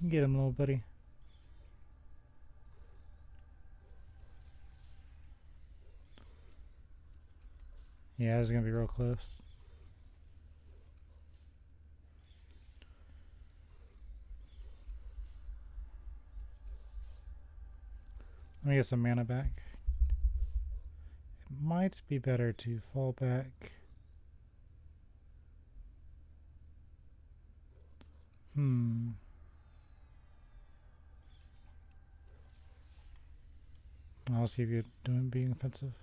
Get him, little buddy. Yeah, this is going to be real close. Let me get some mana back. It might be better to fall back. I'll see if you're doing being offensive.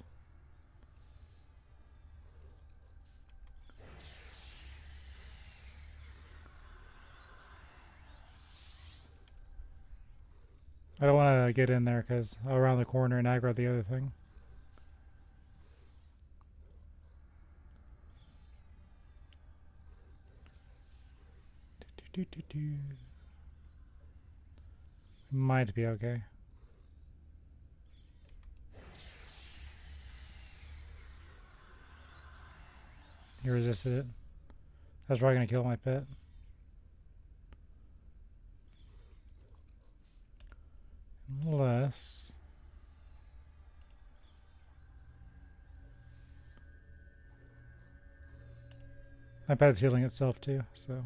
I don't want to get in there because I'll around the corner and aggro the other thing. Do, do, do, do. Might be okay. He resisted it. That's probably going to kill my pet. Unless... my pet's healing itself too, so...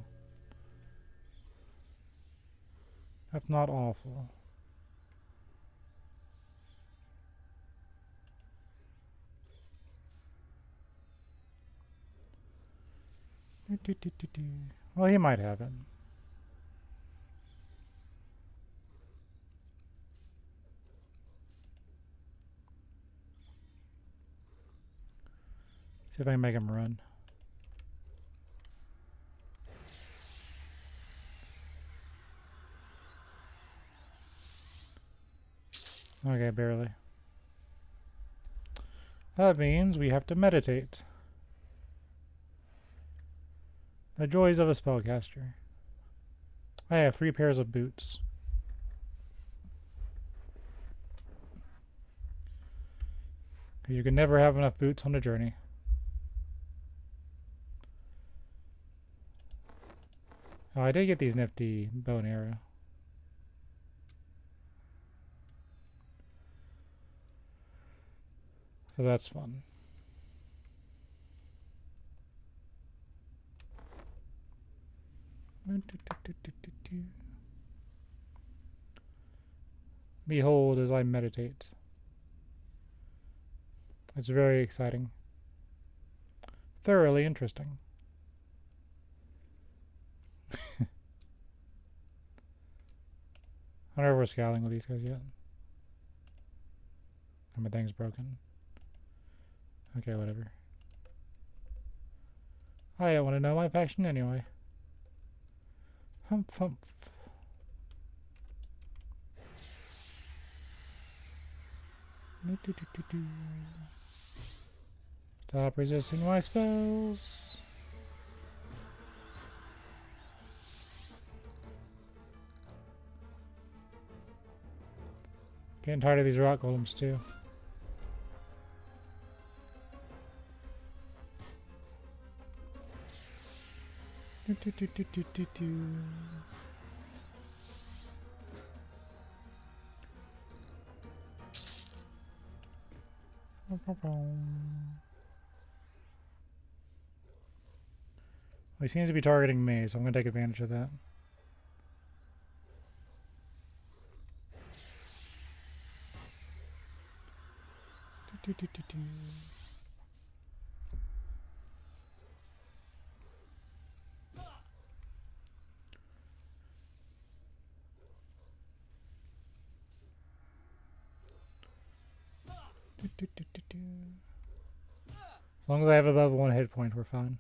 that's not awful. Well, he might have it. See if I can make him run. Okay, barely. That means we have to meditate. The joys of a spellcaster. I have 3 pairs of boots. Because you can never have enough boots on a journey. Oh, I did get these nifty bow and arrow. So that's fun. Behold as I meditate. It's very exciting. Thoroughly interesting. I wonder if we're scaling with these guys yet. And my thing's broken. Okay, whatever. I don't want to know my faction anyway. Humph humph. Stop resisting my spells. Getting tired of these rock golems too. Well, he seems to be targeting me, so I'm going to take advantage of that. As long as I have above 1 hit point, we're fine.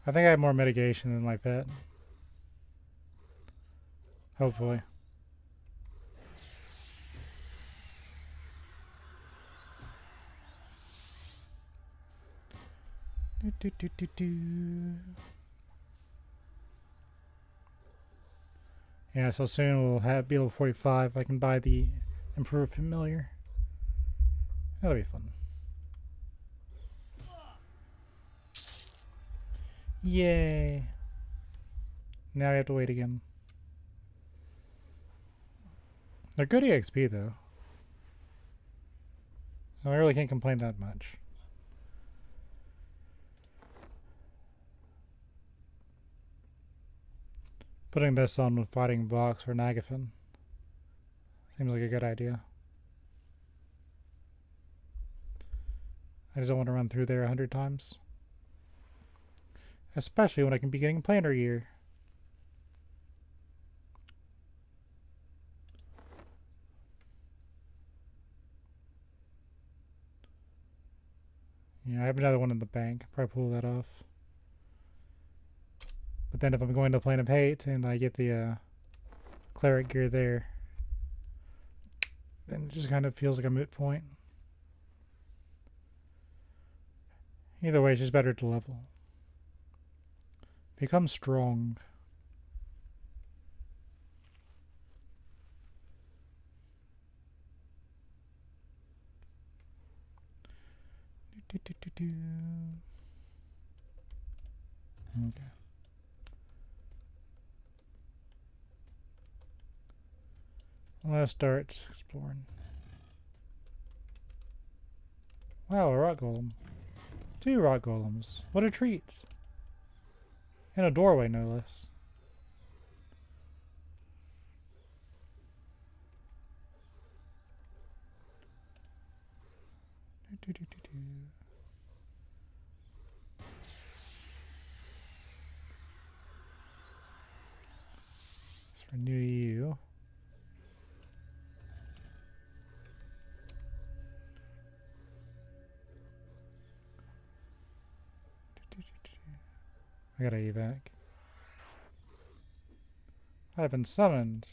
I think I have more mitigation than my pet. Hopefully. Yeah, so soon we'll be level 45. I can buy the improved familiar. That'll be fun. Yay! Now we have to wait again. They're good EXP though. I really can't complain that much. Putting this on with fighting Vox or Nagafin seems like a good idea. I just don't want to run through there 100 times. Especially when I can be getting planter gear. Yeah, I have another one in the bank. Probably pull that off. But then if I'm going to Plane of Hate and I get the cleric gear there, then it just kind of feels like a moot point. Either way, it's just better to level. Become strong. Okay. Let's start exploring. Wow, a rock golem. 2 rock golems. What a treat. In a doorway, no less. Let's renew you. I got a evac. I've been summoned.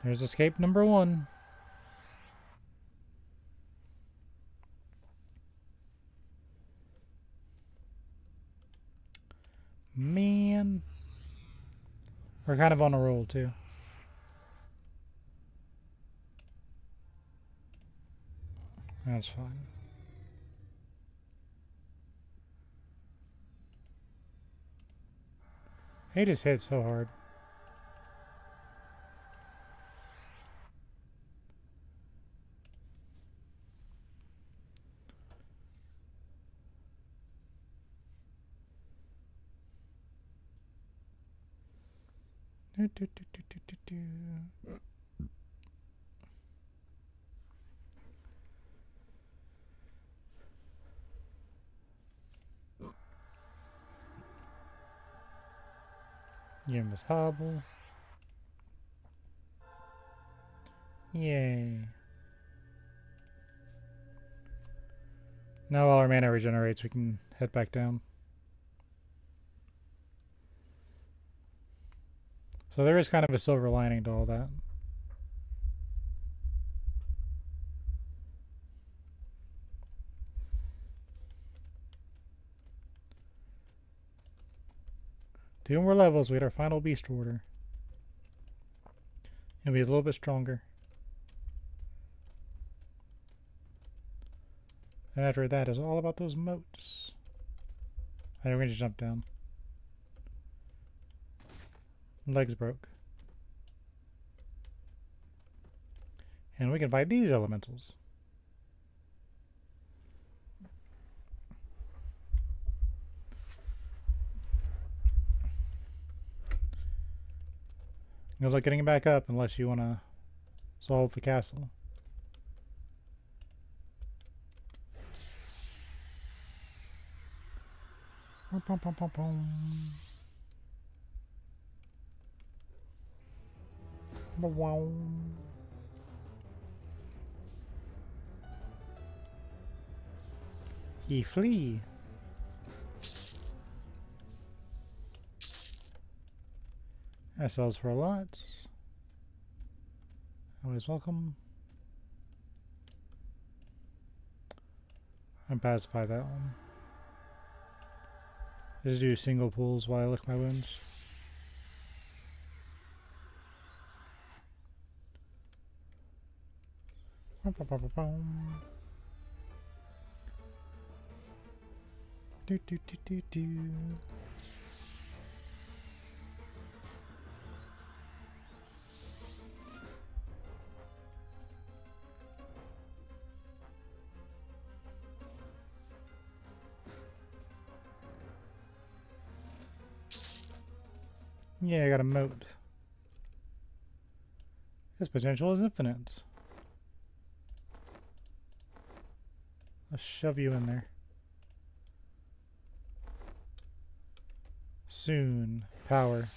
There's escape number 1. Man. We're kind of on a roll too. That's fine. He just hit so hard. Give him his hobble. Yay. Now while our mana regenerates, we can head back down. So there is kind of a silver lining to all that. Two more levels, we get our final beast order. It'll be a little bit stronger. And after that is all about those moats. Alright, we're gonna jump down. Legs broke. And we can fight these elementals. Good luck getting back up unless you want to solve the castle. He flee. That sells for a lot. Always welcome. And pacify that one. Just do single pulls while I lick my wounds. Do do do do do. Yeah, I got a moat. This potential is infinite. Let's shove you in there. Soon. Power.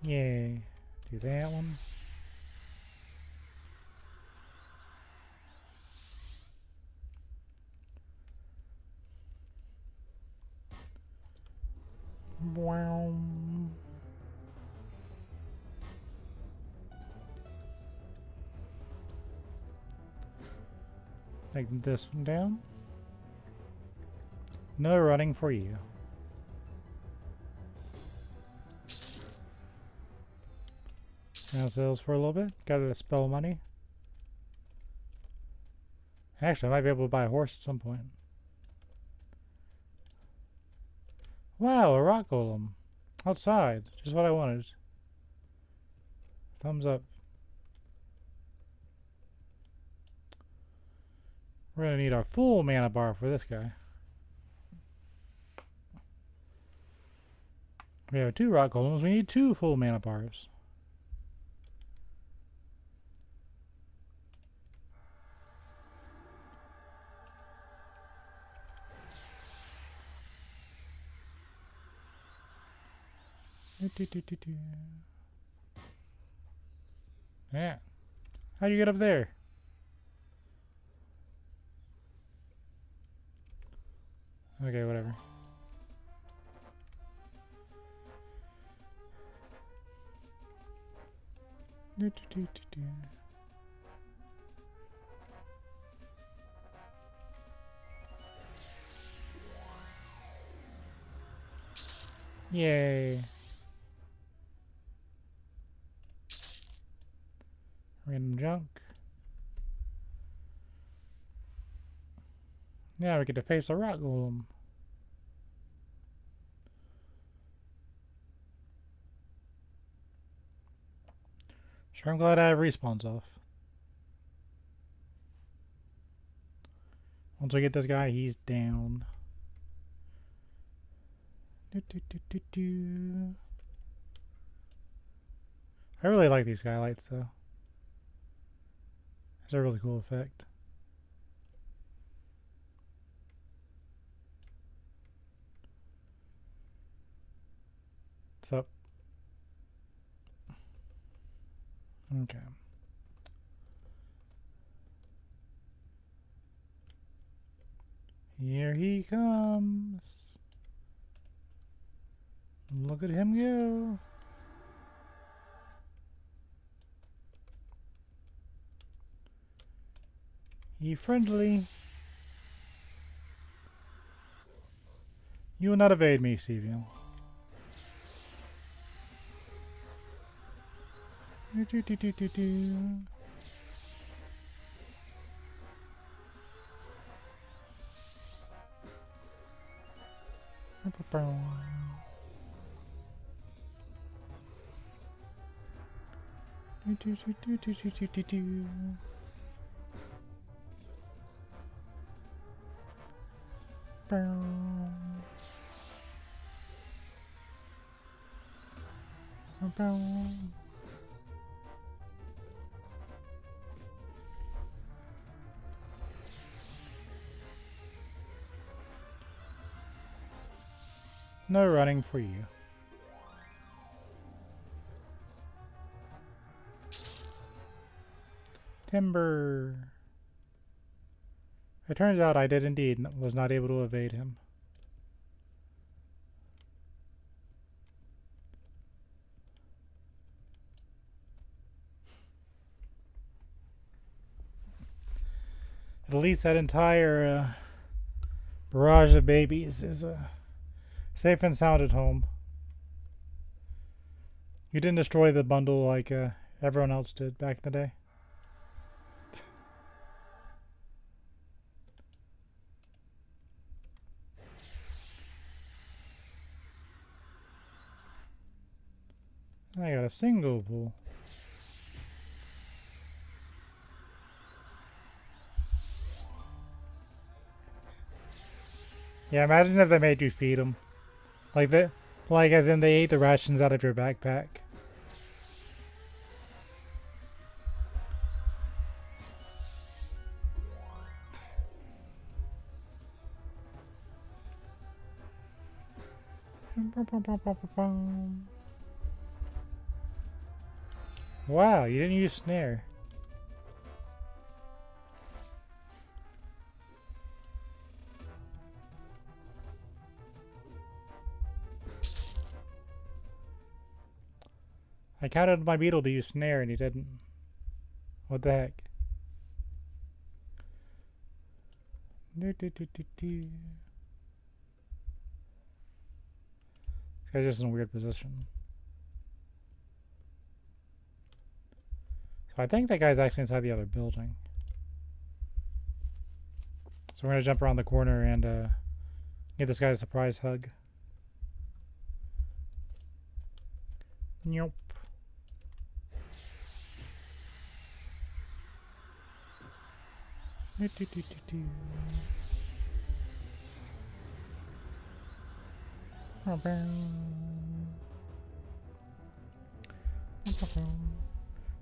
Yay. Do that one. Wow. Take this one down. No running for you. Now sales for a little bit. Gather the spell money. Actually, I might be able to buy a horse at some point. Wow, a rock golem. Outside. Just what I wanted. Thumbs up. We're going to need our full mana bar for this guy. We have 2 rock golems. We need 2 full mana bars. Yeah. How do you get up there? Okay, whatever. Yay. Random junk. Now we get to face a rock golem. Sure, I'm glad I have respawns off. Once we get this guy, he's down. I really like these skylights though. It's a really cool effect. What's up? Okay. Here he comes. Look at him go. He friendly. You will not evade me, Stevian. No running for you. Timber. It turns out I did indeed was not able to evade him. At least that entire barrage of babies is safe and sound at home. You didn't destroy the bundle like everyone else did back in the day. I got a single pool. Yeah, imagine if they made you feed them. Like as in they ate the rations out of your backpack. Wow, you didn't use snare. I counted my beetle to use snare and he didn't. What the heck? This guy's just in a weird position. So I think that guy's actually inside the other building. So we're going to jump around the corner and give this guy a surprise hug. Nope.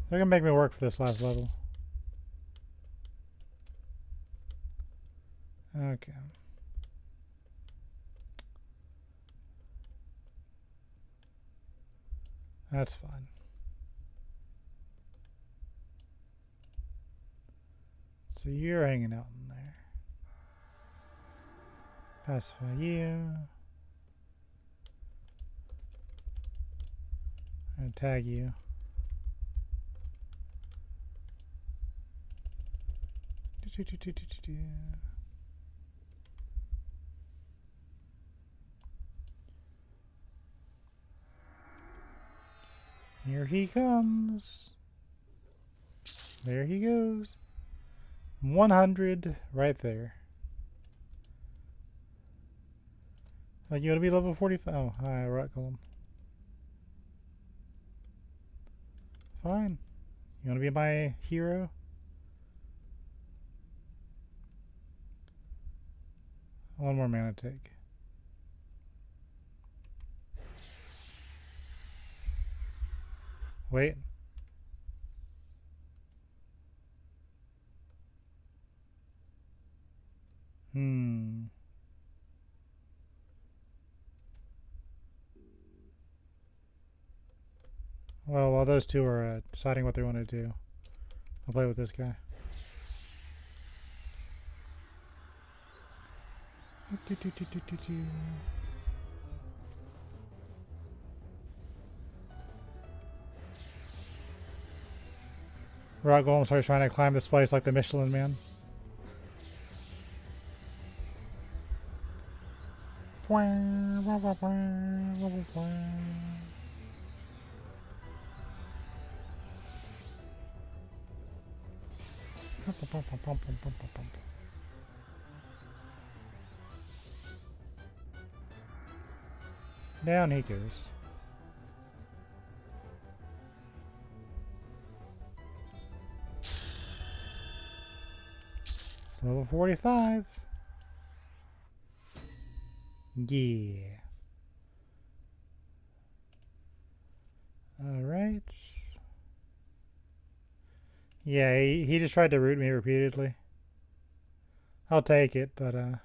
They're gonna make me work for this last level. Okay. That's fine. So you're hanging out in there. Pacify you. I'm gonna tag you. Here he comes. There he goes. 100 right there. Oh, you want to be level 45? Oh, hi, rock golem. Fine. You want to be my hero? One more mana take. Wait. Well, while those two are deciding what they want to do, I'll play with this guy. Rock Golem starts trying to climb this place like the Michelin Man. Down he goes. It's level 45. Yeah. Alright. Yeah, he just tried to root me repeatedly. I'll take it, but it's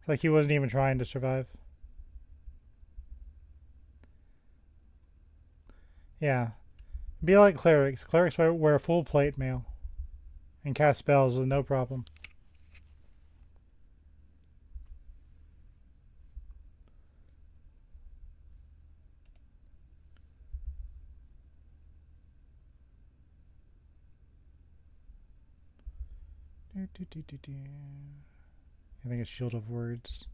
like he wasn't even trying to survive. Yeah. Be like clerics. Clerics wear full plate mail and cast spells with no problem. I think it's Shield of Words.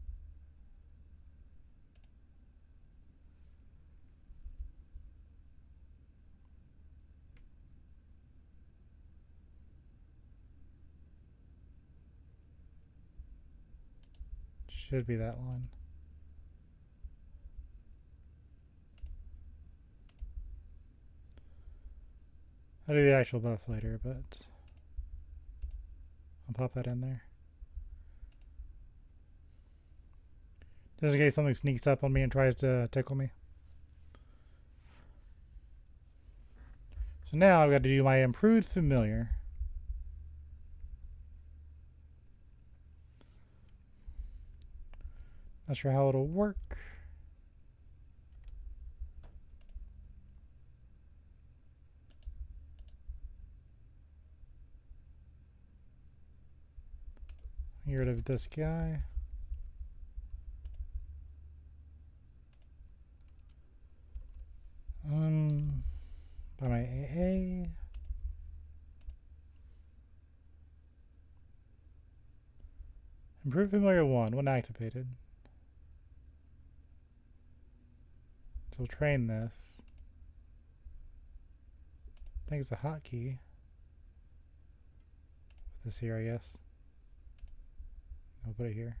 Should be that one. I'll do the actual buff later, but I'll pop that in there. Just in case something sneaks up on me and tries to tickle me. So now I've got to do my improved familiar. Not sure how it'll work. Get rid of this guy. By my AA. Improved familiar 1 when activated. So we'll train this. I think it's a hotkey. Put this here, I guess. I'll put it here.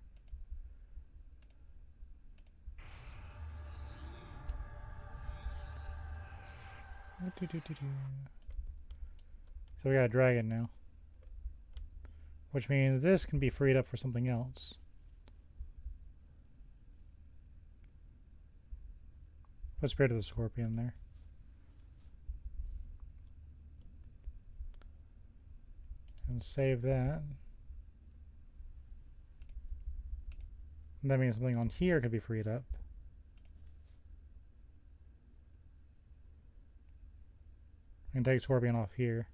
So we got a dragon now. Which means this can be freed up for something else. Put Spirit of the Scorpion there. And save that. And that means something on here can be freed up. I can take Scorpion off here.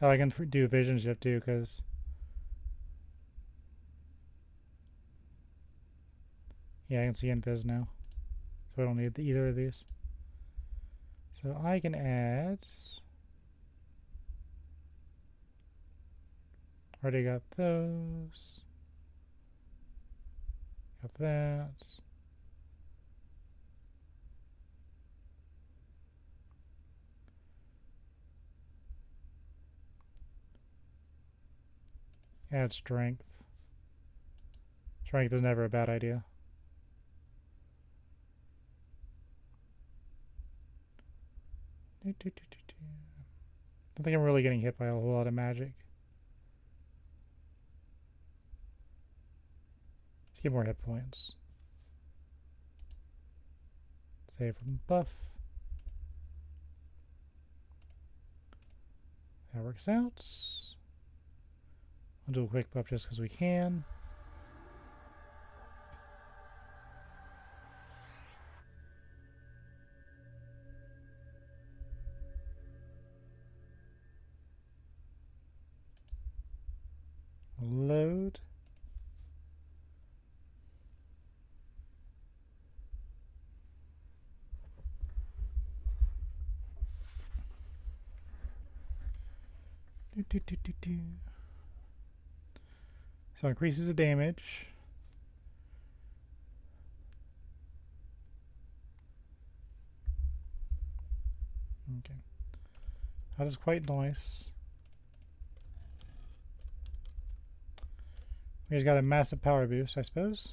Oh, I can do Vision Shift too, because Yeah, I can see invis now. So I don't need either of these. So I can add... Already got those. Got that. Add strength. Strength is never a bad idea. Don't think I'm really getting hit by a whole lot of magic. Let's get more hit points. Save from buff. That works out. I'll do a quick buff just because we can. Load. So increases the damage. Okay. That is quite nice. We just got a massive power boost, I suppose.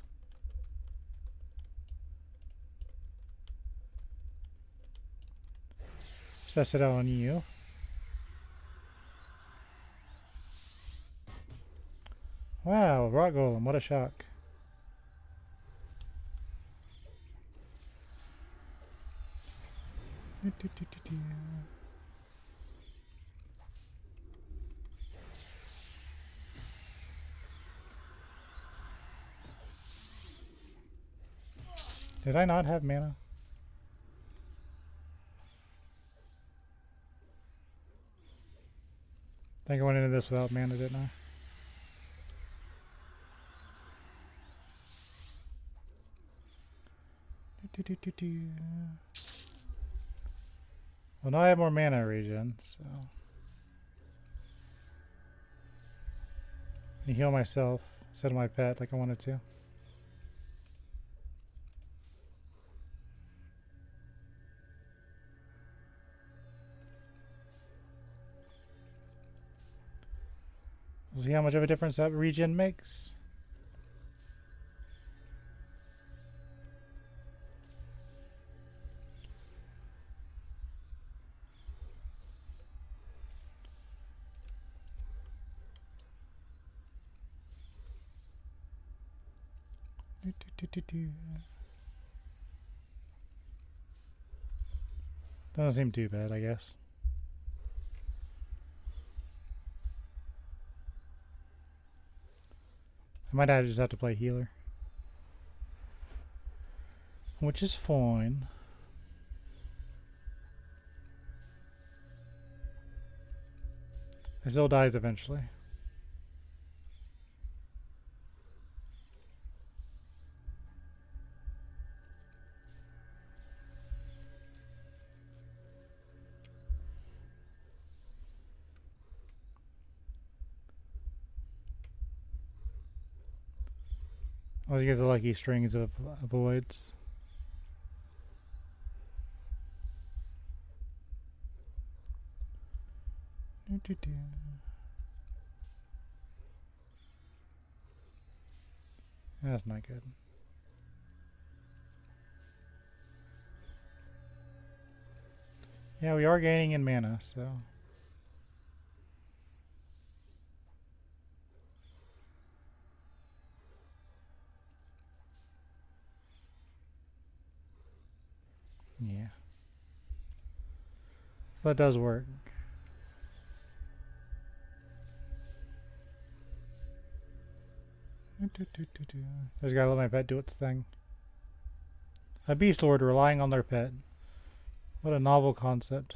Test it out on you. Wow, rock golem, what a shock. Did I not have mana? I think I went into this without mana, didn't I? Well, now I have more mana regen, so... I heal myself instead of my pet like I wanted to. We'll see how much of a difference that regen makes. Doesn't seem too bad, I guess. I might just have to play healer. Which is fine. It still dies eventually. Unless he gets a lucky strings of avoids. That's not good. Yeah, we are gaining in mana, so... Yeah. So that does work. Just gotta let my pet do its thing. A beast lord relying on their pet. What a novel concept.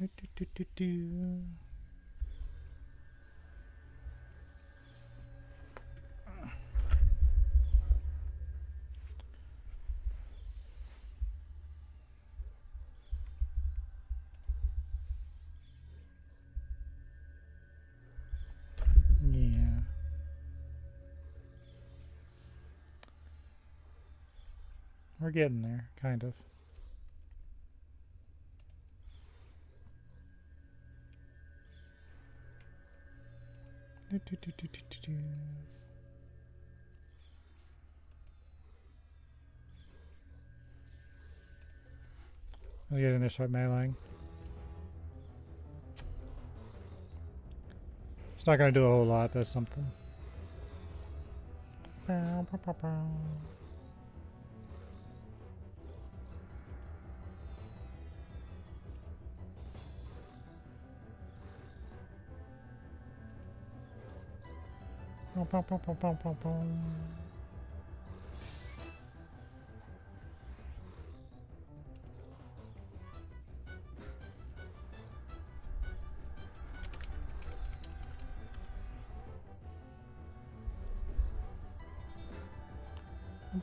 Do, do, do, do, do. Yeah. We're getting there, kind of. Do, do, do, do, do, do, do. We'll get in there, start meleeing. It's not going to do a whole lot, but something. Bow, bow, bow, bow. Bow, bow, bow, bow, bow, bow, bow.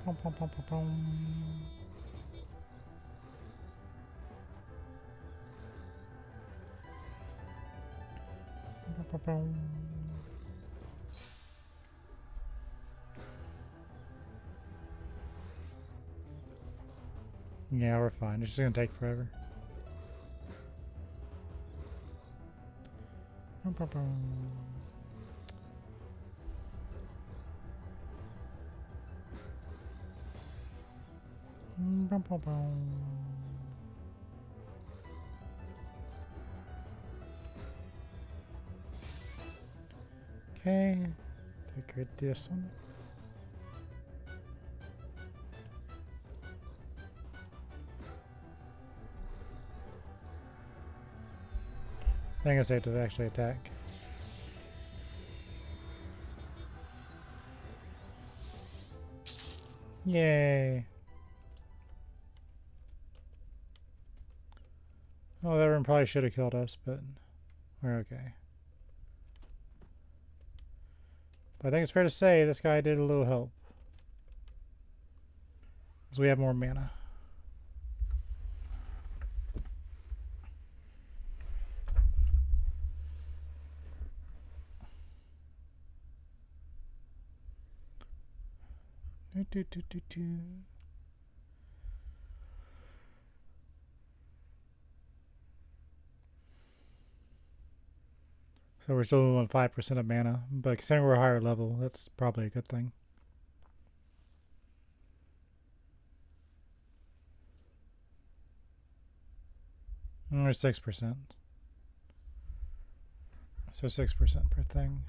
Bow, bow, bow, bow, bow. Bow, bow, bow. Yeah, we're fine. It's just gonna take forever. Bow, bow, bow. Bow, bow, bow. Okay, take care of this one. I think it's safe to actually attack. Yay! Oh, that one probably should have killed us, but we're okay. But I think it's fair to say this guy did a little help. Because we have more mana. Do, do, do, do, do. So we're still on 5% of mana, but considering we're a higher level, that's probably a good thing. Or 6%. So 6% per thing.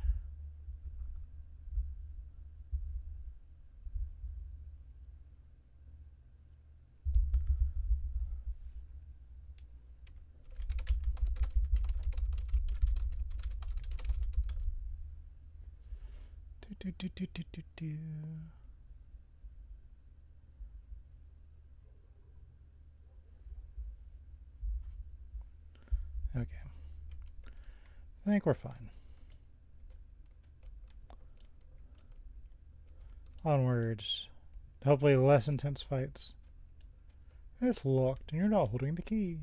Do, do, do, do, do, do. Okay. I think we're fine. Onwards. Hopefully less intense fights. It's locked and you're not holding the key.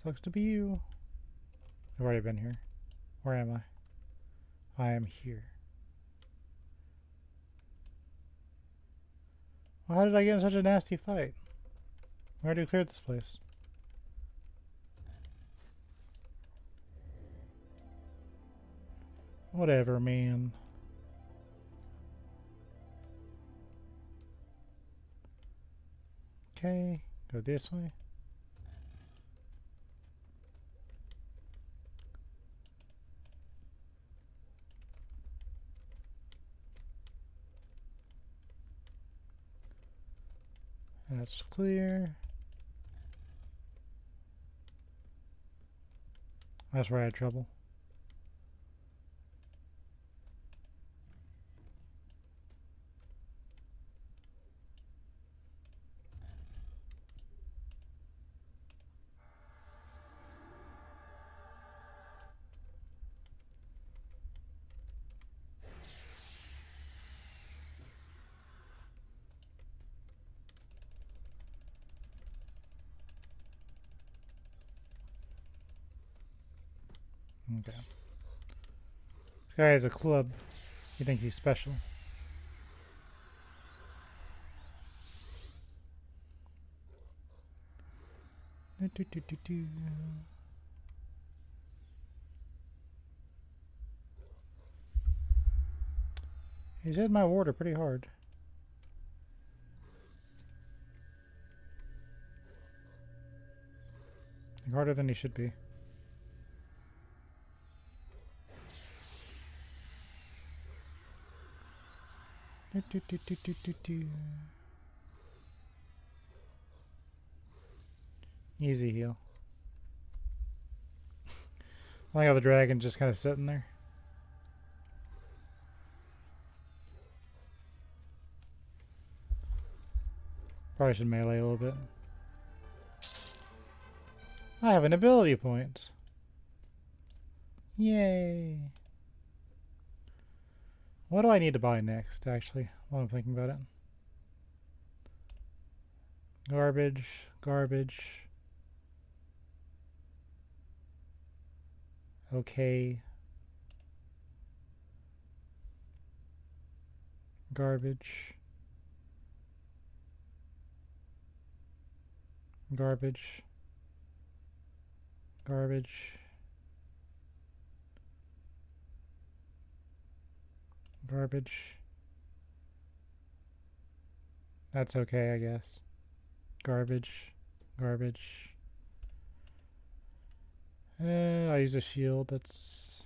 Sucks to be you. I've already been here. Where am I? I am here. Well, how did I get in such a nasty fight? We already cleared this place. Whatever, man. Okay, go this way. That's clear. That's where I had trouble. Okay. This guy has a club. He thinks he's special. He's hitting my water pretty hard. Harder than he should be. Easy heal. I like how the dragon's just kind of sitting there. Probably should melee a little bit. I have an ability point. Yay. What do I need to buy next, actually, while I'm thinking about it? Garbage, garbage. Okay. Garbage. Garbage. Garbage. Garbage. That's okay, I guess. Garbage. Garbage. I use a shield. That's...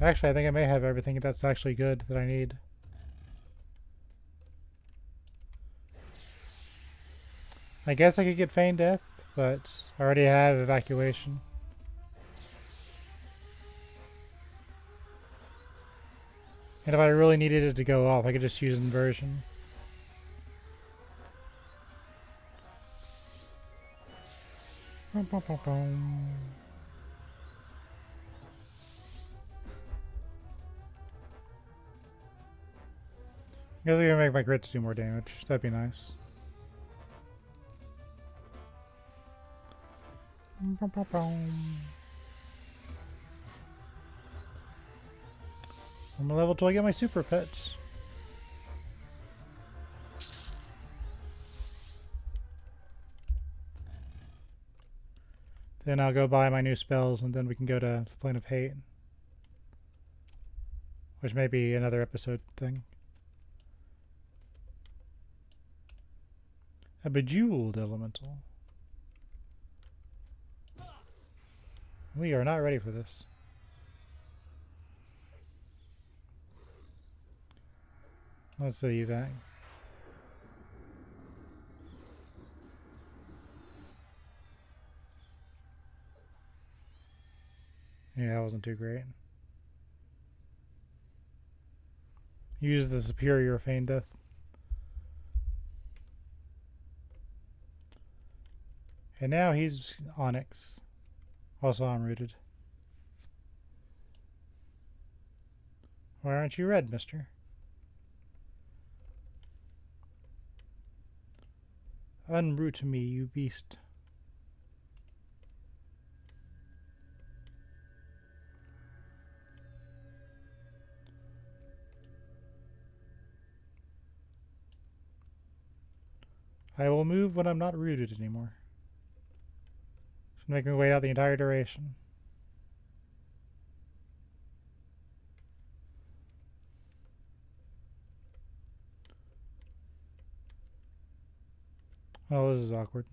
Actually, I think I may have everything that's actually good that I need. I guess I could get Feign Death, but I already have Evacuation. And if I really needed it to go off, I could just use Inversion. Boom, boom, boom, boom. I guess I can make my crits do more damage. That'd be nice. Boom, boom, boom. I'm a level till I get my super pets. Then I'll go buy my new spells and then we can go to the Plane of Hate. Which may be another episode thing. A Bejeweled Elemental. We are not ready for this. Let's see you back. Yeah, that wasn't too great. Use the superior Feign Death. And now he's Onyx. Also, I'm rooted. Why aren't you red, mister? Unroot me, you beast. I will move when I'm not rooted anymore. Just make me wait out the entire duration. Oh, this is awkward.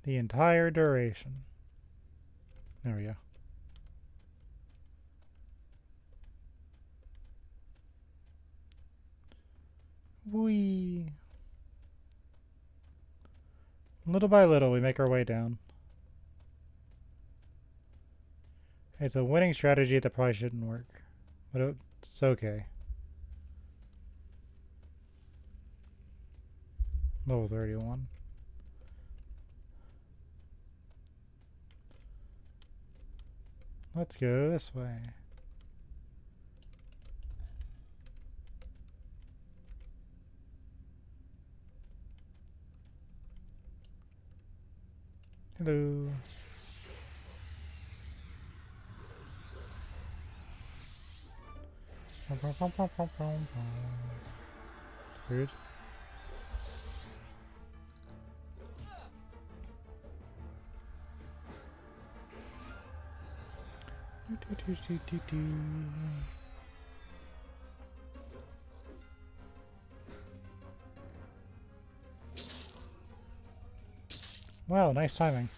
The entire duration. There we go. Whee! Little by little, we make our way down. It's a winning strategy that probably shouldn't work, but it's okay. Level 31. Let's go this way. Hello. Weird. Wow, nice timing.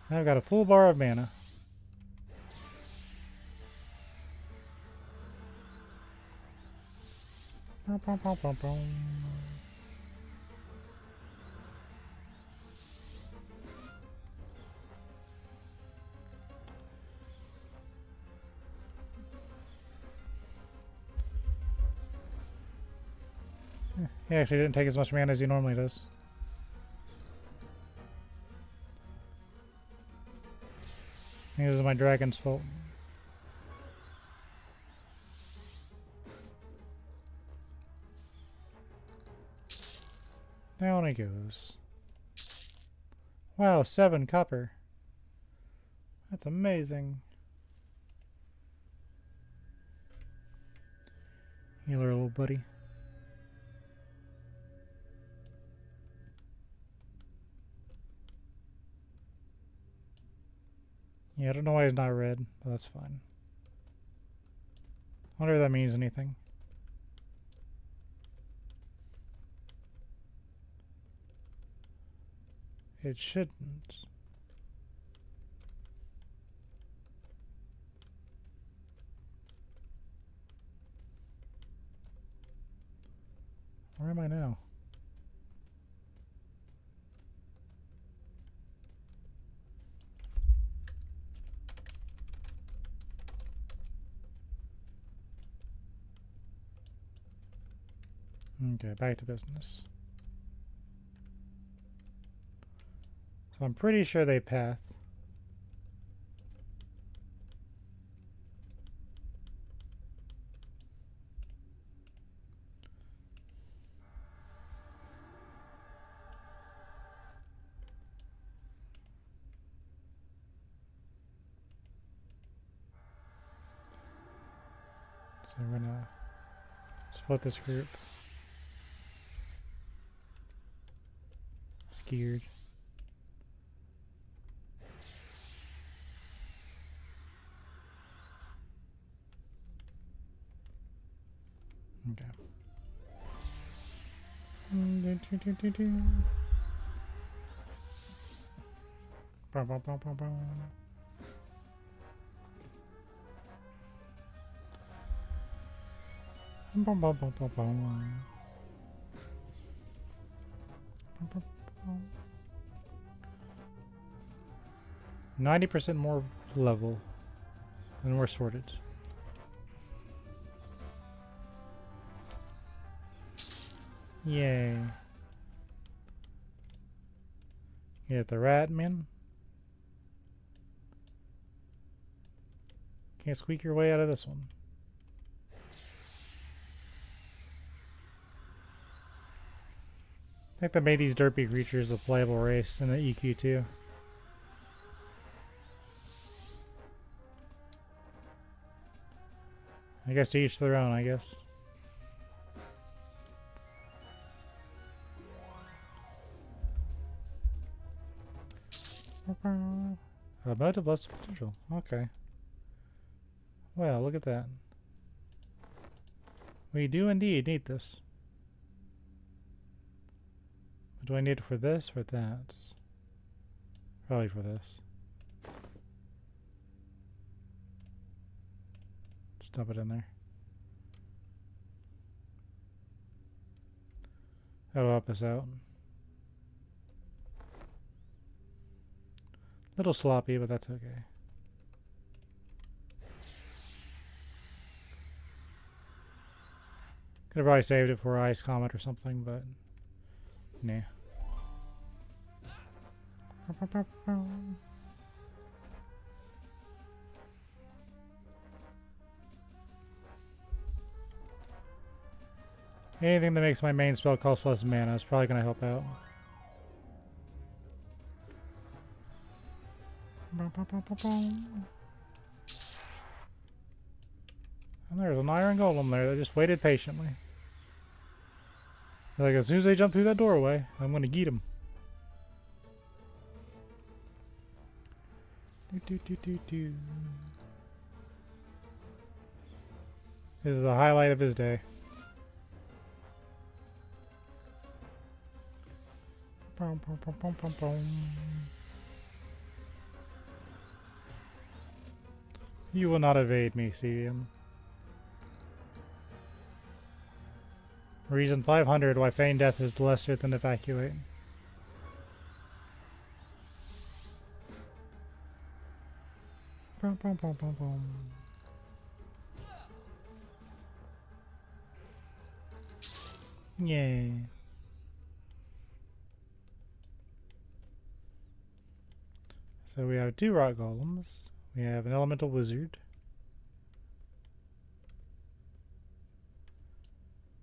Now I've got a full bar of mana. He actually didn't take as much mana as he normally does. I think this is my dragon's fault. Down he goes. Wow, 7 copper. That's amazing. Healer, little buddy. Yeah, I don't know why he's not red, but that's fine. I wonder if that means anything. It shouldn't. Where am I now? Okay, back to business. So I'm pretty sure they path. So we're gonna split this group. Scared. Okay. Bum, bum, bum, bum, bum. 90% more level, and we're sorted. Yay. Get the rat, man. Can't squeak your way out of this one. I think they made these derpy creatures a playable race in the EQ too. I guess to each their own, I guess. A motive less potential. Okay. Well, look at that. We do indeed need this. Do I need it for this or that? Probably for this. Just dump it in there. That'll help us out. Little sloppy, but that's okay. Could have probably saved it for Ice Comet or something, but nah. Anything that makes my main spell cost less mana is probably going to help out. And there's an iron golem there that just waited patiently. Like, as soon as they jump through that doorway, I'm going to get them. This is the highlight of his day. You will not evade me, CM. Reason 500 why feign death is lesser than evacuate. Yay. So we have 2 rock golems. We have an elemental wizard.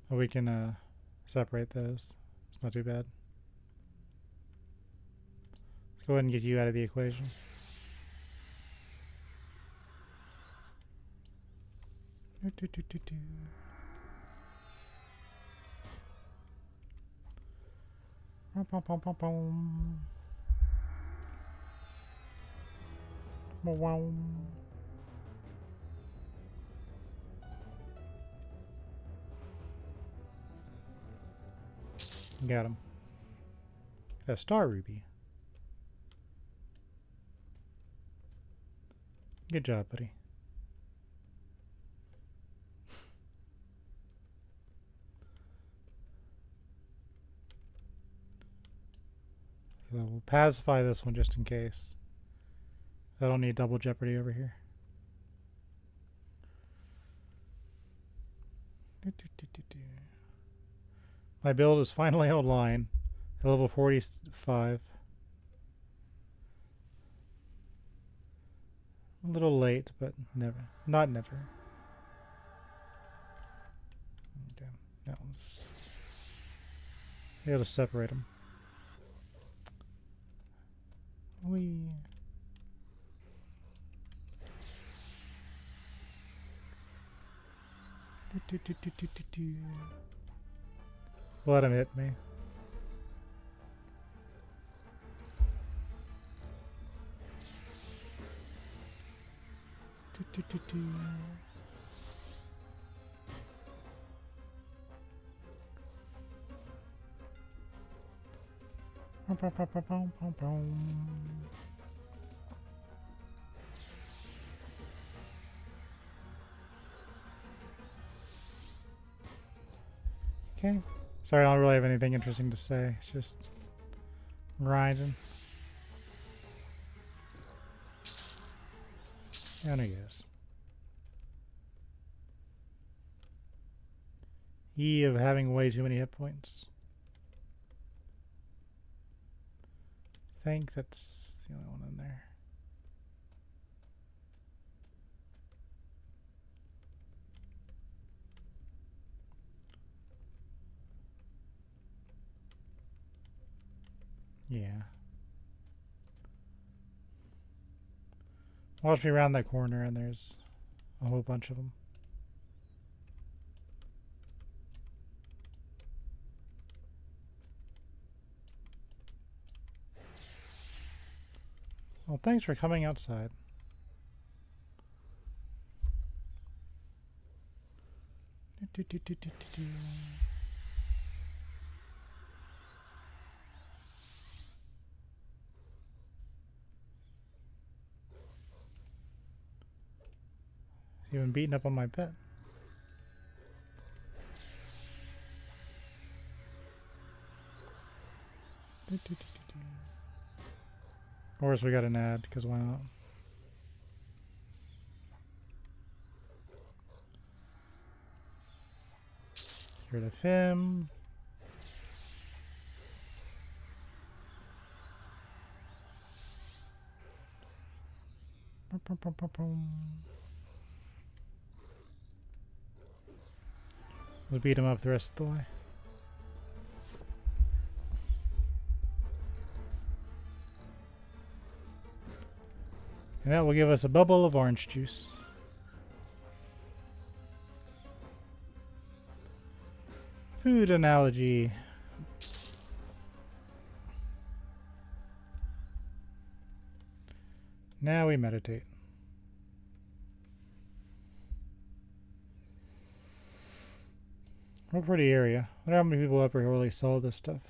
We can separate those. It's not too bad. Let's go ahead and get you out of the equation. Got him. Got a star ruby. Good job, buddy. So we'll pacify this one just in case. I don't need double jeopardy over here. My build is finally online at level 45. A little late, but never. Not never. Damn, that one's... You gotta separate them. Wee. Let him hit me. Okay. Sorry, I don't really have anything interesting to say. It's just grinding. And I guess. E of having way too many hit points. I think that's the only one in there. Yeah. Watch me around that corner and there's a whole bunch of them. Well, thanks for coming outside. Even beating up on my pet. Of course, we got an ad, because why not? Get rid of him. We'll beat him up the rest of the way. And that will give us a bubble of orange juice. Food analogy. Now we meditate. What a pretty area. I wonder how many people ever really saw this stuff.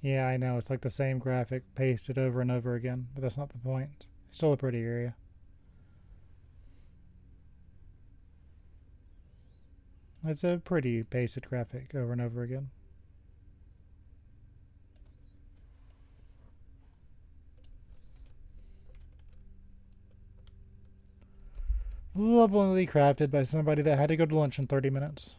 Yeah, I know. It's like the same graphic pasted over and over again, but that's not the point. Still a pretty area. It's a pretty pasted graphic over and over again. Lovingly crafted by somebody that had to go to lunch in 30 minutes.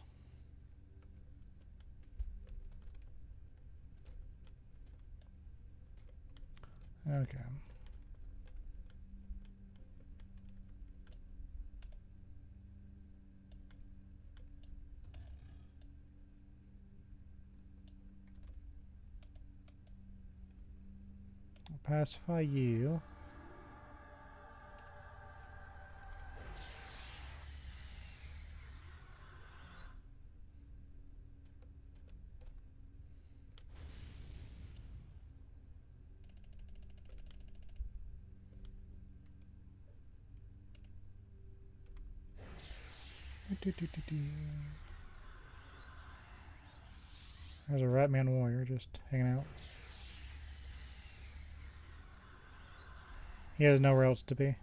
Okay. I'll pacify you. There's a Ratman warrior just hanging out. He has nowhere else to be.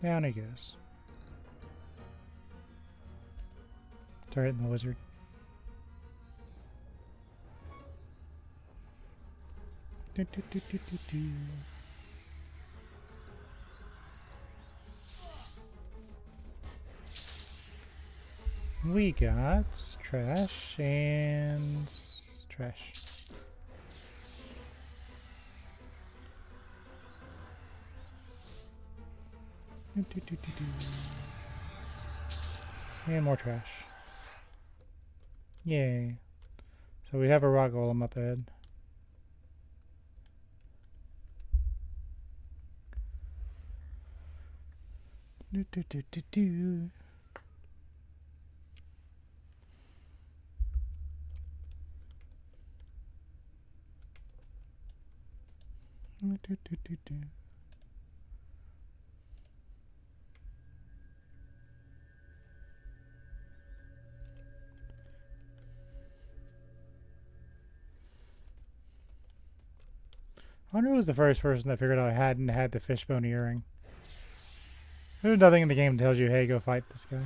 Down he goes. Threaten the wizard. We got trash and trash. And more trash. Yay. So we have a rock golem up ahead. I wonder who was the first person that figured out I hadn't had the fishbone earring. There's nothing in the game that tells you, hey, go fight this guy.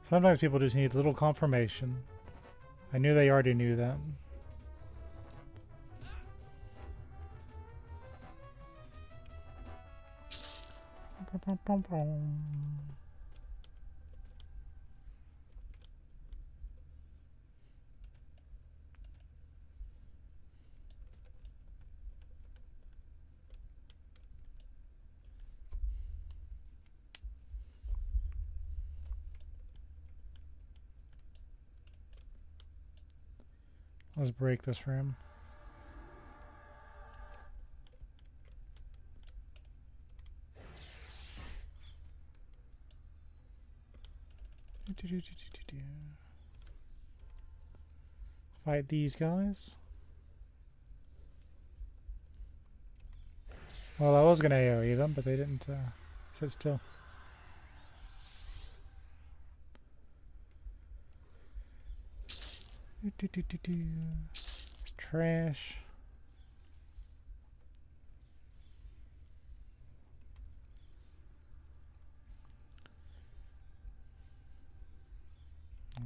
Sometimes people just need a little confirmation. I knew they already knew that. Let's break this for him. Fight these guys. Well, I was gonna AoE them, but they didn't sit still. It's trash.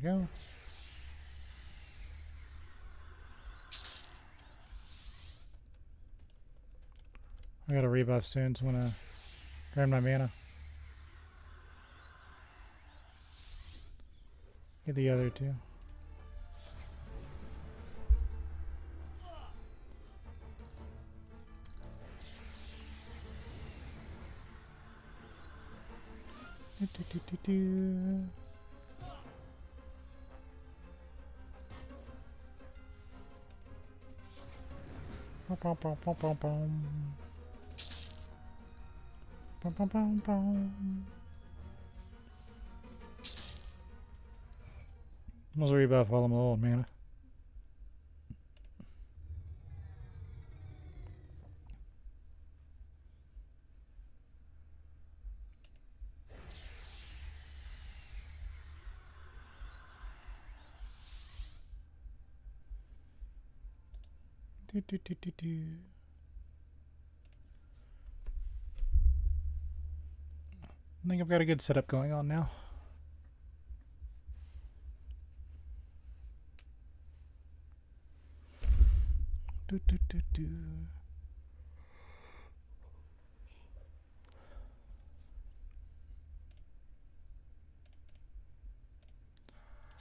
There we go. I got a rebuff soon, so I'm gonna grab my mana. Get the other two. Let's rebuff while I'm low on mana. I think I've got a good setup going on now.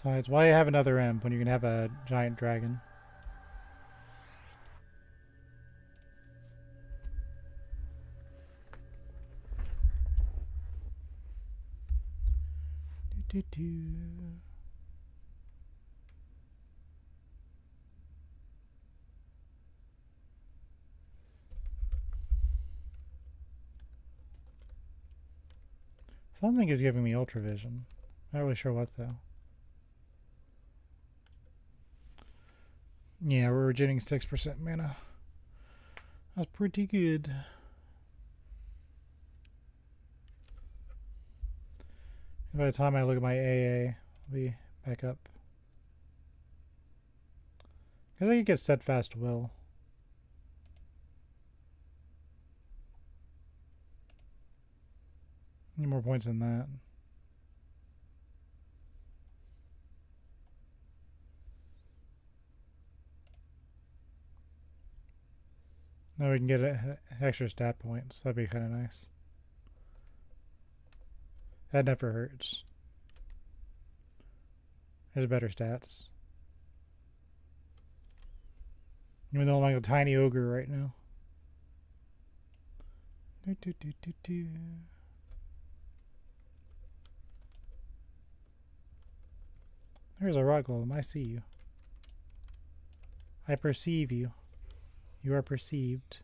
Besides, why have another imp when you can have a giant dragon? Something is giving me ultra vision. Not really sure what though. Yeah, we're regenerating 6% mana. That's pretty good. By the time I look at my AA, I'll be back up. I think it gets steadfast will. Need more points than that. Now we can get extra stat points. That'd be kind of nice. That never hurts. There's better stats. Even though I'm like a tiny ogre right now. There's a rock golem. I see you. I perceive you. You are perceived.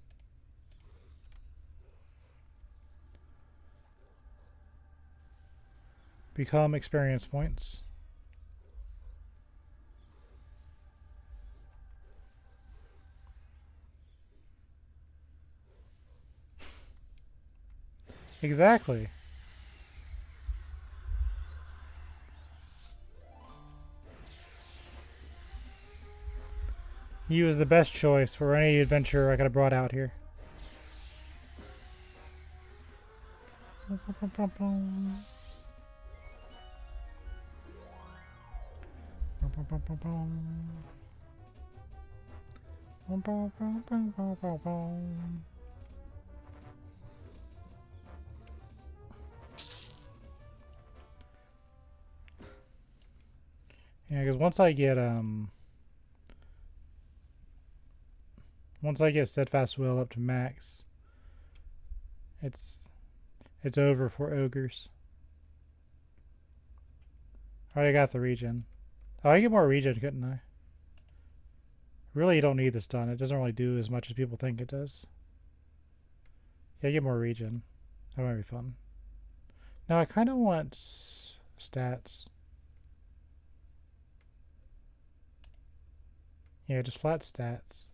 Become experience points. Exactly. He was the best choice for any adventure I could have brought out here. Yeah, because once I get steadfast will up to max, it's over for ogres. I already got the regen. Oh, I get more regen, couldn't I? Really, you don't need this done. It doesn't really do as much as people think it does. Yeah, I get more regen. That might be fun. Now I kind of want stats. Yeah, just flat stats.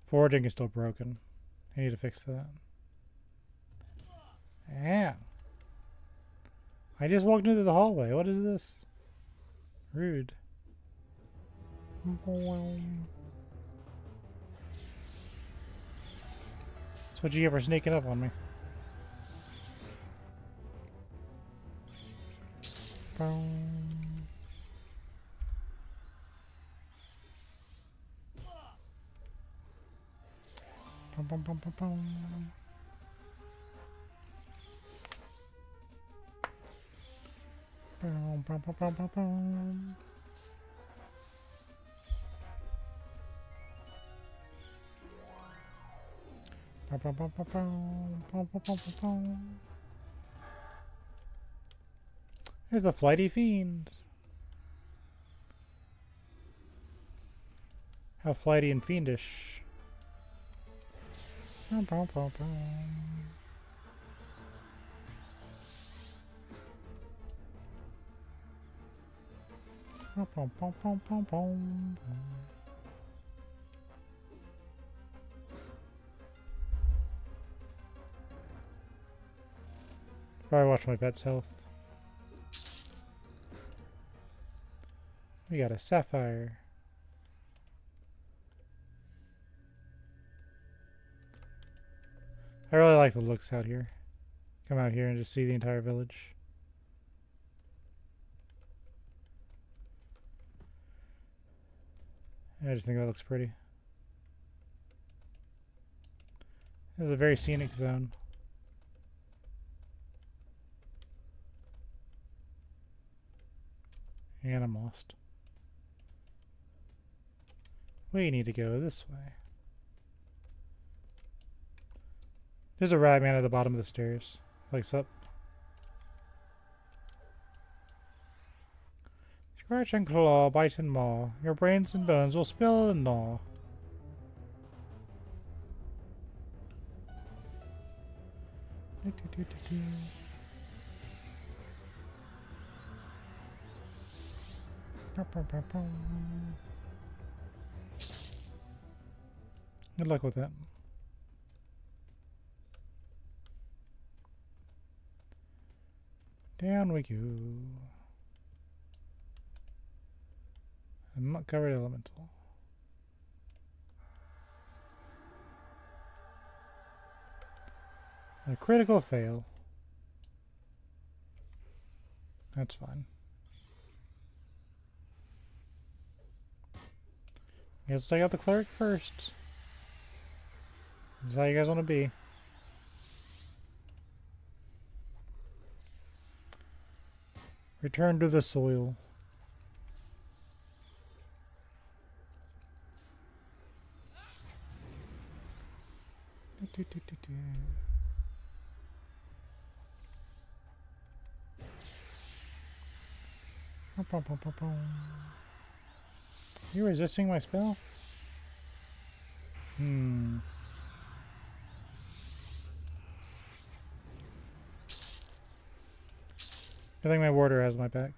Foraging is still broken. I need to fix that. Yeah. I just walked into the hallway. What is this? Rude. That's what you get for sneaking up on me. There's a flighty fiend. How flighty and fiendish. Probably watch my pet's health. We got a sapphire. I really like the looks out here. Come out here and just see the entire village. I just think that looks pretty. This is a very scenic zone. And I'm lost. We need to go this way. There's a rat man at the bottom of the stairs. Likes up. Scratch and claw, bite and maw. Your brains and bones will spill and gnaw. Good luck with that. Down we go. A muck covered elemental. A critical fail. That's fine. Guess take out the cleric first. This is how you guys want to be. Return to the soil. You resisting my spell? I think my warder has my back.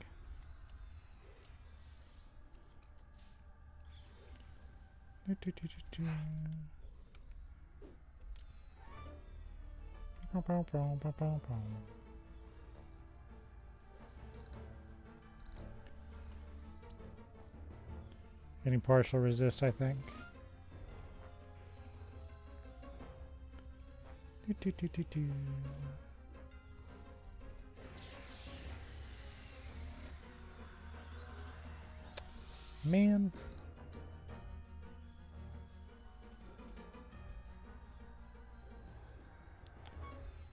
Getting partial resist, I think. Man.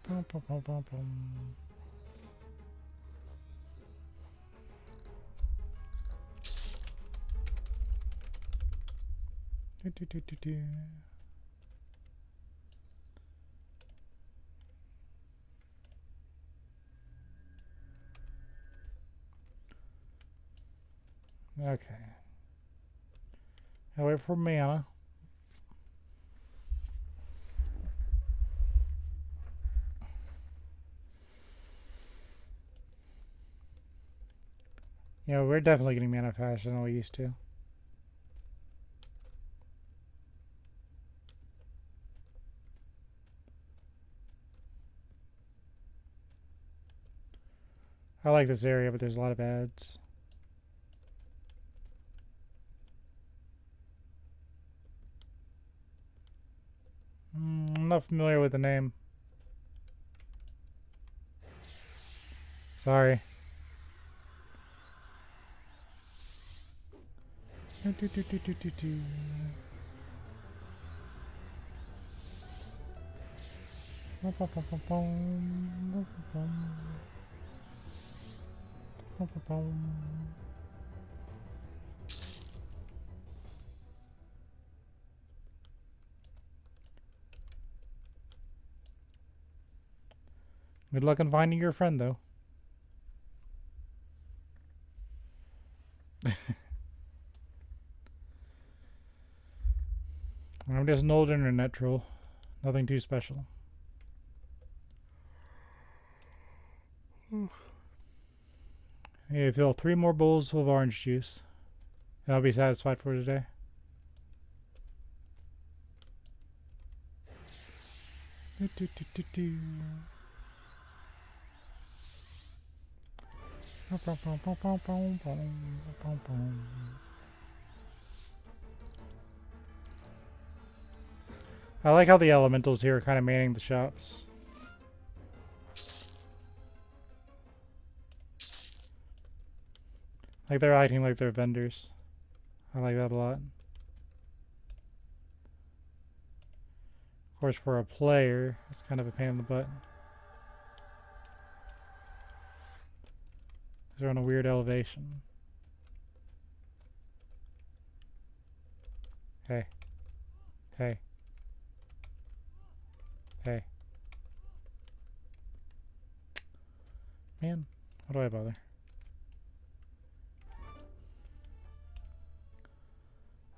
Bum, bum, bum, bum, bum. Do, do, do, do, do. Okay. I'll wait for mana. Yeah, we're definitely getting mana faster than we used to. I like this area, but there's a lot of ads. I'm not familiar with the name. Sorry. Do, do, do, do, do, do, do. Bum, bum, bum, bum, bum. Bum, bum, bum. Bum, bum, bum. Good luck in finding your friend, though. I'm just an old internet troll. Nothing too special. Hey, fill 3 more bowls full of orange juice, and I'll be satisfied for today. Do, do, do, do, do. Bum, bum, bum, bum, bum, bum, bum, bum. I like how the elementals here are kind of manning the shops. Like they're acting like they're vendors. I like that a lot. Of course, for a player, it's kind of a pain in the butt. They're on a weird elevation. Hey. Hey. Hey. Man, why do I bother?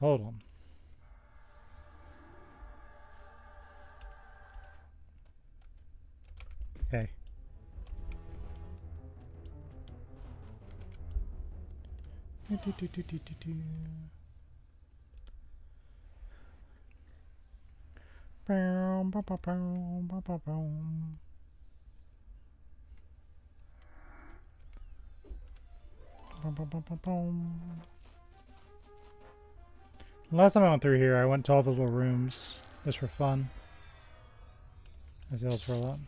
Hold on. Hey. Do, do, do, do, do, do. Boom, boom, boom, boom, boom, boom, boom. Boom, boom, boom, boom, boom. Last time I went through here, I went to all the little rooms just for fun. As else for a lot.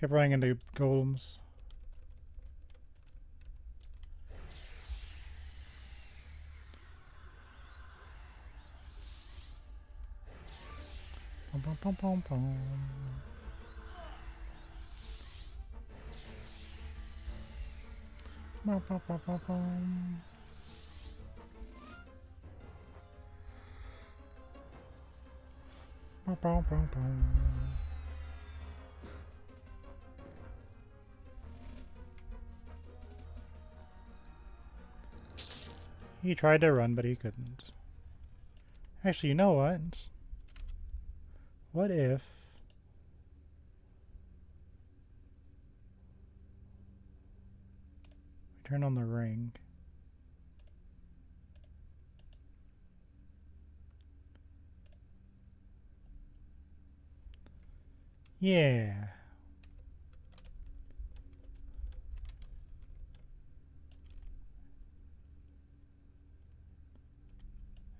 Kept running into golems. Bum, bum, bum, bum, bum. Bum, bum, bum, bum, bum. Bum, bum, bum, bum. He tried to run, but he couldn't. Actually, you know what? What if... we turn on the ring? Yeah.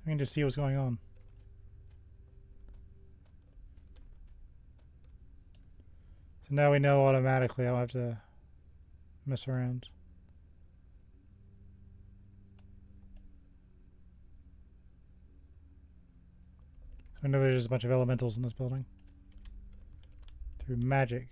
I can just see what's going on. So now we know automatically. I don't have to mess around. I know there's just a bunch of elementals in this building. Through magic.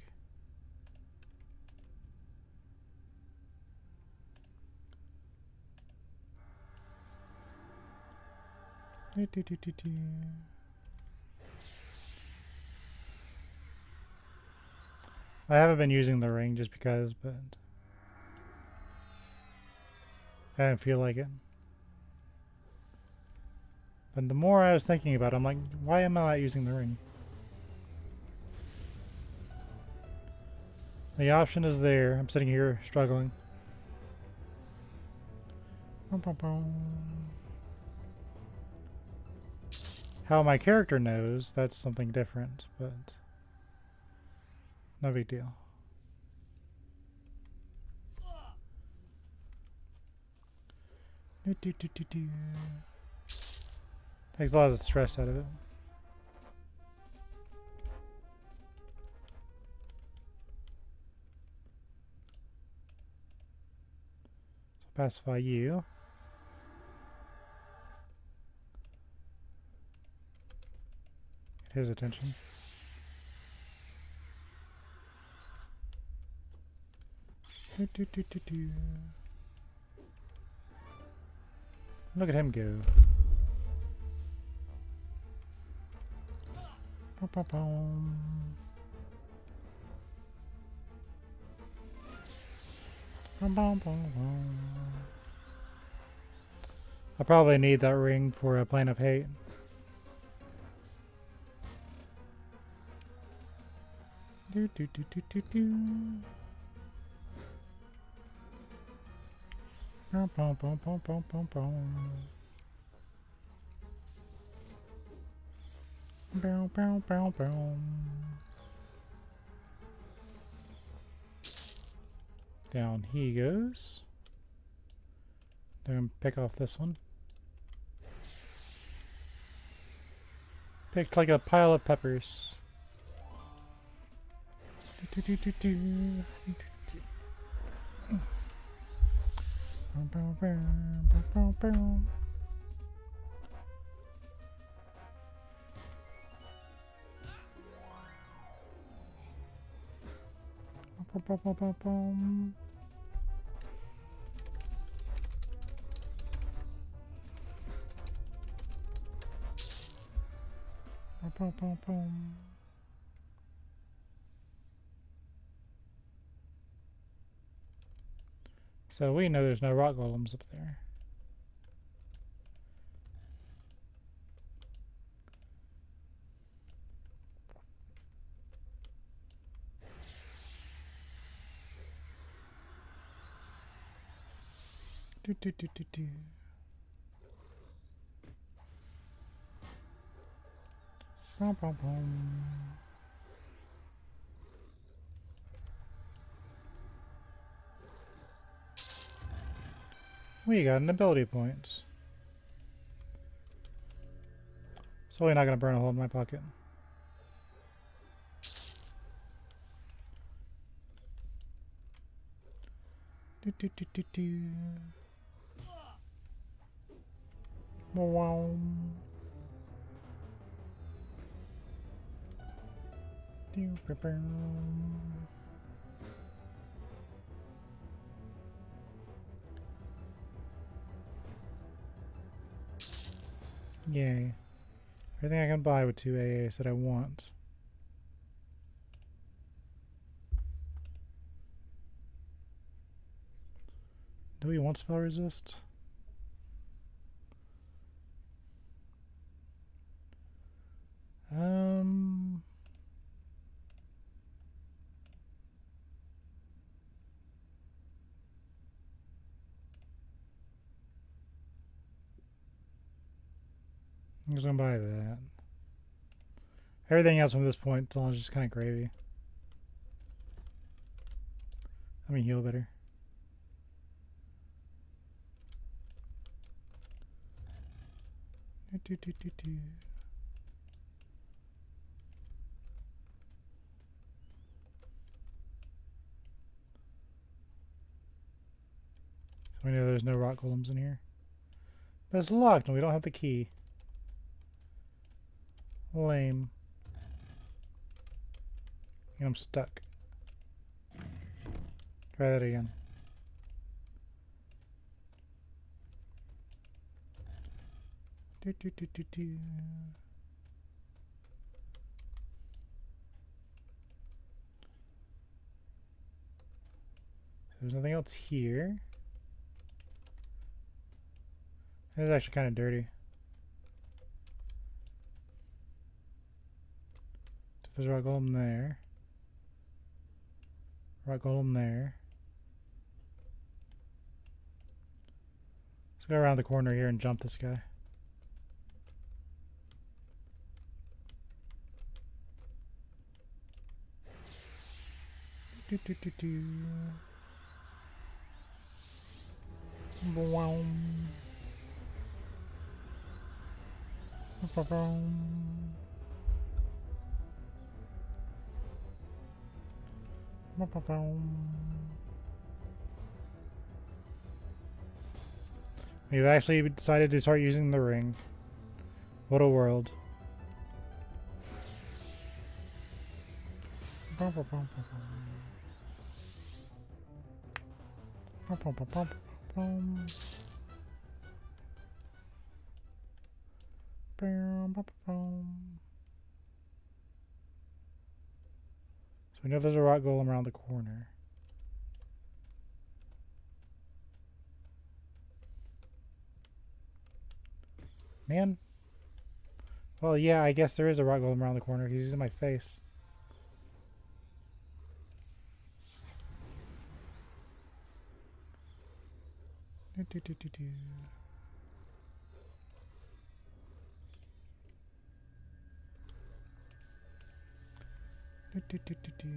I haven't been using the ring just because, but I didn't feel like it. But the more I was thinking about it, I'm like, why am I not using the ring? The option is there. I'm sitting here struggling. How my character knows, that's something different, but no big deal. Takes a lot of the stress out of it. So pacify you. Get his attention. Look at him go. I probably need that ring for a plane of hate. Do do do do do do. Bum bum bum bum bum bum bum. Bow bow bow bow. Down he goes. Then pick off this one. Picked like a pile of peppers. Do, do, do, do, do. So we know there's no rock golems up there. Do do do do do. Bum, bum, bum. We got an ability point. Certainly not going to burn a hole in my pocket. Do, do, do, do, do. Wow. Yay. Everything I can buy with 2 AAs that I want. Do we want spell resist? I'm just gonna buy that. Everything else from this point on is just kind of gravy. Let me heal better. Do, do, do, do. So we know there's no rock golems in here. But it's locked and we don't have the key. Lame. And I'm stuck. Try that again. Do, do, do, do, do. There's nothing else here. This is actually kind of dirty. So there's a rock golem there. Rock golem there. Let's go around the corner here and jump this guy. Do, do, do, do. Boom. We've actually decided to start using the ring. What a world. So we know there's a rock golem around the corner. Man. Well, yeah, I guess there is a rock golem around the corner because he's in my face. Do, do, do, do. Do, do, do, do, do.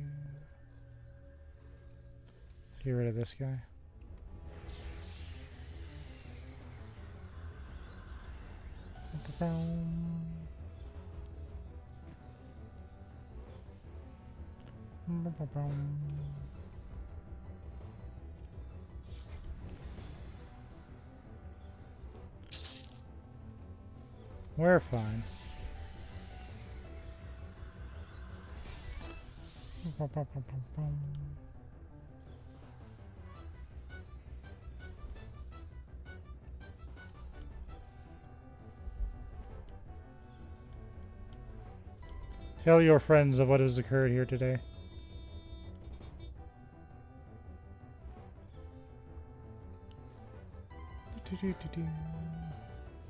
Get rid of this guy. We're fine. Tell your friends of what has occurred here today.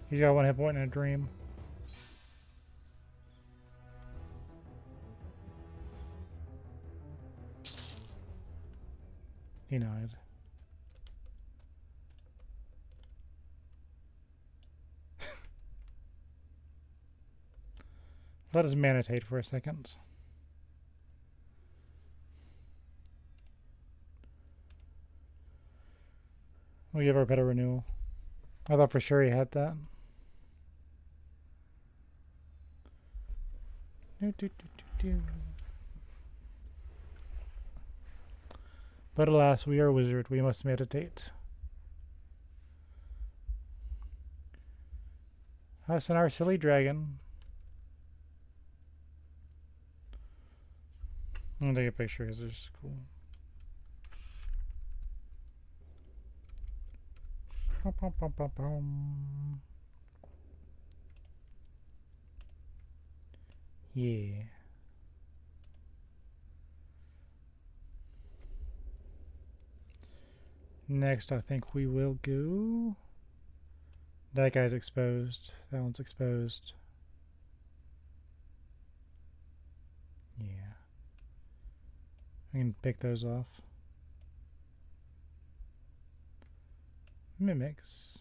He's got one hit point and a dream. He nodded. Let us meditate for a second. We give our pet a renewal. I thought for sure he had that. But alas, we are a wizard. We must meditate. Us and our silly dragon. I'm gonna take a picture because it's cool. Yeah. Next, I think we will go. That guy's exposed. That one's exposed. Yeah. I can pick those off. Mimics.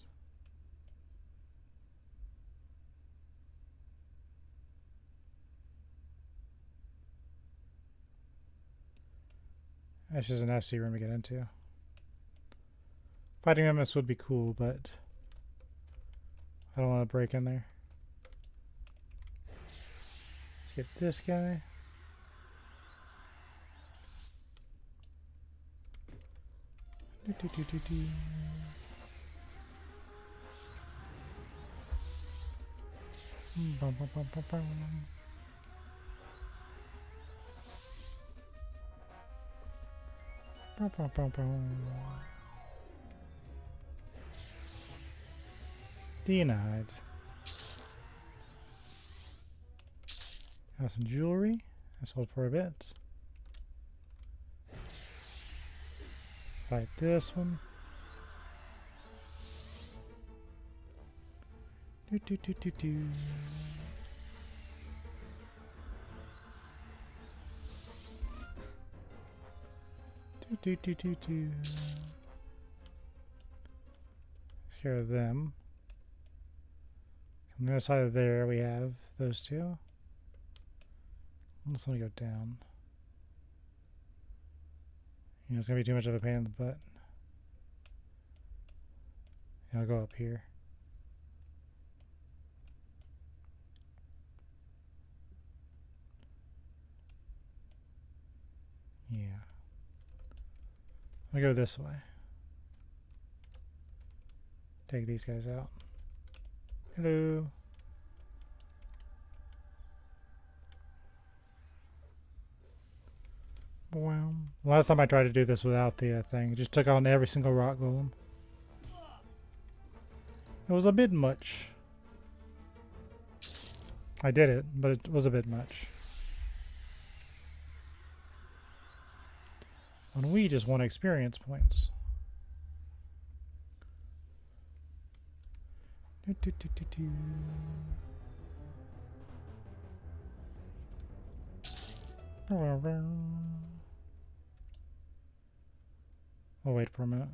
That's just a nasty room to get into. Fighting mimics would be cool, but I don't want to break in there. Let's get this guy. Denied. Got some jewelry. I sold for a bit. Fight this one. Do, do, do, do, do. Do, do, do, do. Share them. On the other side of there, we have those two. Let's let me go down. You know, it's gonna be too much of a pain in the butt. Yeah, I'll go up here. Yeah. I'll go this way. Take these guys out. Hello. Wow. Last time I tried to do this without the thing, it just took on every single rock golem. It was a bit much. I did it, but it was a bit much. And we just want experience points. Do, do, do, do, do. I'll wait for a minute.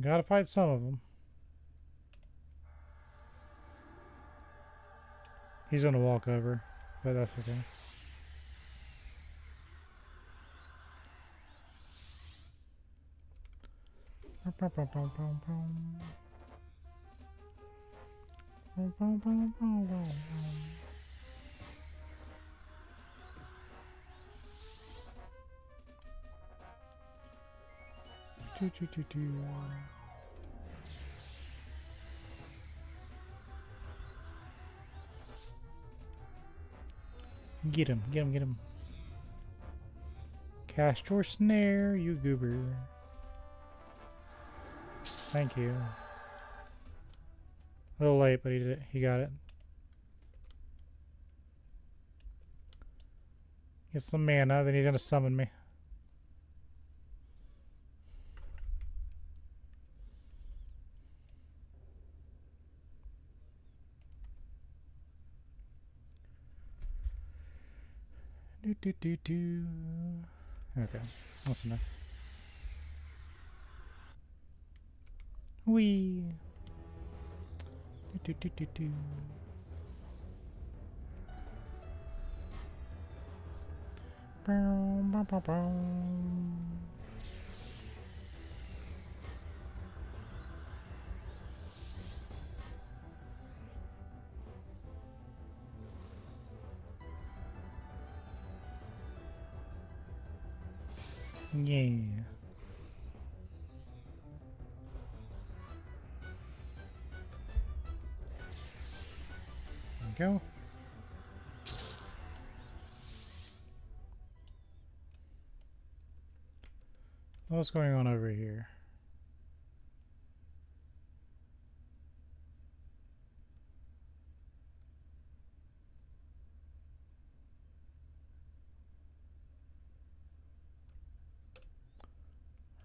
Gotta fight some of them. He's gonna walk over, but that's okay. Get him, get him, get him. Cast your snare, you goober. Thank you. A little late, but he did it. He got it. Get some mana, then he's gonna summon me. Do do do do. Okay, that's enough. Wee. Do do do do. Bow, bow, bow, bow. Yeah. There we go. What's going on over here?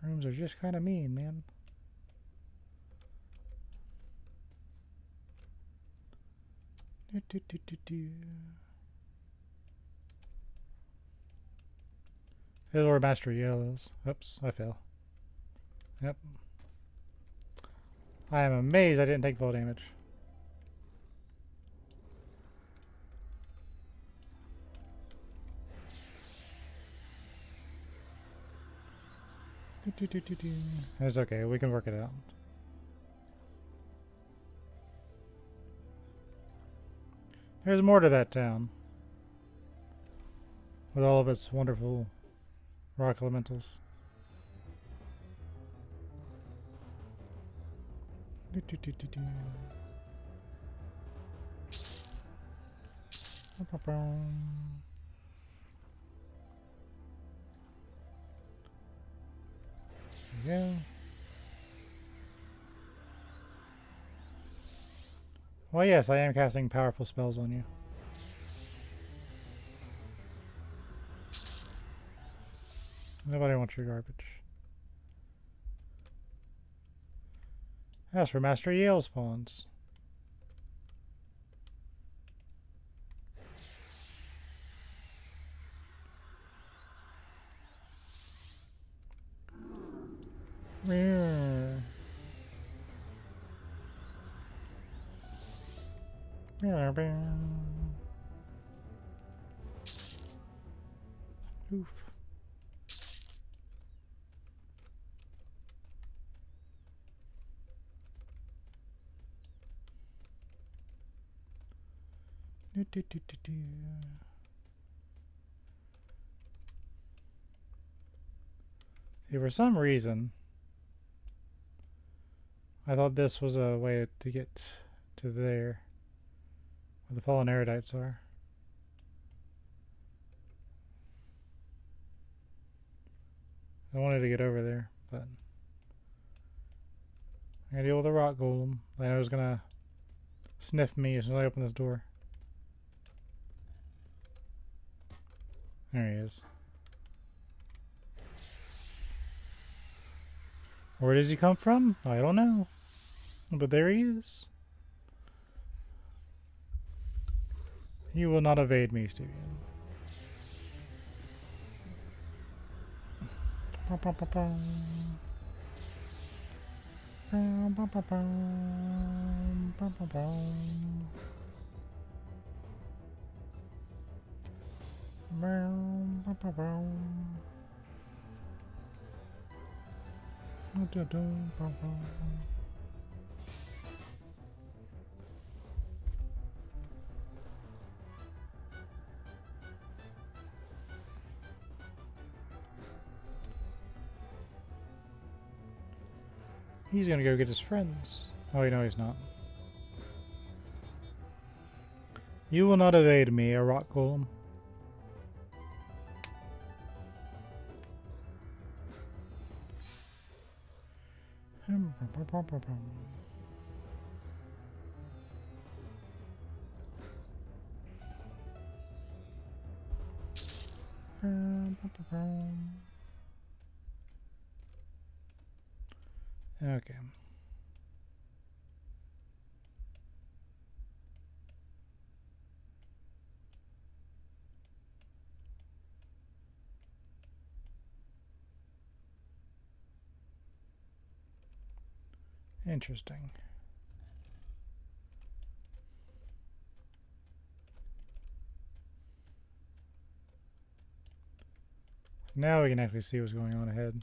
Rooms are just kind of mean, man. Do, do, do, do, do. Hey, Lord Master Yellows. Oops, I fell. Yep. I am amazed I didn't take full damage. Do, do, do, do. It's okay, we can work it out. There's more to that town. With all of its wonderful Rock elementals. Do, do, do, do, do. Yeah. Well, yes, I am casting powerful spells on you. Nobody wants your garbage. As for Master Yale spawns. Yeah. Oof. Do, do, do, do, do. See, for some reason, I thought this was a way to get to there, where the fallen erudites are. I wanted to get over there, but I gotta deal with a rock golem. I know it's gonna sniff me as soon as I open this door. There he is. Where does he come from? I don't know. But there he is. You will not evade me, Steven. He's gonna go get his friends. Oh, no, he's not. You will not evade me, a rock golem. Okay. Interesting. Now we can actually see what's going on ahead.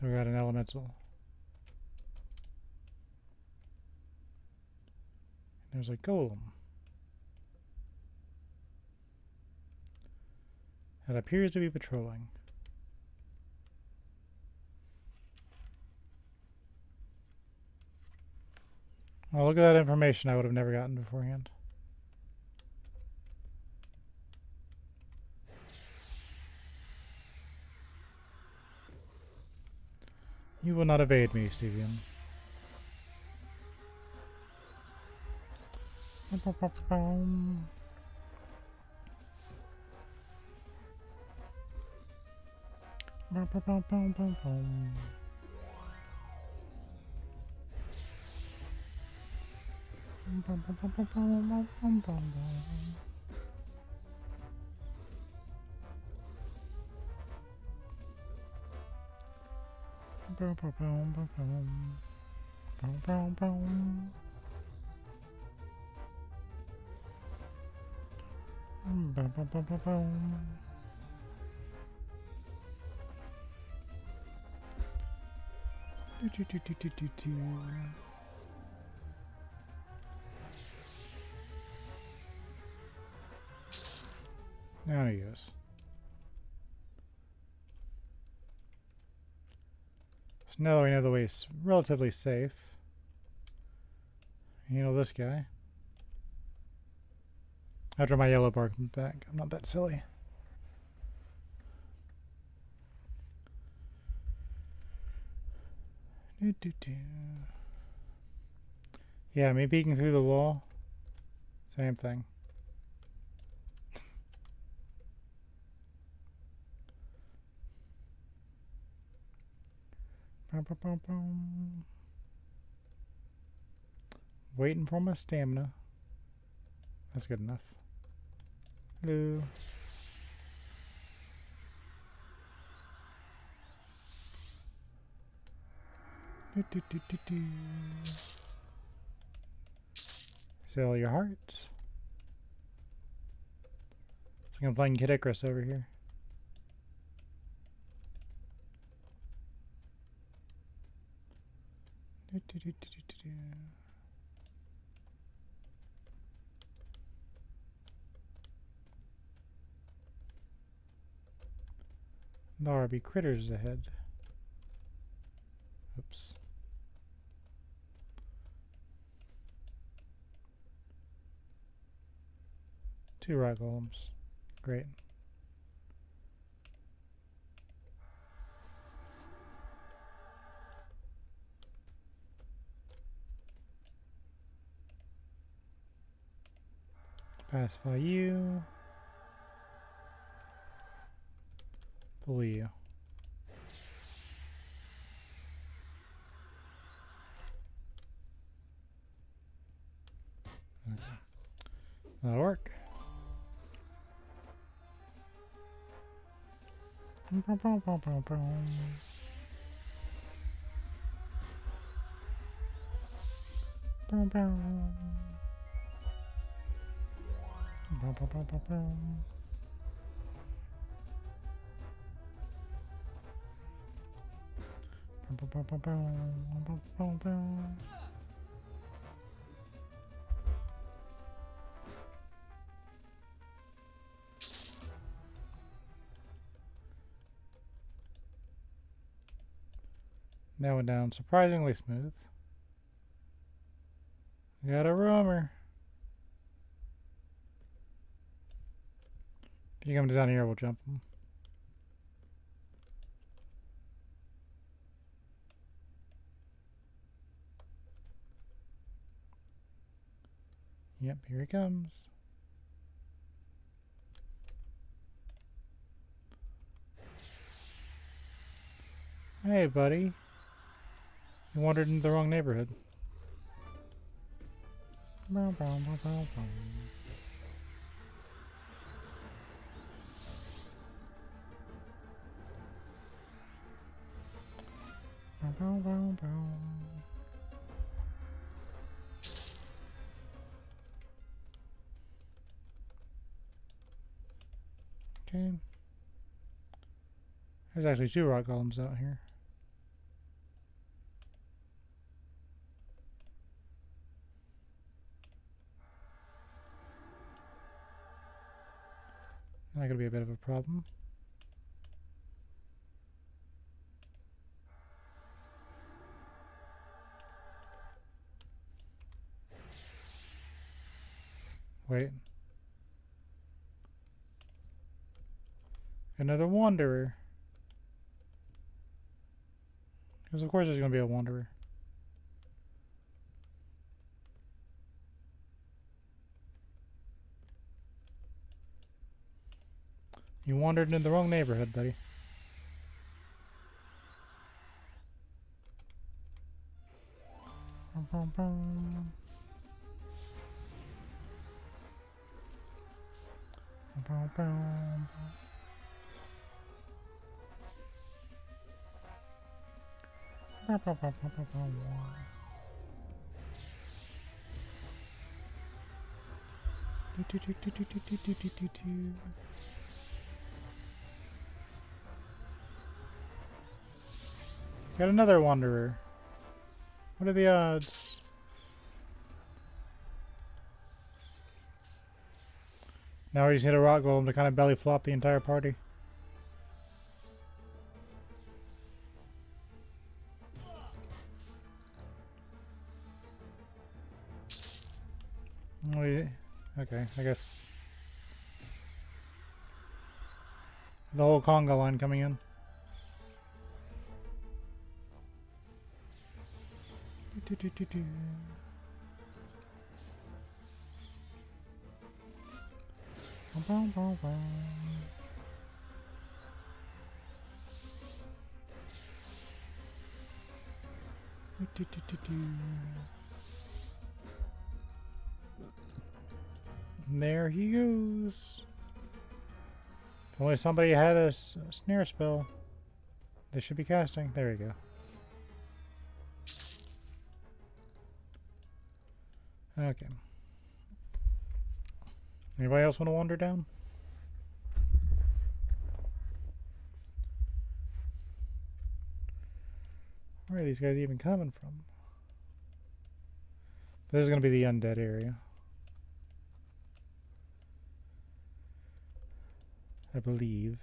So we got an elemental. There's a golem. That appears to be patrolling. Oh, look at that information I would have never gotten beforehand. You will not evade me, Steven. Now he goes. So now that we know the way is relatively safe, handle this guy. After my yellow bar comes back, I'm not that silly. Yeah, me peeking through the wall, same thing. Waiting for my stamina. That's good enough. Hello. Sell your heart. So I'm playing Kid Icarus over here. There'll be critters ahead. Oops. Two rock golems. Great. Pacify you. Bully you. Okay. That'll work. That went down surprisingly smooth. Got a roamer. If he comes down here, we'll jump him. Yep, here he comes. Hey, buddy. You wandered into the wrong neighborhood. Bow, bow, bow, bow, bow. Bow, bow, bow, bow. Okay. There's actually two rock golems out here. That could be a bit of a problem. Wait. Another wanderer. Because of course there's going to be a wanderer. You wandered in the wrong neighborhood, buddy. Got another wanderer. What are the odds? Now we just need a rock golem to kind of belly flop the entire party. Okay, I guess the whole conga line coming in. There he goes. If only somebody had a snare spell. They should be casting. There we go. Okay. Anybody else want to wander down? Where are these guys even coming from? This is going to be the undead area. I believe.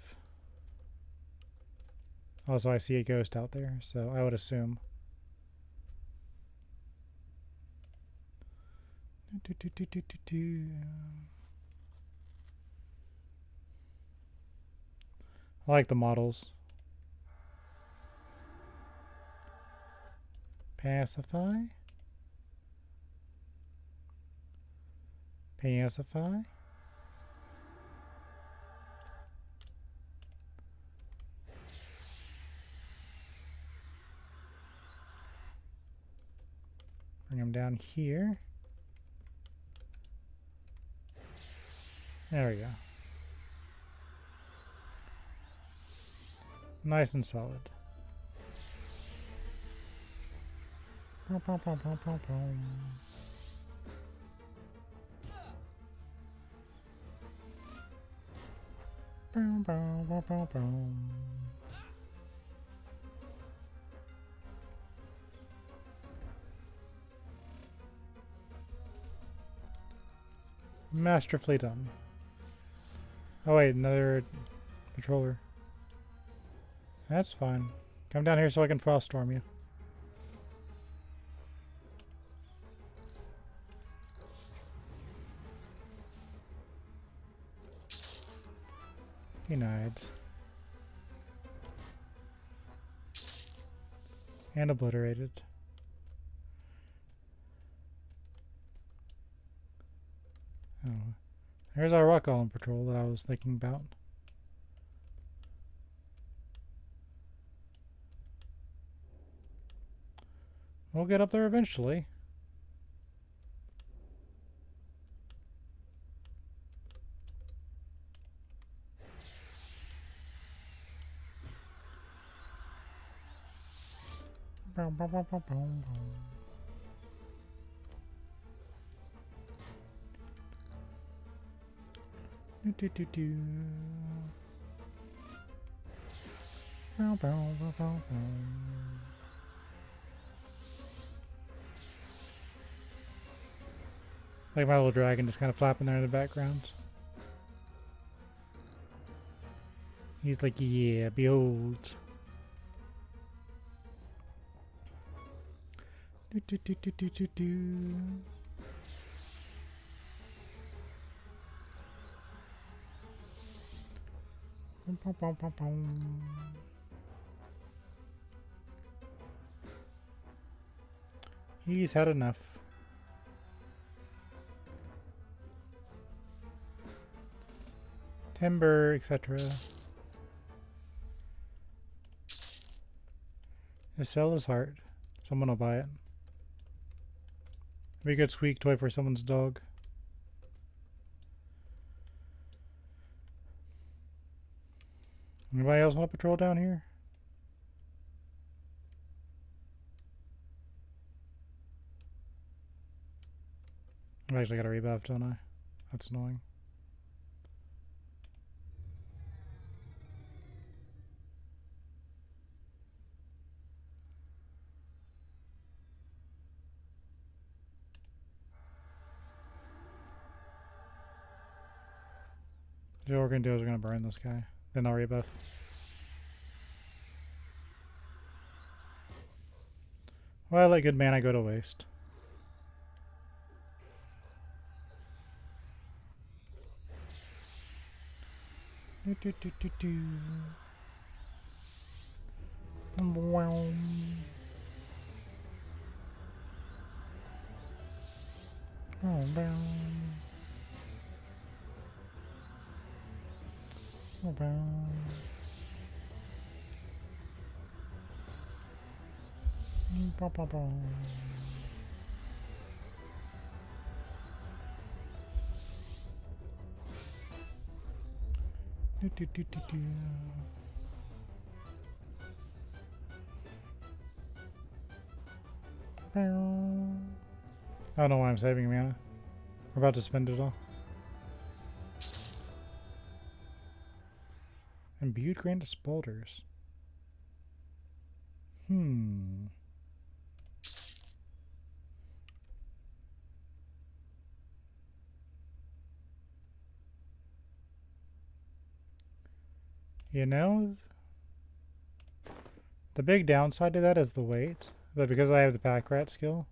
Also, I see a ghost out there, so I would assume. I like the models. Pacify. Pacify. Bring him down here. There we go. Nice and solid. Pom, pom, pom, pom, pom, pom. Boom, boom, boom, boom, boom. Masterfully done. Oh wait, another patroller. That's fine. Come down here so I can frost storm you. Denied. And obliterated. Oh. Here's our rock golem patrol that I was thinking about. We'll get up there eventually. Boom, boom, boom, boom, boom, boom. Do, do, do. Bow, bow, bow, bow, bow. Like my little dragon just kind of flapping there in the background. He's like, yeah, behold. Do, do, do, do, do, do, do. Bum, bum, bum, bum, bum. He's had enough. Timber, etc. Just sell his heart. Someone will buy it. Be a good squeak toy for someone's dog. Anybody else want to patrol down here? I've actually got a rebuff, don't I? That's annoying. So what we're gonna do is we're gonna burn this guy. Then I'll rebuff. Well, I let good mana go to waste. Do, do, do, do. Wow. Oh, brown. Oh, brown. Ba, ba, ba. Do, do, do, do, do. I don't know why I'm saving mana. We're about to spend it all. Imbued Grand Spalders. You know, the big downside to that is the weight, but because I have the pack rat skill,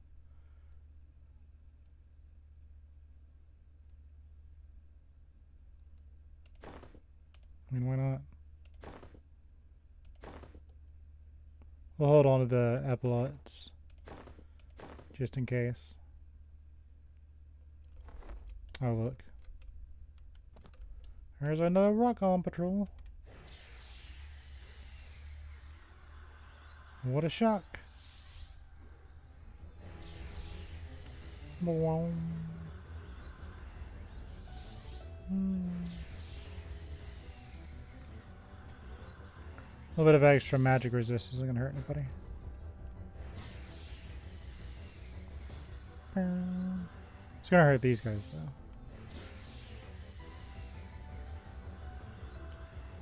I mean, why not? We'll hold on to the epaulets, just in case. Oh, look. There's another rock on patrol. What a shock. A little bit of extra magic resist isn't going to hurt anybody. It's going to hurt these guys, though.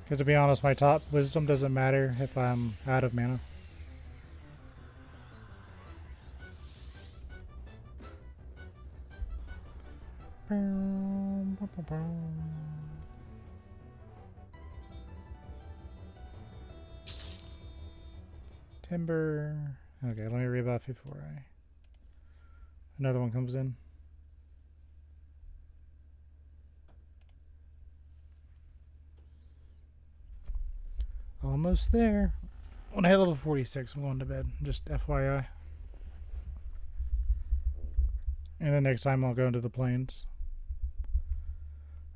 Because to be honest, my top wisdom doesn't matter if I'm out of mana. Timber. Okay, let me rebuff before another one comes in. Almost there. When I hit level 46, I'm going to bed. Just FYI. And then next time I'll go into the plains.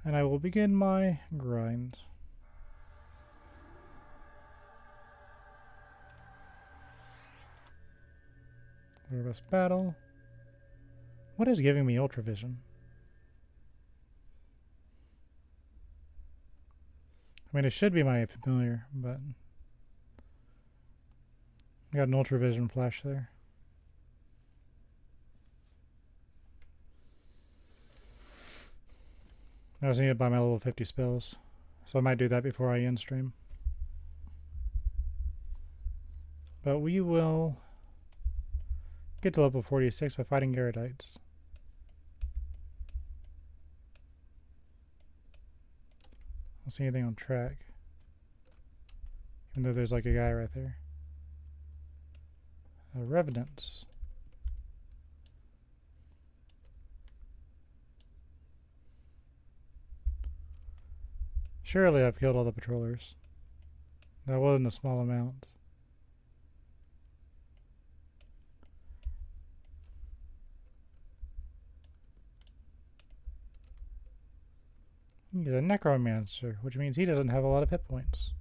And I will begin my grind. Robust battle. What is giving me Ultra Vision? I mean, it should be my familiar, but I got an Ultra Vision flash there. I was needed by my level 50 spells, so I might do that before I end stream. But we will get to level 46 by fighting Gyarados. I don't see anything on track, even though there's like a guy right there. Revenants. Surely I've killed all the patrollers. That wasn't a small amount. He's a necromancer, which means he doesn't have a lot of hit points.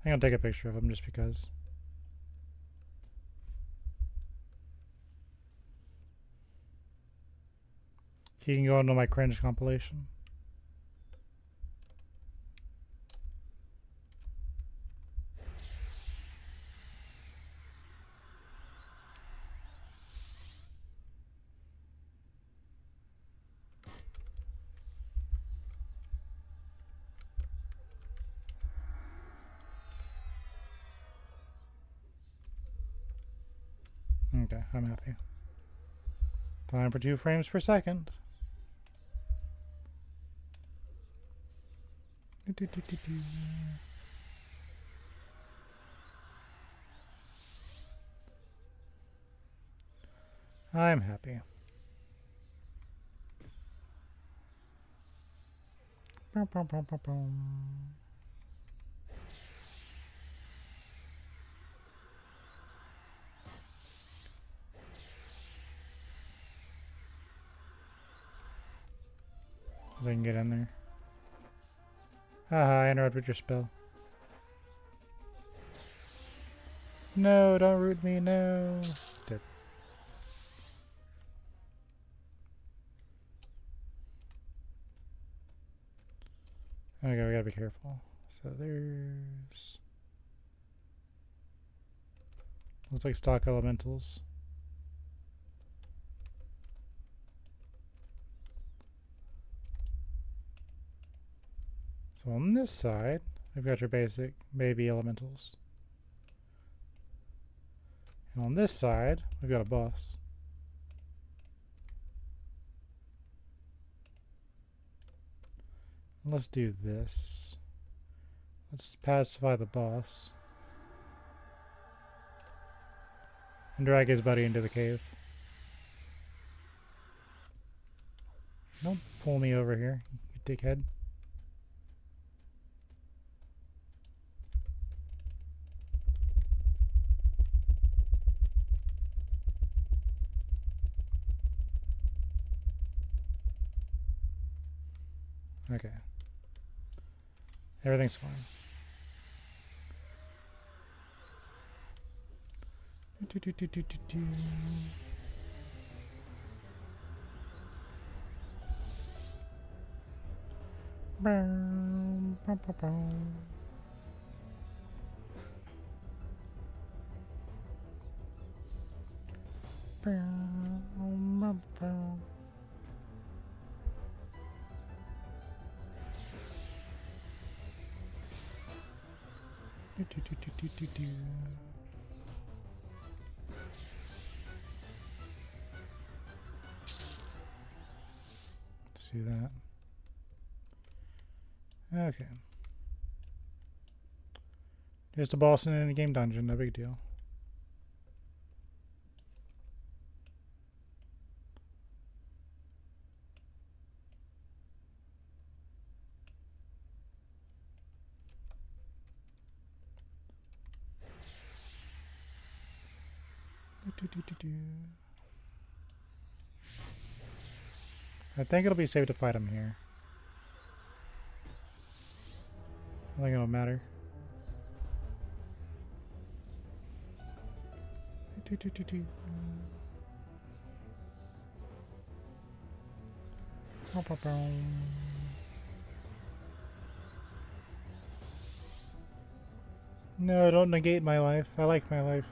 I'm gonna take a picture of him just because. He can go into my cringe compilation. Okay, I'm happy. Time for 2 frames per second. I'm happy. I can get in there. Haha, I interrupted your spell. No, don't root me, no. Dead. Okay, we gotta be careful. So there's... looks like stock elementals. So on this side, we've got your basic baby elementals. And on this side, we've got a boss. Let's do this. Let's pacify the boss. And drag his buddy into the cave. Don't pull me over here, you dickhead. Okay. Everything's fine. Let's do that. Okay. Just a boss in a game dungeon, no big deal. I think it'll be safe to fight him here. I think it'll matter. No, don't negate my life. I like my life.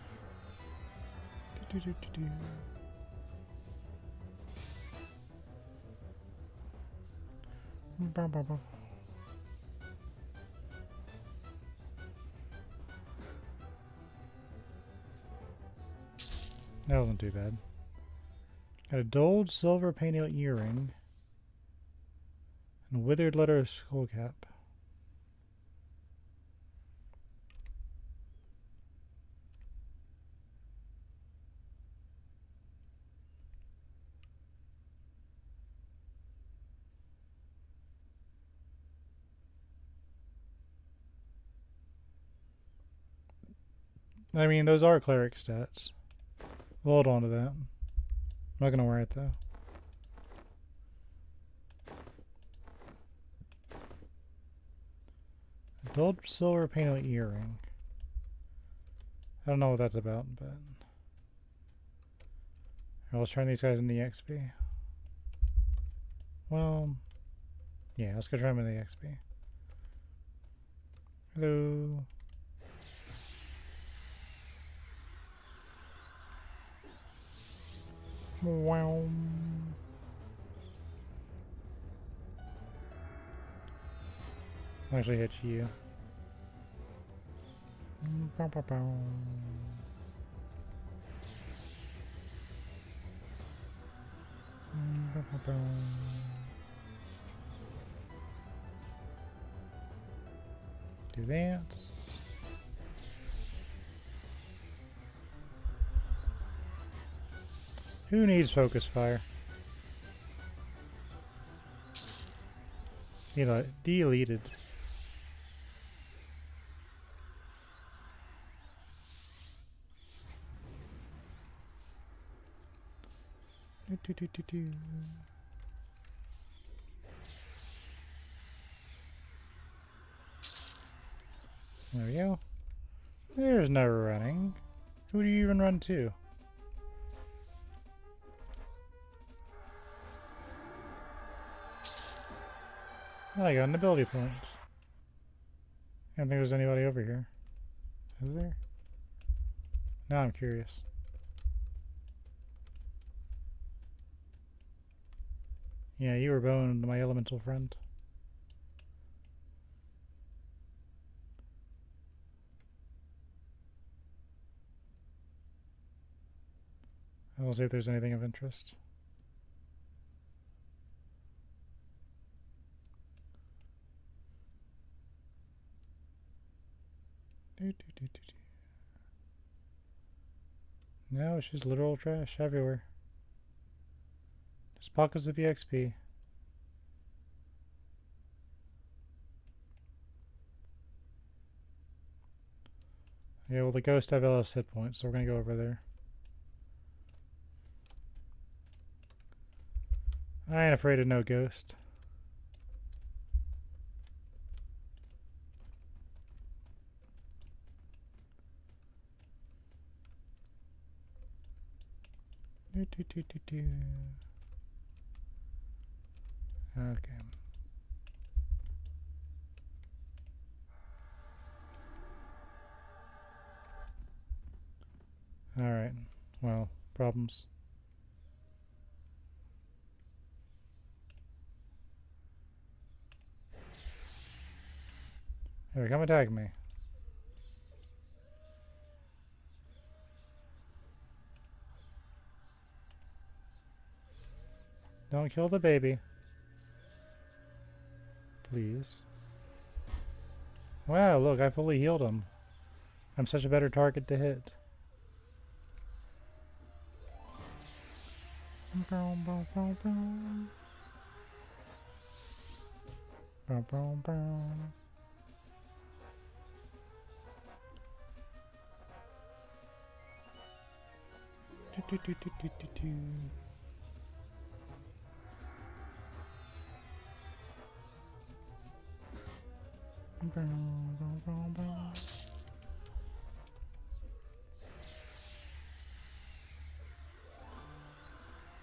That wasn't too bad. Got a dulled silver painted earring and a withered leather skull cap. I mean, those are cleric stats. We'll hold on to that. I'm not gonna wear it though. A dulled silver painted earring. I don't know what that's about, but right, let's turn these guys into the XP. Well, yeah, let's go try them in the XP. Hello. Wow. I'll actually hit you. Do that. Who needs focus fire? You know, deleted. There we go. There's no running. Who do you even run to? Oh, I got an ability point. I don't think there's anybody over here. Is there? Now I'm curious. Yeah, you were boned, my elemental friend. I will see if there's anything of interest. No, it's just literal trash everywhere. Just pockets of EXP. Yeah, well, the ghost have LS hit points, so we're gonna go over there. I ain't afraid of no ghost. Okay. Alright. Well, problems. Here, come attack me. Don't kill the baby. Please. Wow, look, I fully healed him. I'm such a better target to hit. Boom, boom, boom, boom. Boom, boom, boom. Do, do, do, do, do, do. Boom, boom, boom, boom.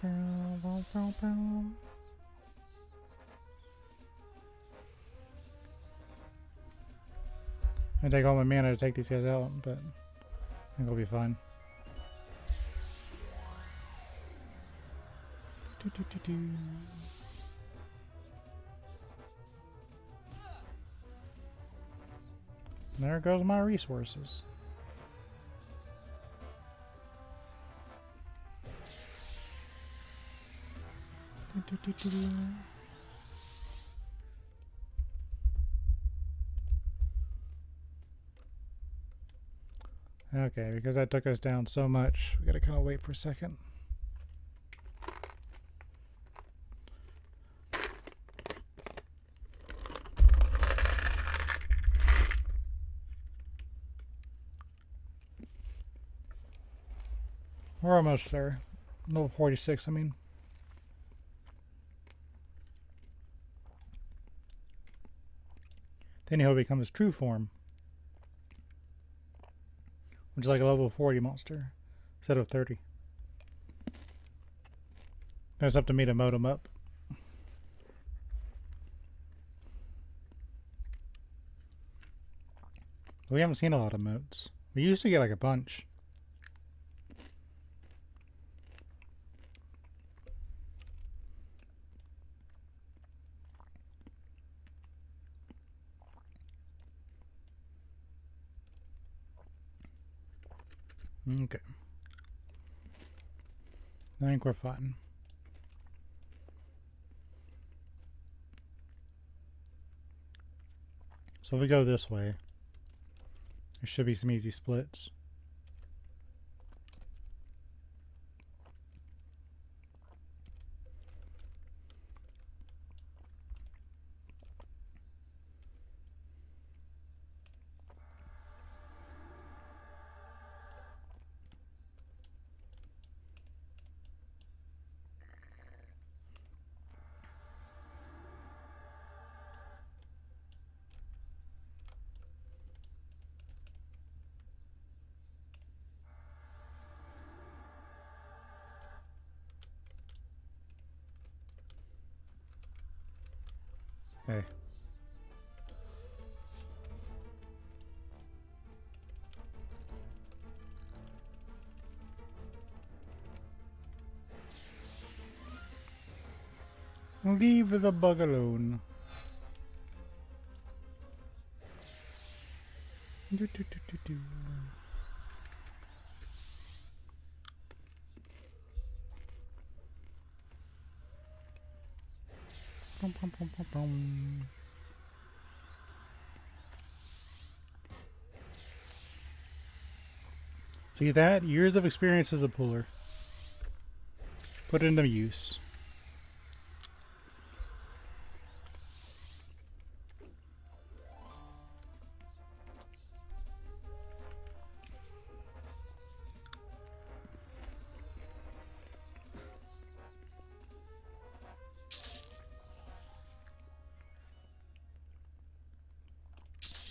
Boom, boom, boom, boom. I take all my mana to take these guys out, but I think I'll be fine. Do, do, do, do. There goes my resources. Do, do, do, do, do. Okay, because that took us down so much, we gotta kind of wait for a second. We're almost there. Level 46, I mean. Then he'll become his true form, which is like a level 40 monster instead of 30. Then it's up to me to mode him up. We haven't seen a lot of modes. We used to get like a bunch. Okay. I think we're fine. So if we go this way, There should be some easy splits. Hey. Leave the bug alone. Do, do, do, do, do. Bum, bum, bum, bum, bum. See that? Years of experience as a puller. Put it into use.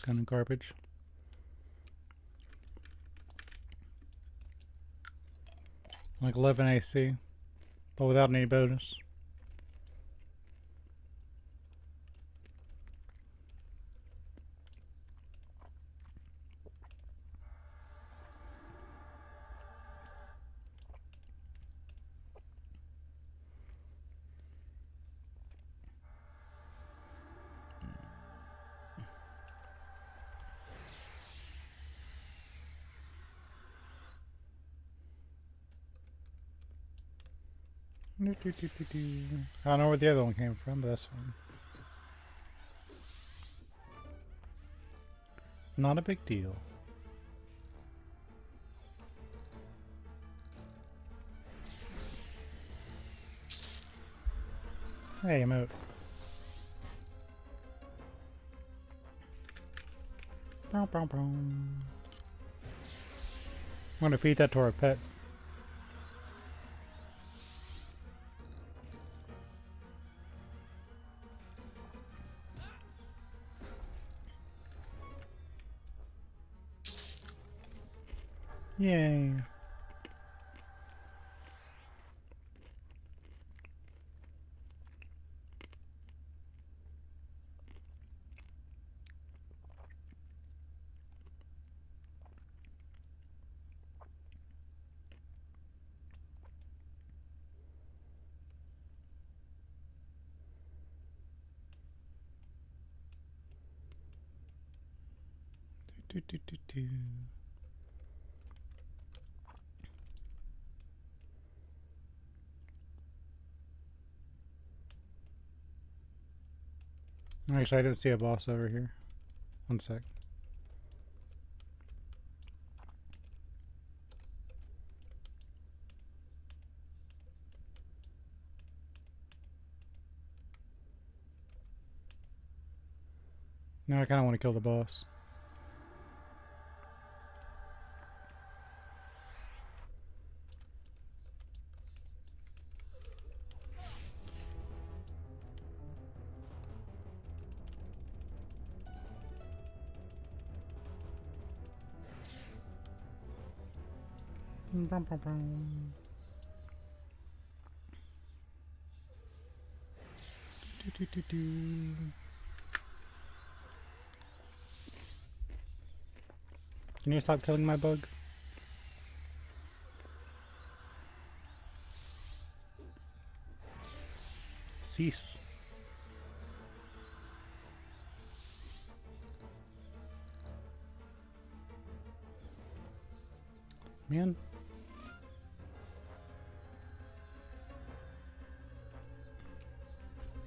Kind of garbage. Like 11 AC, but without any bonus. I don't know where the other one came from, but that's fine. Not a big deal. Hey, I'm out. I'm gonna feed that to our pet. Yay. Do, do, do, do. Actually, I didn't see a boss over here. One sec. Now I kind of want to kill the boss. Bum, bum, bum. Do, do, do, do. Can you stop killing my bug? Cease. Man.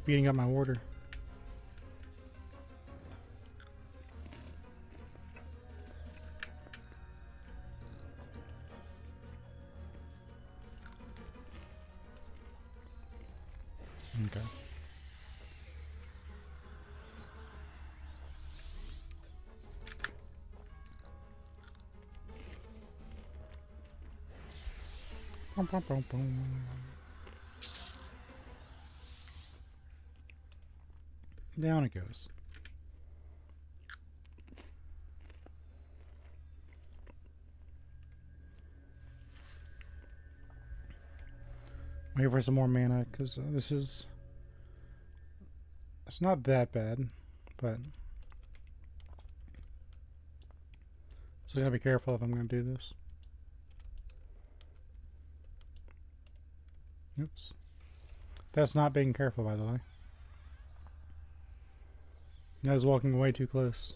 Beating up my warder. Bum, bum, bum, bum. Down it goes. Wait for some more mana, because this is... It's not that bad, but... So I gotta be careful if I'm gonna do this. Oops. That's not being careful, by the way. I was walking way too close.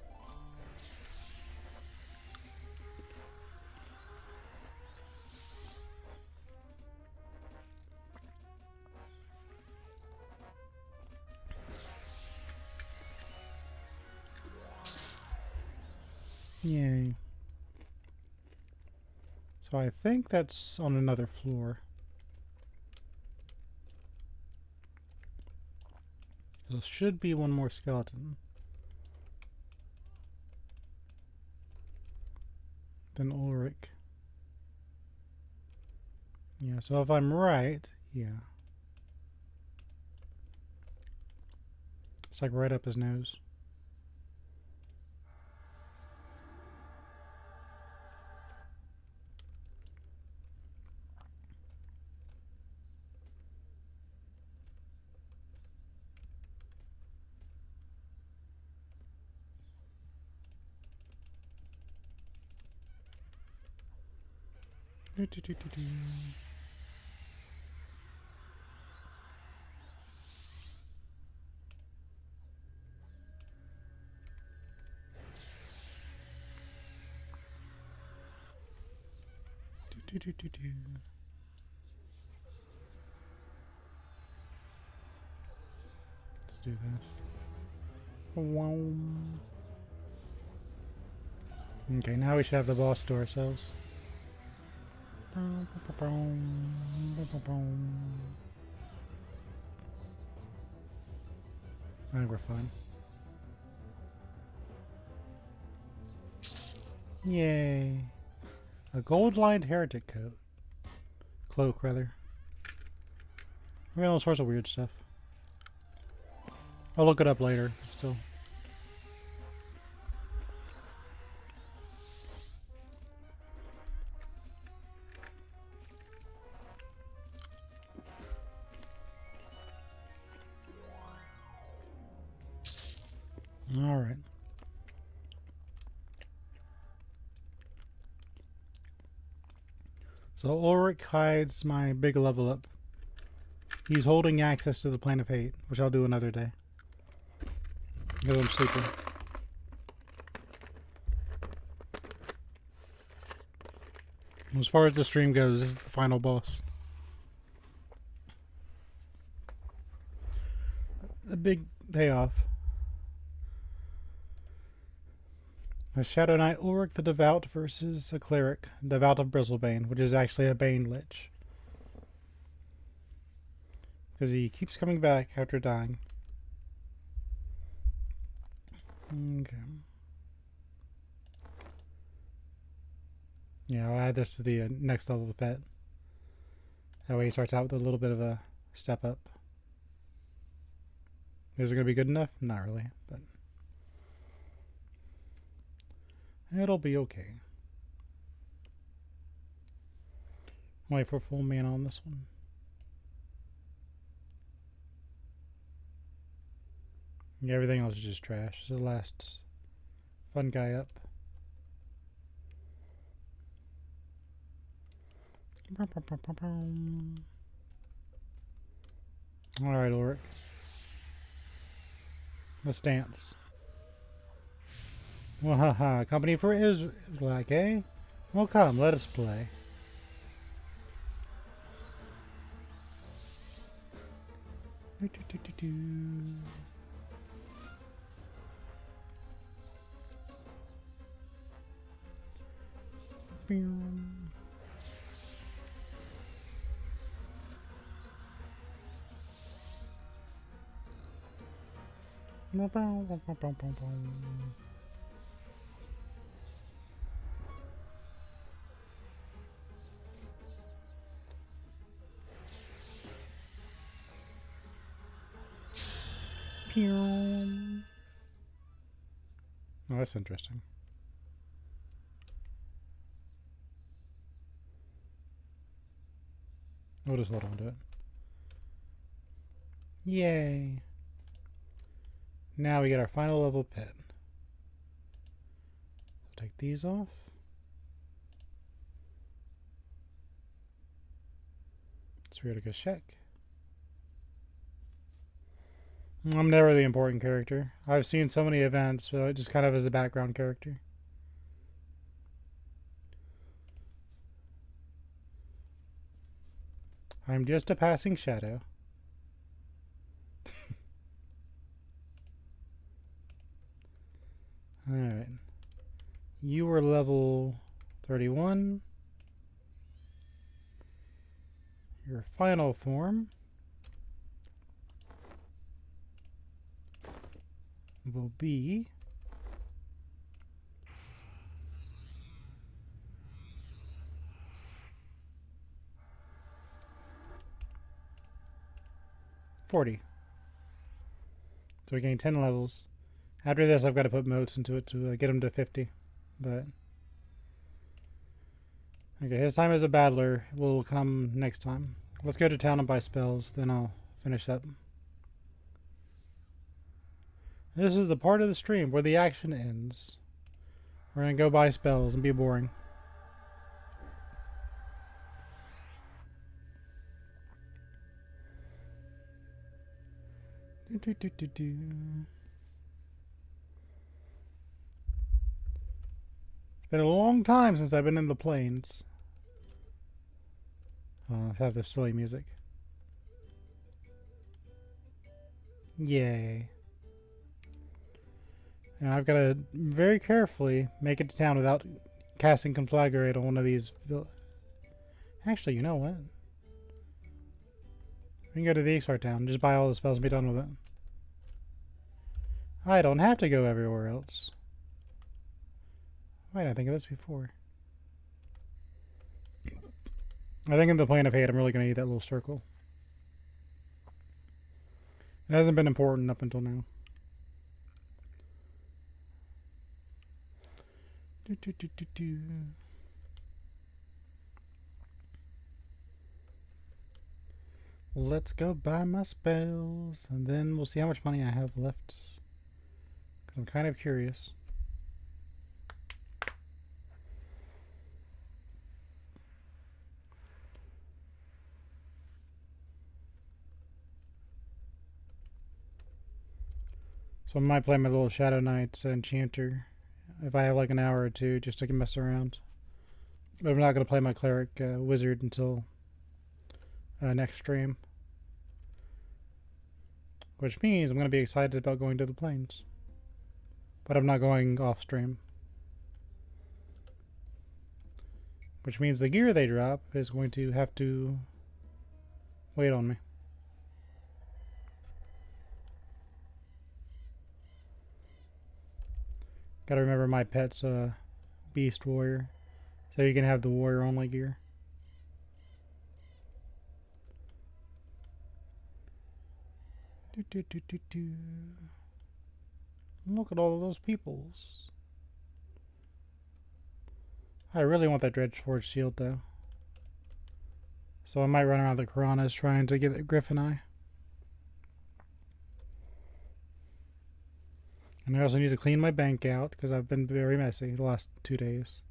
Yay. So I think that's on another floor. There should be one more skeleton. Then Ulrich. Yeah, so if I'm right, yeah. It's like right up his nose. Do, do, do, do, do. Do, do, do, do. Let's do this. Wow. Okay, now we should have the boss to ourselves. I think we're fine. Yay. A gold-lined heretic coat. Cloak, rather. We got all sorts of weird stuff. I'll look it up later, but still. Alright. So Ulrich hides my big level up. He's holding access to the Plane of Hate, which I'll do another day. Because I'm sleeping. As far as the stream goes, this is the final boss. The big payoff. A Shadow Knight Ulrich the Devout versus a Cleric, Devout of Bristlebane, which is actually a Bane Lich. Because he keeps coming back after dying. Okay. Yeah, I'll add this to the next level of pet. That way he starts out with a little bit of a step up. Is it going to be good enough? Not really, but it'll be okay. Wait for full mana on this one. Yeah, everything else is just trash. This is the last fun guy up. Alright, Ulrich. Let's dance. Well, haha, company for Israel, eh? Well, come, let us play. Do, do, do, do, do. Oh, that's interesting. We'll just hold on to it. Yay. Now we get our final level pet. Take these off. Let's read a check. I'm never the important character. I've seen so many events, so it just kind of is a background character. I'm just a passing shadow. Alright. You were level 31. Your final form will be $40. So we gain 10 levels. After this, I've got to put motes into it to get him to 50. But okay, his time as a battler will come next time. Let's go to town and buy spells, then I'll finish up. This is the part of the stream where the action ends. We're gonna go buy spells and be boring. It's been a long time since I've been in the plains. I have this silly music. Yay. And I've got to very carefully make it to town without casting Conflagrate on one of these. Actually, you know what? We can go to the Exar town, just buy all the spells and be done with it. I don't have to go everywhere else. Why didn't I think of this before? I think in the Plane of Hate, I'm really going to need that little circle. It hasn't been important up until now. Let's go buy my spells, and then we'll see how much money I have left. Because I'm kind of curious. So I might play my little Shadow Knight Enchanter if I have like an hour or two just to mess around. But I'm not going to play my Cleric Wizard until next stream. Which means I'm going to be excited about going to the plains. But I'm not going off stream. Which means the gear they drop is going to have to wait on me. Gotta remember my pet's Beast Warrior. So you can have the warrior only gear. Look at all of those peoples. I really want that Dredgeforge shield though. So I might run around the Karanas trying to get a Griffin Eye. And I also need to clean my bank out because I've been very messy the last 2 days.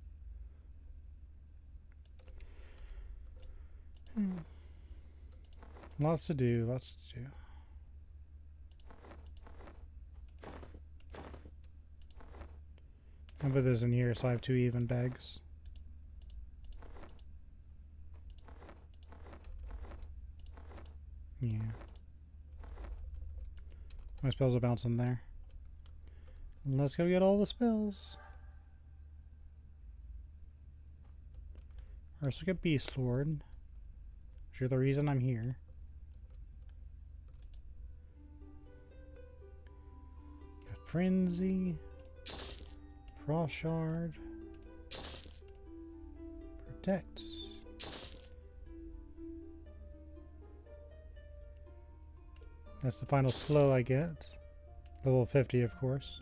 Lots to do, lots to do. I'll put this in here so I have 2 even bags. Yeah. My spells will bounce in there. Let's go get all the spells. Let's look at Beast Lord. You're the reason I'm here. Got Frenzy. Frost Shard. Protect. That's the final slow I get. Level 50, of course.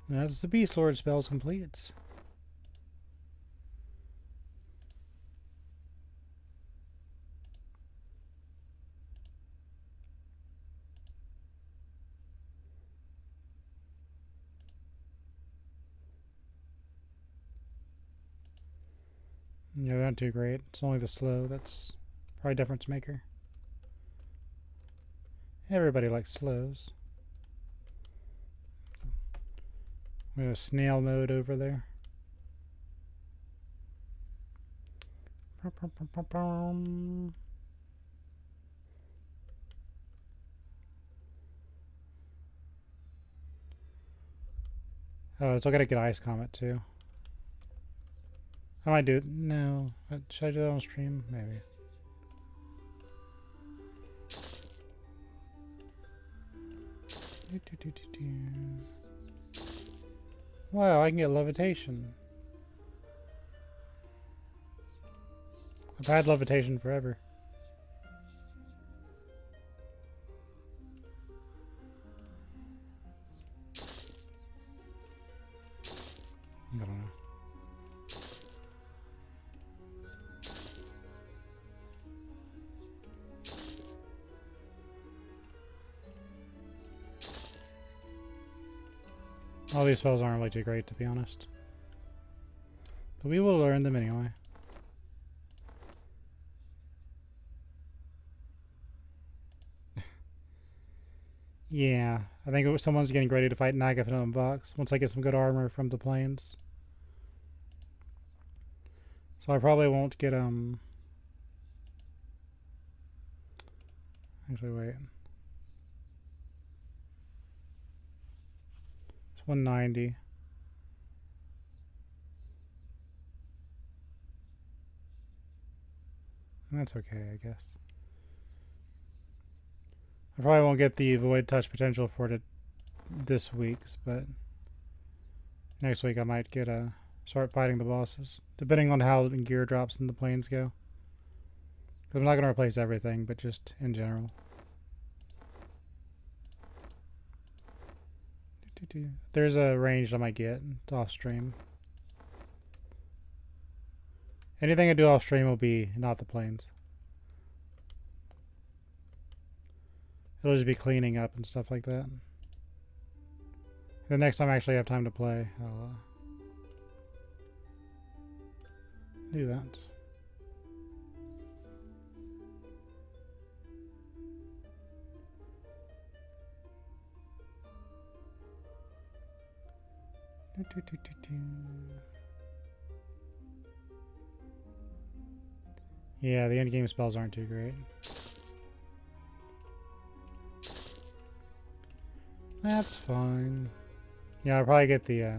That's the Beast Lord spells complete. Yeah, they're not too great. It's only the slow that's probably difference maker. Everybody likes slows. We have snail mode over there. Oh, still gotta get Ice Comet too. I might do it. No. Should I do that on stream? Maybe. Wow, I can get levitation. I've had levitation forever. I don't know. All these spells aren't really too great, to be honest. But we will learn them anyway. Yeah, I think someone's getting ready to fight Nagathana in box once I get some good armor from the plains. So I probably won't get actually wait. It's 190. And that's okay, I guess. I probably won't get the Void Touch potential for it this week, but next week I might get start fighting the bosses, depending on how gear drops and the planes go. I'm not going to replace everything, but just in general. There's a range I might get off stream. Anything I do off stream will be not the planes. It'll just be cleaning up and stuff like that. The next time I actually have time to play, I'll do that. Yeah, the end game spells aren't too great. That's fine. Yeah, I'll probably get the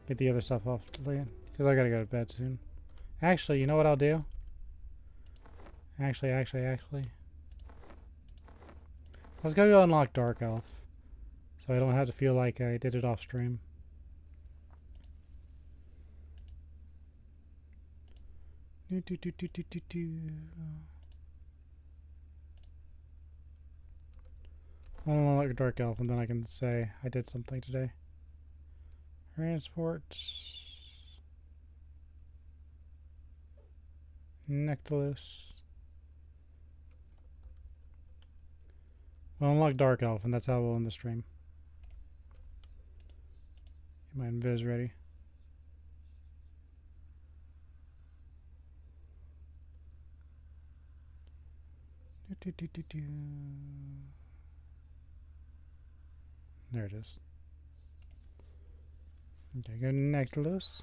get the other stuff off later, because I gotta go to bed soon. Actually, you know what I'll do? Actually. Let's go unlock Dark Elf, so I don't have to feel like I did it off stream. I'll unlock Dark Elf, and then I can say I did something today. Transport. Nectalis. We'll unlock Dark Elf, and that's how we'll end the stream. Get my invis ready. There it is. Okay, go Nectalis.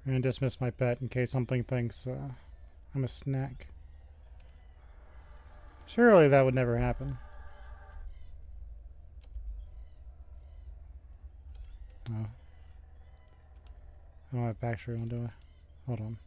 I'm gonna dismiss my pet in case something thinks I'm a snack. Surely that would never happen. No. I don't have backstory on, do I? Hold on.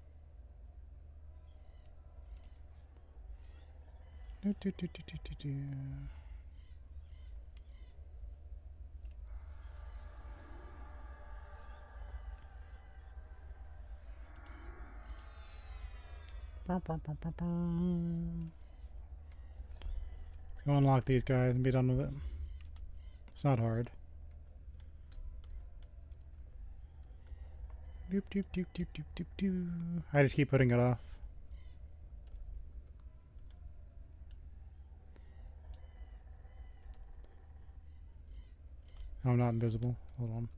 Go unlock these guys and be done with it. It's not hard. Doop doop doop doop doop doop doop. I just keep putting it off. Oh, I'm not invisible. Hold on.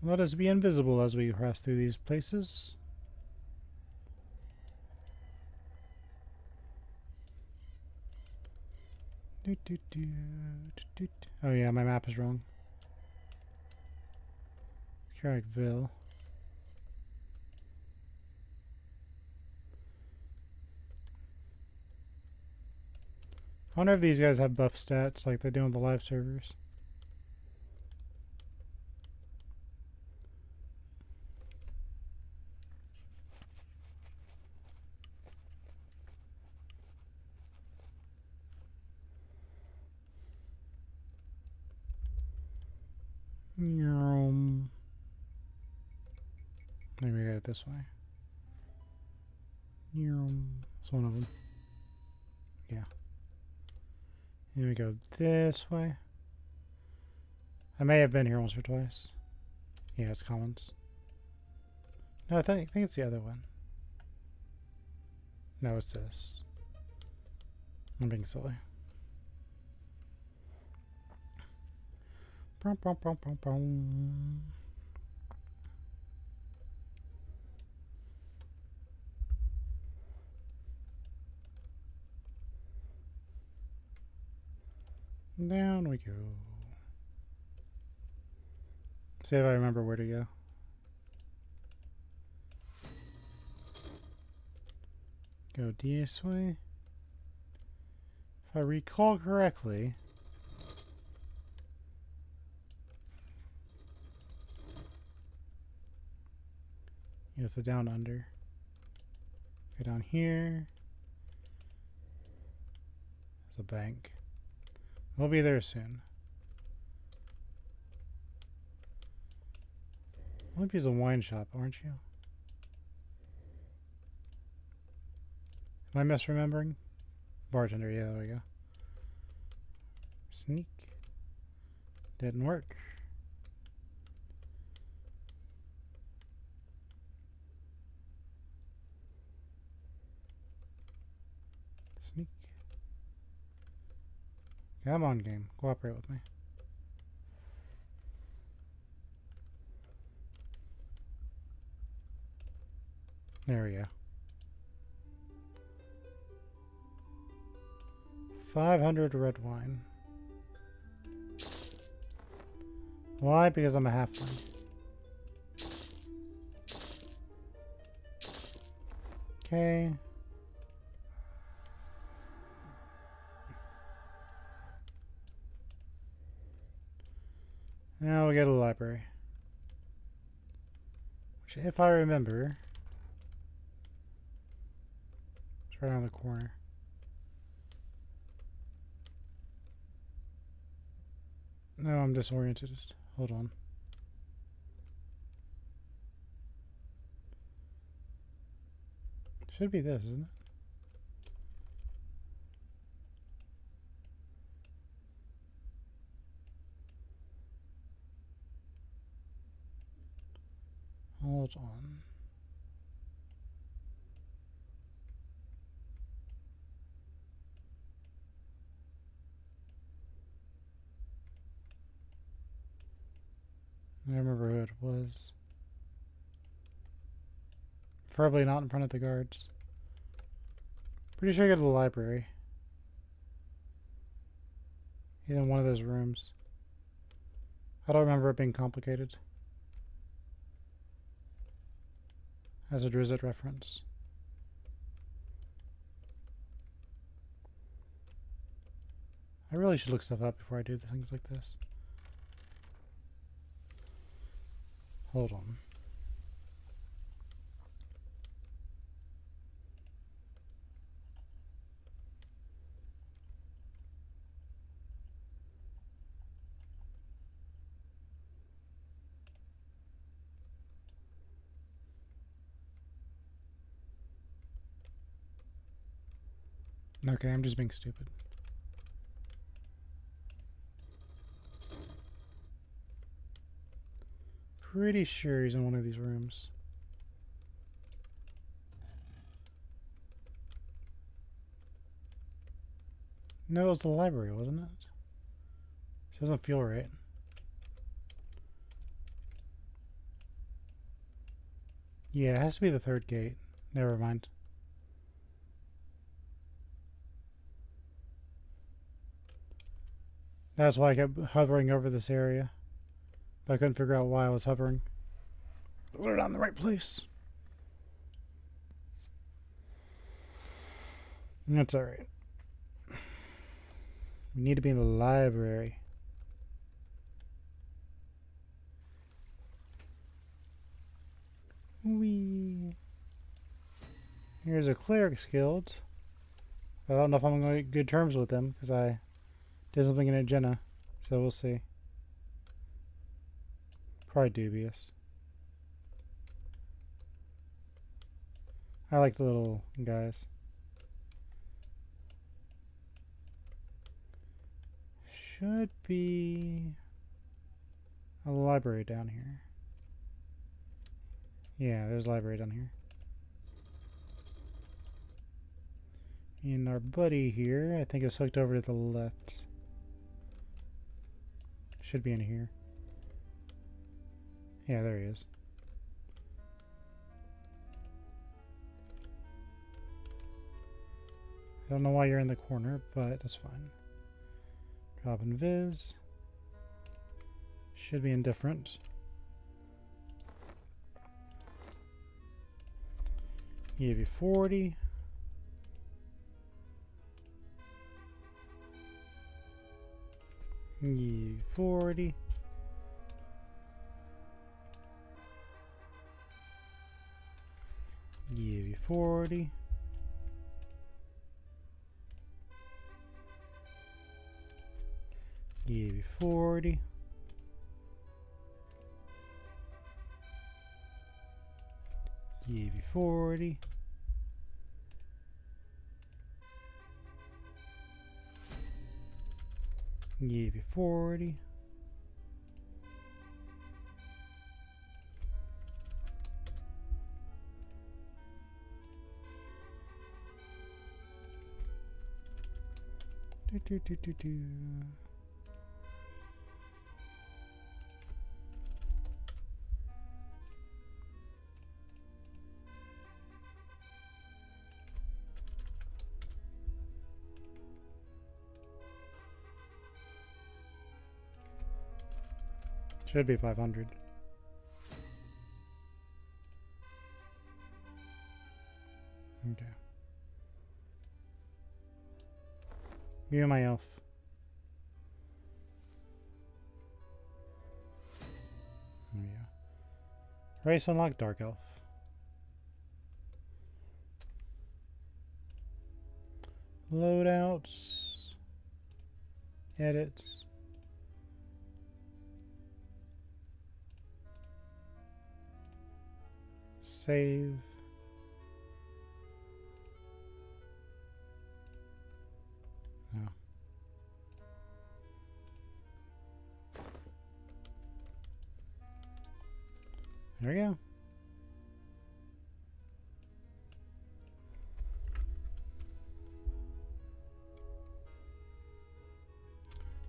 Let us be invisible as we pass through these places. Oh yeah, my map is wrong. Carrickville. I wonder if these guys have buff stats like they do on the live servers. Maybe we get it this way. It's one of them. Yeah. Here we go this way. I may have been here once or twice. Yeah, it's commons. No, I think it's the other one. No, it's this. I'm being silly. Brum, brum, brum, brum, brum. Down we go. See if I remember where to go. Go this way. If I recall correctly, it's a down under. Go down here. There's a bank. We'll be there soon. I believe he's a wine shop, aren't you? Am I misremembering? Bartender, yeah, there we go. Sneak. Didn't work. Sneak. Come on, game. Cooperate with me. There we go. 500 red wine. Why? Because I'm a halfling. Okay. Now we get a library. Which, if I remember, it's right around the corner. No, I'm disoriented. Hold on. Should be this, isn't it? Hold on. I remember who it was. Preferably not in front of the guards. Pretty sure I go to the library. He's in one of those rooms. I don't remember it being complicated. as a Drizzt reference. I really should look stuff up before I do things like this. Hold on. Okay, I'm just being stupid. Pretty sure he's in one of these rooms. No, it was the library, wasn't it? It doesn't feel right. Yeah, it has to be the third gate. Never mind. That's why I kept hovering over this area. But I couldn't figure out why I was hovering. But we're not in the right place. That's alright. We need to be in the library. Whee! Here's a cleric's guild. I don't know if I'm going to get good terms with them because I did something in Jenna, so we'll see. Probably dubious. I like the little guys. Should be a library down here. Yeah, there's a library down here. And our buddy here, I think is hooked over to the left. Should be in here. Yeah, there he is. I don't know why you're in the corner, but that's fine. Drop in Viz. Should be indifferent. Give you 40. Give you 40. Give you 40. Give you 40. Give you 40. Give you 40. Do. Should be 500. Okay. You and my elf. There we go. Race unlocked Dark Elf. Loadouts. Edits. Save. Oh. There we go.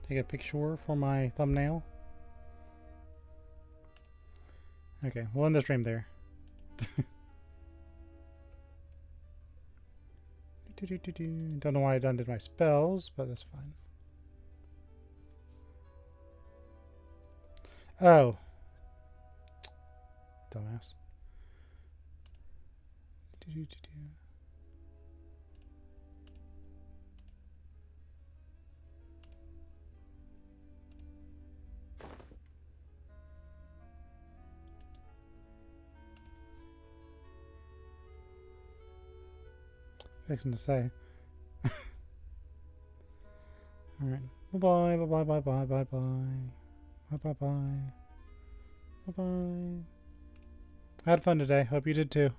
Take a picture for my thumbnail. Okay, we'll end the stream there. Don't know why I undid my spells, but that's fine. Oh. Dumbass. Fixing to say. Alright. Bye-bye, bye-bye, bye-bye, bye-bye. Bye-bye-bye. Bye-bye. I had fun today. Hope you did too.